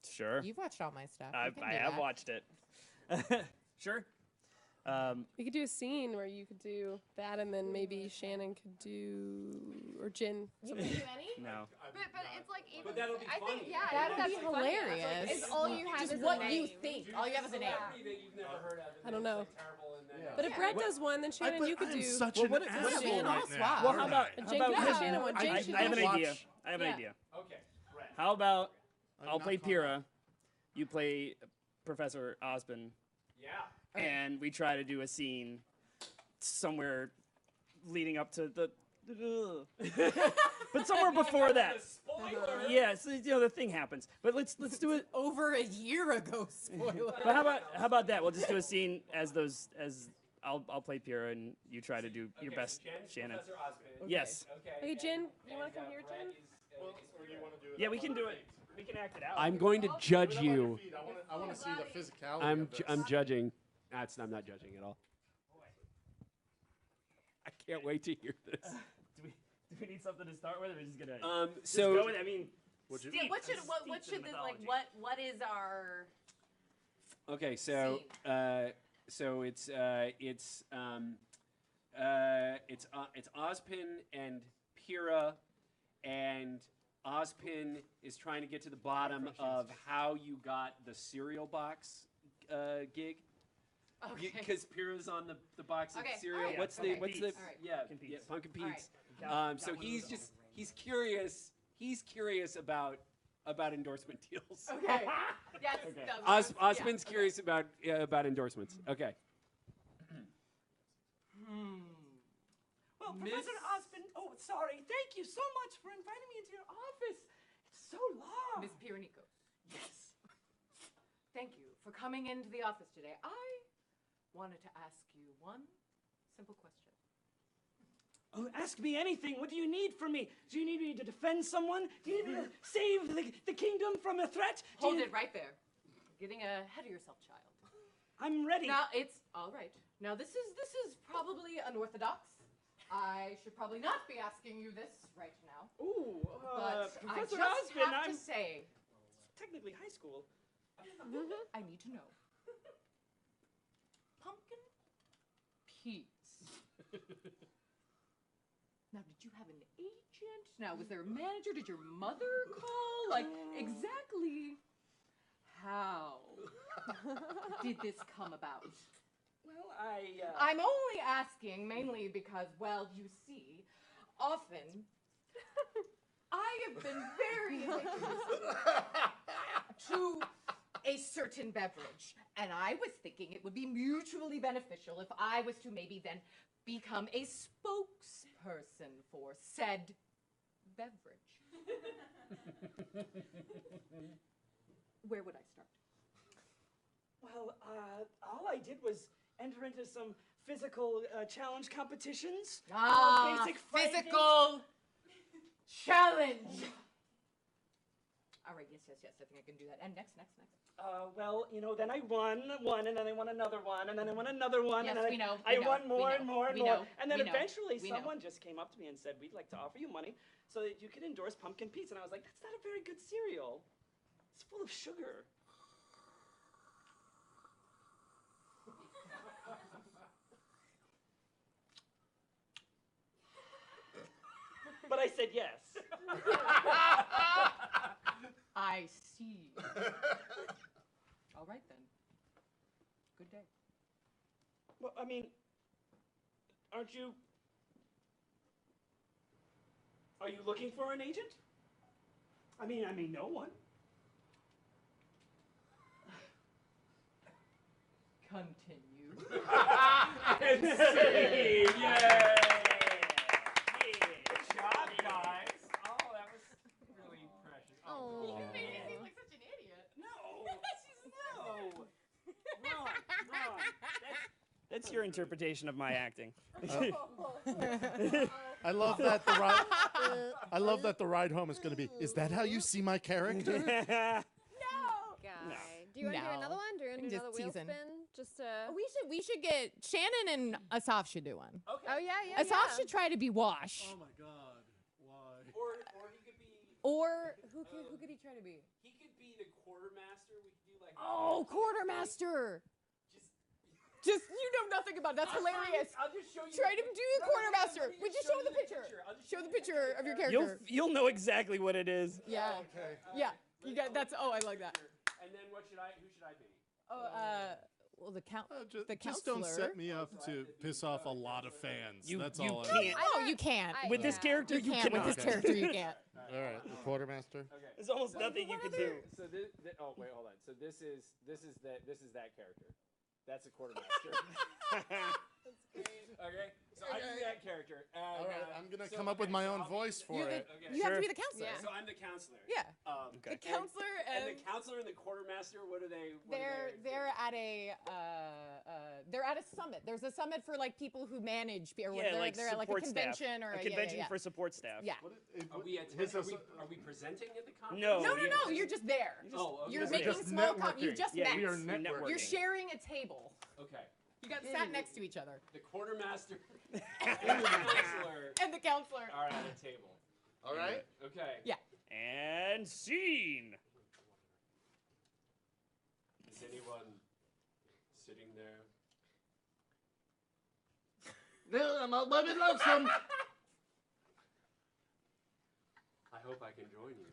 S9: Sure.
S17: You've watched all my stuff.
S9: I
S17: You can do
S9: have
S17: that.
S9: watched it. Sure.
S6: We could do a scene where you could do that, and then maybe Shannon could do, or Jen.
S17: You can do any?
S9: No.
S2: But it's like even.
S7: But that'll be
S2: I think
S7: funny.
S2: yeah,
S17: That'd
S2: that's
S17: be
S2: funny.
S17: hilarious.
S2: It's all you have
S17: Just
S2: is
S17: what
S2: a
S17: you
S2: name.
S17: think. All you have is a name.
S6: I don't know. But if Brett does one, then Shannon, you could
S12: I'm
S6: do.
S12: such
S9: Well,
S12: an
S9: what if-
S12: asshole
S17: we can all
S12: right
S17: swap.
S12: now.
S9: Well, how about
S6: And
S9: how
S6: Jen
S9: about
S6: could do Shannon one. Jen should
S9: I have
S6: do
S9: an
S6: one.
S9: idea. I have an
S6: Yeah.
S9: idea.
S7: Okay. Right.
S9: How about
S12: I'm
S9: I'll
S12: not
S9: play
S12: caught
S9: Pyrrha, you play Professor Osmond,
S7: Yeah.
S9: and we try to do a scene somewhere leading up to the. But somewhere before that.
S7: Spoiler.
S9: Yeah, so the thing happens. But let's do it.
S17: Over a year ago, spoiler.
S9: But how about that? We'll just do a scene as I'll play Pyrrha and you try to do your best, Shannon.
S7: Professor Osmond.
S9: Yes.
S6: Hey, Jen, you want to come here, Jen?
S9: Yeah, we can do it. We can act it out.
S7: I'm going to judge you.
S12: I want to see the physicality.
S7: I'm
S12: of this.
S7: I'm judging. I'm not judging at all. I can't wait to hear this.
S9: Do we need something to start with, or are we just gonna just
S7: so-
S9: go with it? I mean,
S12: Would you-
S17: Yeah, what should
S9: steeped in
S17: this like?
S9: mythology.
S17: What is our?
S7: Okay, so it's Ozpin and Pyrrha, and Ozpin is trying to get to the bottom of how you got the cereal box gig.
S17: Okay.
S7: Because Pyrrha's on the box of
S17: Okay,
S7: cereal.
S17: alright,
S7: What's
S17: okay.
S7: the what's the
S17: Alright.
S7: yeah
S9: Pumpkin
S7: yeah
S9: Pete's.
S7: Pumpkin
S17: Alright.
S7: Pete's.
S9: Got
S7: So
S9: one of those.
S7: he's curious about endorsement deals.
S17: Okay. Yes.
S9: Okay.
S17: no,
S7: Osmond's curious about endorsements. Okay.
S16: Well, Professor Osmond, oh, sorry. Thank you so much for inviting me into your office. It's so long.
S17: Miss Pironico.
S16: Yes.
S17: Thank you for coming into the office today. I wanted to ask you one simple question.
S16: Oh, ask me anything. What do you need from me? Do you need me to defend someone? Do you need me to save the kingdom from a threat? Do
S17: Hold
S16: you-
S17: it right there. You're getting ahead of yourself, child.
S16: I'm ready.
S17: Now it's all right. Now this is probably unorthodox. I should probably not be asking you this right now.
S16: Ooh,
S17: But I
S16: Professor
S17: just
S16: Osmond,
S17: have
S16: I'm
S17: to say,
S16: technically high school.
S17: I need to know. Pumpkin peas. Now, did you have an agent? Now, was there a manager? Did your mother call? Like, exactly how did this come about?
S16: Well,
S8: I'm only asking mainly because, well, you see, often I have been very addicted to a certain beverage, and I was thinking it would be mutually beneficial if I was to maybe then become a spokesperson for said beverage. Where would I start?
S16: Well, all I did was enter into some physical challenge competitions. Basic fighting.
S8: Physical challenge. All right, yes, I think I can do that. And next.
S16: Well, then I won one, and then I won another one, and then I won another one,
S8: Yes,
S16: and then
S8: we know,
S16: I
S8: we know,
S16: won more
S8: we
S16: and
S8: know,
S16: more and
S8: we
S16: more.
S8: know,
S16: And then
S8: we know,
S16: eventually
S8: we know.
S16: someone just came up to me and said, we'd like to offer you money so that you could endorse Pumpkin Pete's. And I was like, that's not a very good cereal. It's full of sugar. But I said yes.
S8: I see. All right, then. Good day.
S16: Well, I mean, are you looking for an agent? I mean, no one.
S8: Continue.
S7: Yay! Good job, guys. Oh, that was really precious.
S8: Oh. You made me seem like such an idiot.
S16: No.
S7: No.
S16: Ron. That's your interpretation of my acting.
S4: I love that the ride. I love that the ride home is going to be. Is that how you see my character?
S2: Guy.
S16: No.
S2: Do you want to do
S8: No.
S2: another one? Do you want to do
S8: Just
S2: another wheel
S8: teasing.
S2: spin? Just to...
S8: We should get Shannon and Asaf should do one.
S2: Oh, yeah.
S8: Asaf should try to be Wash.
S4: Oh my God! Why?
S7: Or he could be.
S8: Or who could he try to be?
S7: He could be the quartermaster. We could do like.
S8: Oh, quartermaster. Just you know nothing about it. That's hilarious.
S7: I'll just show you.
S8: Try to do the quartermaster. Would you show the picture?
S7: I'll just
S8: Show the picture of your character.
S16: You'll know exactly what it is.
S8: Yeah.
S4: Okay.
S8: Yeah. You got that's. Oh, I like that.
S7: And then who should I be?
S8: Oh, well, the the
S4: Just
S8: counselor.
S4: don't set me up to piss off a lot of fans. That's
S16: you
S4: all.
S16: can't.
S8: No, you can't.
S16: With this character,
S8: You can't.
S16: cannot.
S8: With this character, you can't.
S4: All right, the quartermaster.
S7: Okay.
S16: There's almost nothing you can do.
S7: So oh wait, hold on. So this is that character. That's a quartermaster. Okay. So I do that character.
S4: All right, I'm gonna come up with my own voice for it.
S8: You have to be the counselor.
S7: So I'm the counselor.
S8: Yeah.
S7: Okay.
S8: The counselor
S7: and the counselor and the quartermaster. What are they?
S8: They're at a summit. There's a summit for like people who manage. Or
S16: Yeah,
S8: they're at like a
S16: support staff.
S8: convention or
S16: a convention for support staff.
S8: Yeah.
S7: Are we presenting at the conference?
S16: No.
S8: No. You're just there. You're making small talk. You just met.
S16: We are networking.
S8: You're sharing a table.
S7: Okay.
S8: You got sat next to each other.
S7: The quartermaster and the counselor
S8: And the counselor
S7: are at a table.
S4: All right.
S7: Okay.
S8: Yeah.
S16: And scene.
S7: Is anyone sitting there?
S12: No, I'm all by lonesome.
S7: I hope I can join you.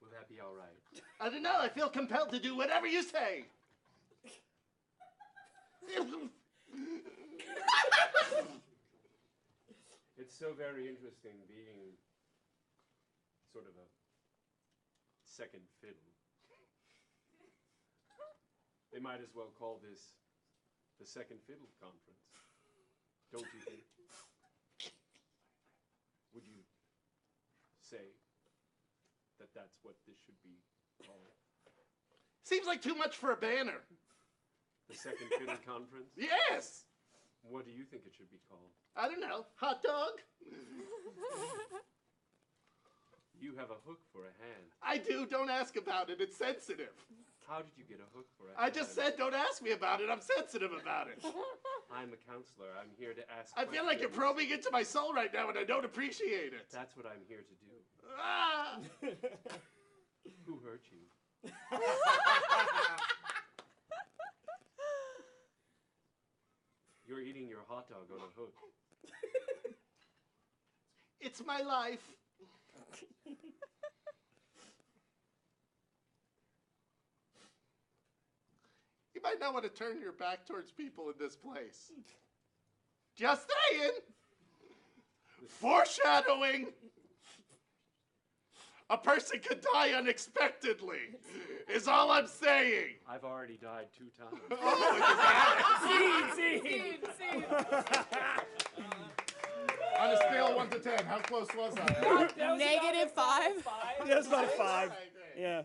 S7: Will that be all right?
S12: I don't know. I feel compelled to do whatever you say.
S7: It's so very interesting being sort of a second fiddle. They might as well call this the Second Fiddle Conference. Don't you think? Would you say that that's what this should be called?
S12: Seems like too much for a banner.
S7: The Second Fiddle Conference?
S12: Yes.
S7: What do you think it should be called?
S12: I don't know. Hot dog?
S7: You have a hook for a hand.
S12: I do. Don't ask about it. It's sensitive.
S7: How did you get a hook for a hand?
S12: I just said don't ask me about it. I'm sensitive about it.
S7: I'm a counselor. I'm here to ask
S12: I feel like you're
S7: questions.
S12: probing into my soul right now and I don't appreciate it.
S7: That's what I'm here to do.
S12: Ah!
S7: Who hurt you? You're eating your hot dog on a hook.
S12: It's my life. might not want to turn your back towards people in this place. Just saying. Foreshadowing. A person could die unexpectedly, is all I'm saying.
S7: I've already died 2 times.
S16: Scene.
S4: On a scale of 1 to 10, how close was I?
S8: -5.
S9: Yeah, it's about a 5. Yeah.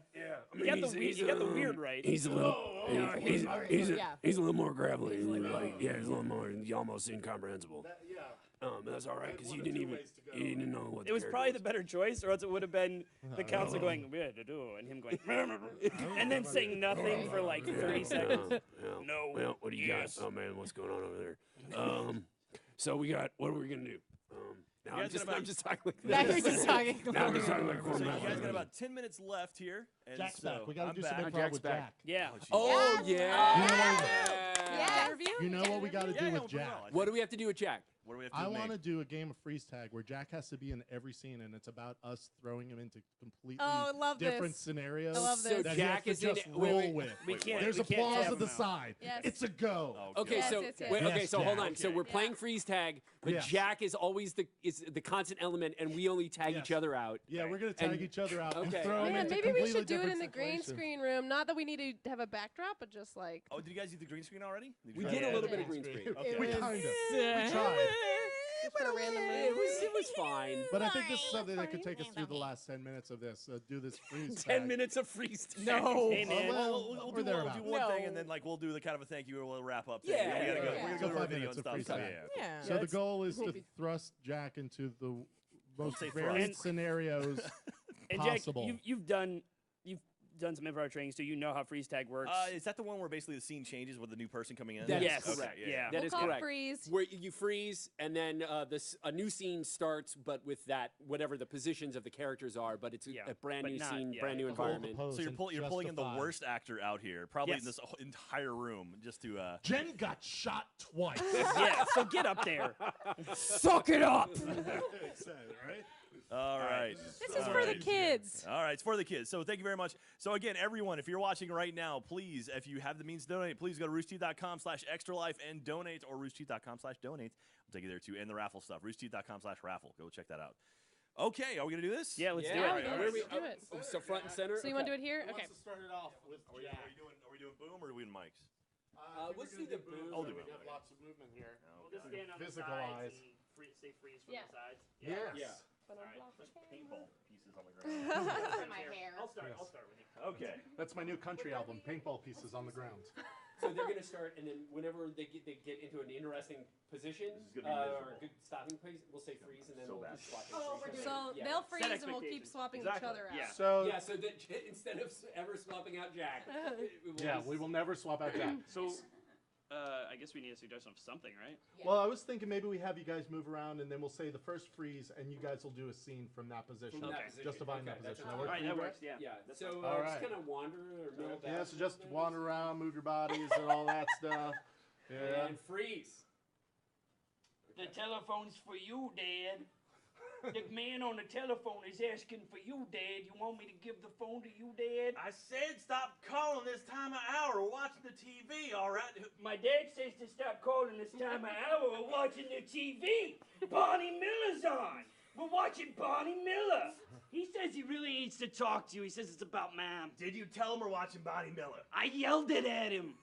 S9: You got the weird right.
S18: He's a little. He's a little more gravelly. He's a little more. Almost incomprehensible. But that's all right because you didn't know what.
S9: It was probably the better choice, or else it would have been the counselor going, "Yeah, to do," and him going, and then saying nothing for like 30 seconds. No.
S18: Well, what do you got? Oh man, what's going on over there? So we got. What are we gonna do? Now I'm just talking like this.
S8: Now you're just talking.
S18: Now I'm just talking like
S1: So you guys got about 10 minutes left here. And
S4: Jack's
S1: so
S4: back. We got to
S1: I'm
S4: do
S1: back.
S4: some improv with Jack.
S9: Yeah.
S18: Oh yeah.
S4: You know what we got to do with Jack?
S18: What do we have to do with Jack?
S1: What do we have to do?
S4: I want to do a game of freeze tag where Jack has to be in every scene, and it's about us throwing him into completely different scenarios.
S8: I love this.
S18: So
S4: that
S18: Jack
S4: he has
S18: is
S4: to
S18: in.
S4: just roll with.
S9: We can't.
S4: There's
S9: we can't
S4: applause
S9: have
S4: at the
S9: him out.
S4: side.
S2: Yes.
S4: It's a go.
S18: Okay,
S2: Yes,
S18: so
S2: yes, yes.
S18: wait, okay,
S4: Yes,
S18: so hold
S4: Jack.
S18: on. So we're playing freeze tag, but
S4: Yes.
S18: Jack is always the constant element, and we only tag each other out.
S4: Yeah, we're gonna tag
S18: And-
S4: each other out and
S18: okay.
S4: throw him
S6: Man,
S4: into
S6: maybe we
S4: completely
S6: should do it in
S4: different
S6: the green
S4: situations.
S6: screen room. Not that we need to have a backdrop, but just like.
S1: Oh, did you guys do the green screen already?
S18: We did a little bit of green screen.
S1: Okay.
S4: We
S6: was-
S4: kind of.
S6: Yeah.
S4: We tried.
S6: Just for a random
S18: It
S6: room.
S18: was fine.
S4: But I think this is something that could take us through the last 10 minutes of this. Do this freeze
S18: 10
S4: tag.
S18: minutes of freeze tag.
S8: No.
S9: Hey, man.
S1: We'll
S4: or
S1: do
S4: thereabouts.
S1: one thing,
S8: No.
S1: and then we'll do the kind of a thank you, and we'll wrap up. Thing.
S18: Yeah,
S1: we gotta go.
S18: yeah.
S1: We're
S4: So
S1: gonna go to
S4: 5
S1: video
S4: minutes
S1: and
S4: of
S1: stuff.
S4: freeze
S1: So,
S4: tag.
S1: yeah.
S8: Yeah.
S4: So the goal is to thrust Jack into the most
S1: say
S4: varied
S1: thrust.
S4: scenarios
S9: And Jack,
S4: possible.
S9: you've done some improv trainings, so you know how freeze tag works.
S1: Is that the one where basically the scene changes with the new person coming in?
S18: That
S9: Yes.
S18: is
S1: Okay,
S18: correct.
S9: yeah.
S18: That
S2: We'll
S18: is
S2: call it
S18: correct.
S2: freeze.
S18: Where you freeze, and then a new scene starts, but with that whatever the positions of the characters are, but it's
S9: Yeah,
S18: a brand
S9: but
S18: new
S9: not-
S18: scene,
S9: yeah.
S18: brand new
S4: Hold the
S18: environment.
S4: pose
S1: So you're
S4: and
S1: pulling in the
S4: justify.
S1: worst actor out here, probably in
S9: Yes.
S1: this entire room, just to.
S4: Jen got shot twice.
S9: Yeah, so get up there.
S18: Suck it up.
S4: Right?
S1: All right.
S6: This is for the kids.
S1: All right, it's for the kids. So thank you very much. So again, everyone, if you're watching right now, please, if you have the means to donate, please go to roosterteeth.com/extralife and donate, or roosterteeth.com/donate. I'll take you there too, and the raffle stuff. roosterteeth.com/raffle. Go check that out. Okay, are we gonna do this?
S9: Yeah, let's do it.
S18: Yeah,
S6: we can.
S18: where are we?
S6: Let's do it.
S18: So front and center.
S6: So you want to do it here?
S4: Who
S6: Okay.
S4: wants to start it off with
S1: Are we doing boom or are we doing mics?
S18: Let's do the boom.
S1: I'll do
S4: We
S1: boom.
S4: have lots of movement here.
S9: We'll just stand on the
S4: Visualize.
S9: sides and stay freeze from
S6: Yeah.
S9: the sides.
S4: Yes.
S18: Yeah.
S6: But
S1: All
S6: I'll
S1: right,
S6: block the
S1: there's
S6: camera.
S1: paintball pieces on the ground.
S8: My hair.
S9: I'll start with you.
S1: Okay.
S4: That's my new country album, Paintball Pieces on the Ground.
S18: So they're gonna start, and then whenever they get into an interesting position
S1: This is gonna be
S18: or
S1: miserable.
S18: a good stopping place, we'll say freeze, and then
S1: So
S18: we'll
S1: bad.
S18: just swap it.
S8: Oh, we're
S18: freeze.
S8: doing
S6: So
S18: Yeah.
S6: they'll freeze and we'll keep
S9: expectations.
S6: swapping
S1: Exactly.
S6: each other out.
S9: Yeah.
S4: So
S18: Yeah, so that instead of ever swapping out Jack,
S4: we will never swap out Jack.
S9: So, I guess we need a suggestion of something, right?
S4: Well, I was thinking maybe we have you guys move around, and then we'll say the first freeze, and you guys will do a scene from that position.
S18: From that
S9: Okay.
S18: position.
S4: Justifying
S18: Okay,
S4: that position.
S18: that's
S4: That work
S9: All right,
S4: for you
S9: that
S4: guys?
S9: works. Yeah.
S18: Yeah.
S9: That's
S18: So
S9: fine.
S4: All
S18: just
S4: right.
S18: kind of wander or mill back.
S4: Yeah, so just wander around, move your bodies, and all that stuff. Yeah.
S18: And freeze.
S16: The telephone's for you, Dad. The man on the telephone is asking for you, Dad. You want me to give the phone to you, Dad?
S19: I said stop calling this time of hour. We're watching the TV, all right?
S16: My dad says to stop calling this time of hour. We're watching the TV. Barney Miller's on. We're watching Barney Miller. He says he really needs to talk to you. He says it's about Mom.
S19: Did you tell him we're watching Bonnie Miller?
S16: I yelled it at him.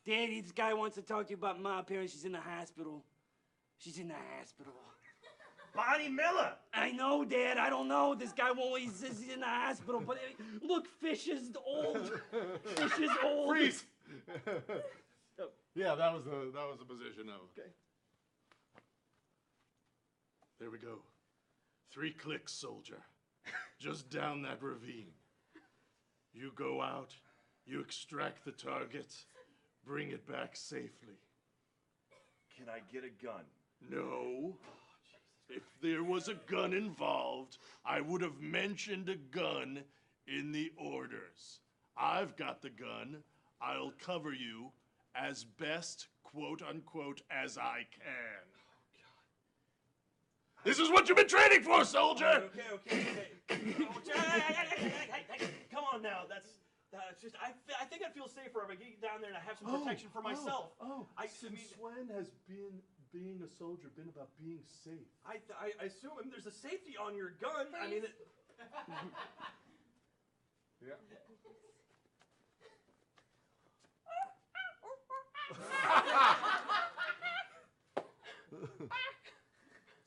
S16: Daddy, this guy wants to talk to you about Mom. Apparently she's in the hospital. She's in the hospital.
S19: Bonnie Miller!
S16: I know, Dad. I don't know. This guy won't. He says he's in the hospital. But look, Fish is old. Fish is old.
S12: Freeze! Yeah, that was the position of.
S16: Okay.
S12: There we go. 3 clicks, soldier. Just down that ravine. You go out, you extract the target, bring it back safely.
S19: Can I get a gun?
S12: No. If there was a gun involved, I would have mentioned a gun in the orders. I've got the gun. I'll cover you as best, quote unquote, as I can. This is what you've been training for, soldier!
S19: Okay. Come on now.
S1: That's just I think I'd feel safer if I get down there and I have some protection for myself.
S12: Since when has being a soldier been about being safe?
S1: I assume there's a safety on your gun. I mean,
S12: yeah.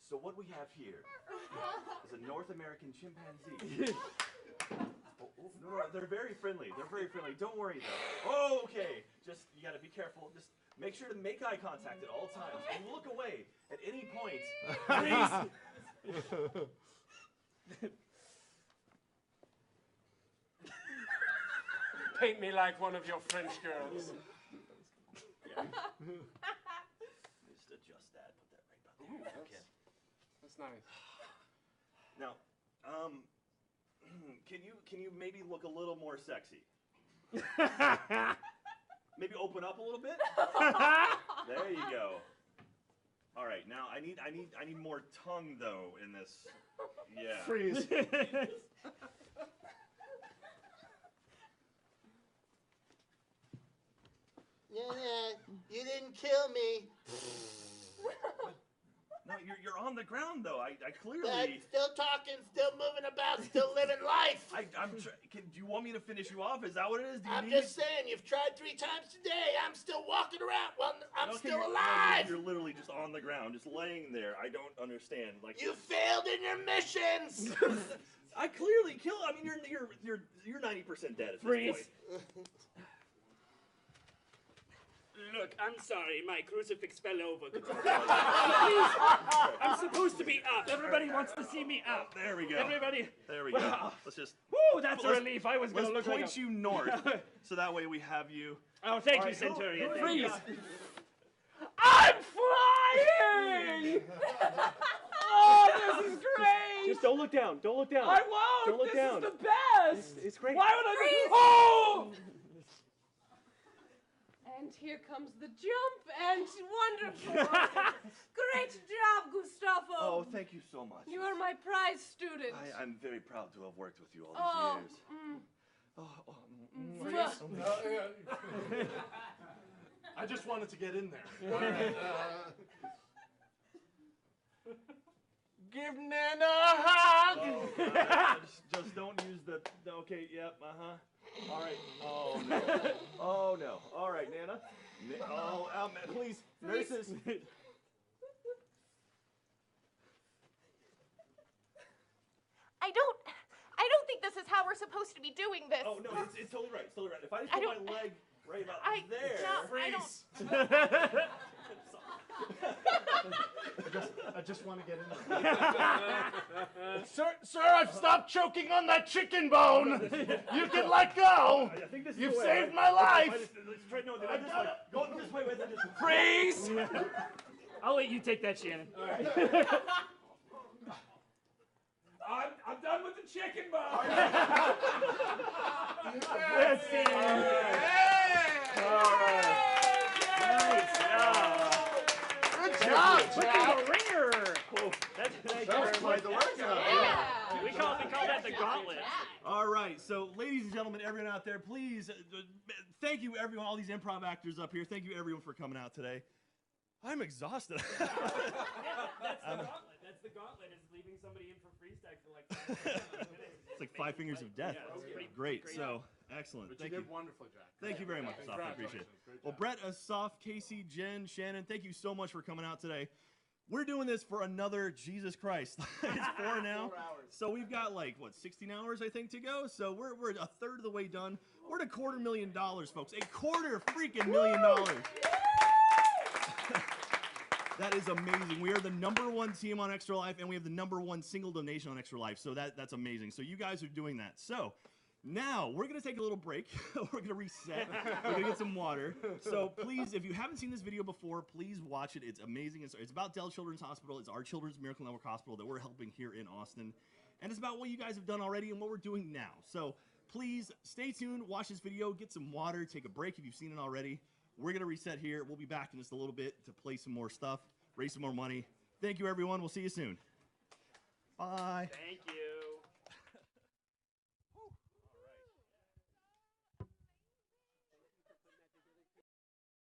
S1: So what we have here is a North American chimpanzee. No, they're very friendly. They're very friendly. Don't worry though. Oh, okay. Just you gotta be careful. Just make sure to make eye contact at all times. And look away at any point. Please.
S18: Paint me like one of your French girls.
S1: Yeah. Just adjust that. Put that right about there. Okay.
S18: That's nice.
S1: Now, can you maybe look a little more sexy? Maybe open up a little bit. There you go. All right, now I need more tongue though in this. Yeah.
S12: Freeze.
S19: You didn't kill me.
S1: No, you're on the ground though. I clearly.
S19: I'm still talking, still moving about, still living life.
S1: Do you want me to finish you off? Is that what it is?
S19: I'm just saying, you've tried 3 times today. I'm still walking around. Well, I'm still alive.
S1: You're literally just on the ground, just laying there. I don't understand. Like
S19: you failed in your missions.
S1: I clearly killed. I mean, you're 90% dead at this point.
S16: Look, I'm sorry, my crucifix fell over. Please, I'm supposed to be up. Everybody wants to see me up.
S1: There we go.
S16: Everybody.
S1: There we go. Let's just.
S16: Woo, that's a relief. I was going to look
S1: point
S16: like
S1: you north, so that way we have you.
S16: Oh, thank you, Centurion.
S1: Freeze.
S16: I'm flying! Oh, this is great!
S9: Just don't look down. Don't look down.
S16: I won't.
S9: Don't look down.
S16: This is the best.
S9: It's great.
S16: Why would I? Oh!
S6: And here comes the jump, and wonderful. Great job, Gustavo.
S1: Oh, thank you so much.
S6: You are my prize student.
S1: I'm very proud to have worked with you all these years.
S12: I just wanted to get in there.
S19: Give Nana a hug.
S1: Oh, God. Just don't use the. Okay. Yep. All right. Oh no. Oh no. All right, Nana. Oh, please, nurses.
S20: I don't think this is how we're supposed to be doing this.
S1: Oh no, it's totally right. It's totally right. If I just put my leg right about there.
S12: I just want to get in there.
S19: Sir, I've stopped choking on that chicken bone. You can let go.
S1: I think this is
S19: You've
S1: the way,
S19: saved
S1: right?
S19: my life.
S1: Let's try this way. Go this way with it.
S19: Freeze.
S16: I'll let you take that, Shannon.
S18: All right. I'm done with the chicken bone.
S16: Let's see. All right. Nice job.
S19: Good job, Jack.
S16: Ringer.
S1: That's
S16: quite the work. Yeah. We call that the gauntlet.
S1: All right, so ladies and gentlemen, everyone out there, please, thank you everyone, all these improv actors up here. Thank you everyone for coming out today. I'm exhausted.
S16: That's the gauntlet. That's the gauntlet, is leaving somebody in for freeze tag for like 5 minutes.
S1: It's like 5 fingers of death.
S16: Yeah,
S1: great. So, excellent.
S12: But
S1: thank
S12: you
S1: you.
S12: did wonderfully, Jack.
S1: Thank you very much, Asaf. I appreciate it. Well, Brett, Asaf, Casey, Jen, Shannon, thank you so much for coming out today. We're doing this for another, Jesus Christ. It's 4 now.
S19: 4 hours.
S1: So we've got like, 16 hours, I think, to go. So we're a third of the way done. We're at $250,000, folks. $250,000. That is amazing. We are the #1 team on Extra Life, and we have the #1 single donation on Extra Life. So that's amazing. So you guys are doing that. So now we're going to take a little break. We're going to reset. We're going to get some water. So please, if you haven't seen this video before, please watch it. It's amazing. It's about Dell Children's Hospital. It's our Children's Miracle Network Hospital that we're helping here in Austin. And it's about what you guys have done already and what we're doing now. So please stay tuned, watch this video, get some water, take a break if you've seen it already. We're going to reset here. We'll be back in just a little bit to play some more stuff, raise some more money. Thank you, everyone. We'll see you soon. Bye.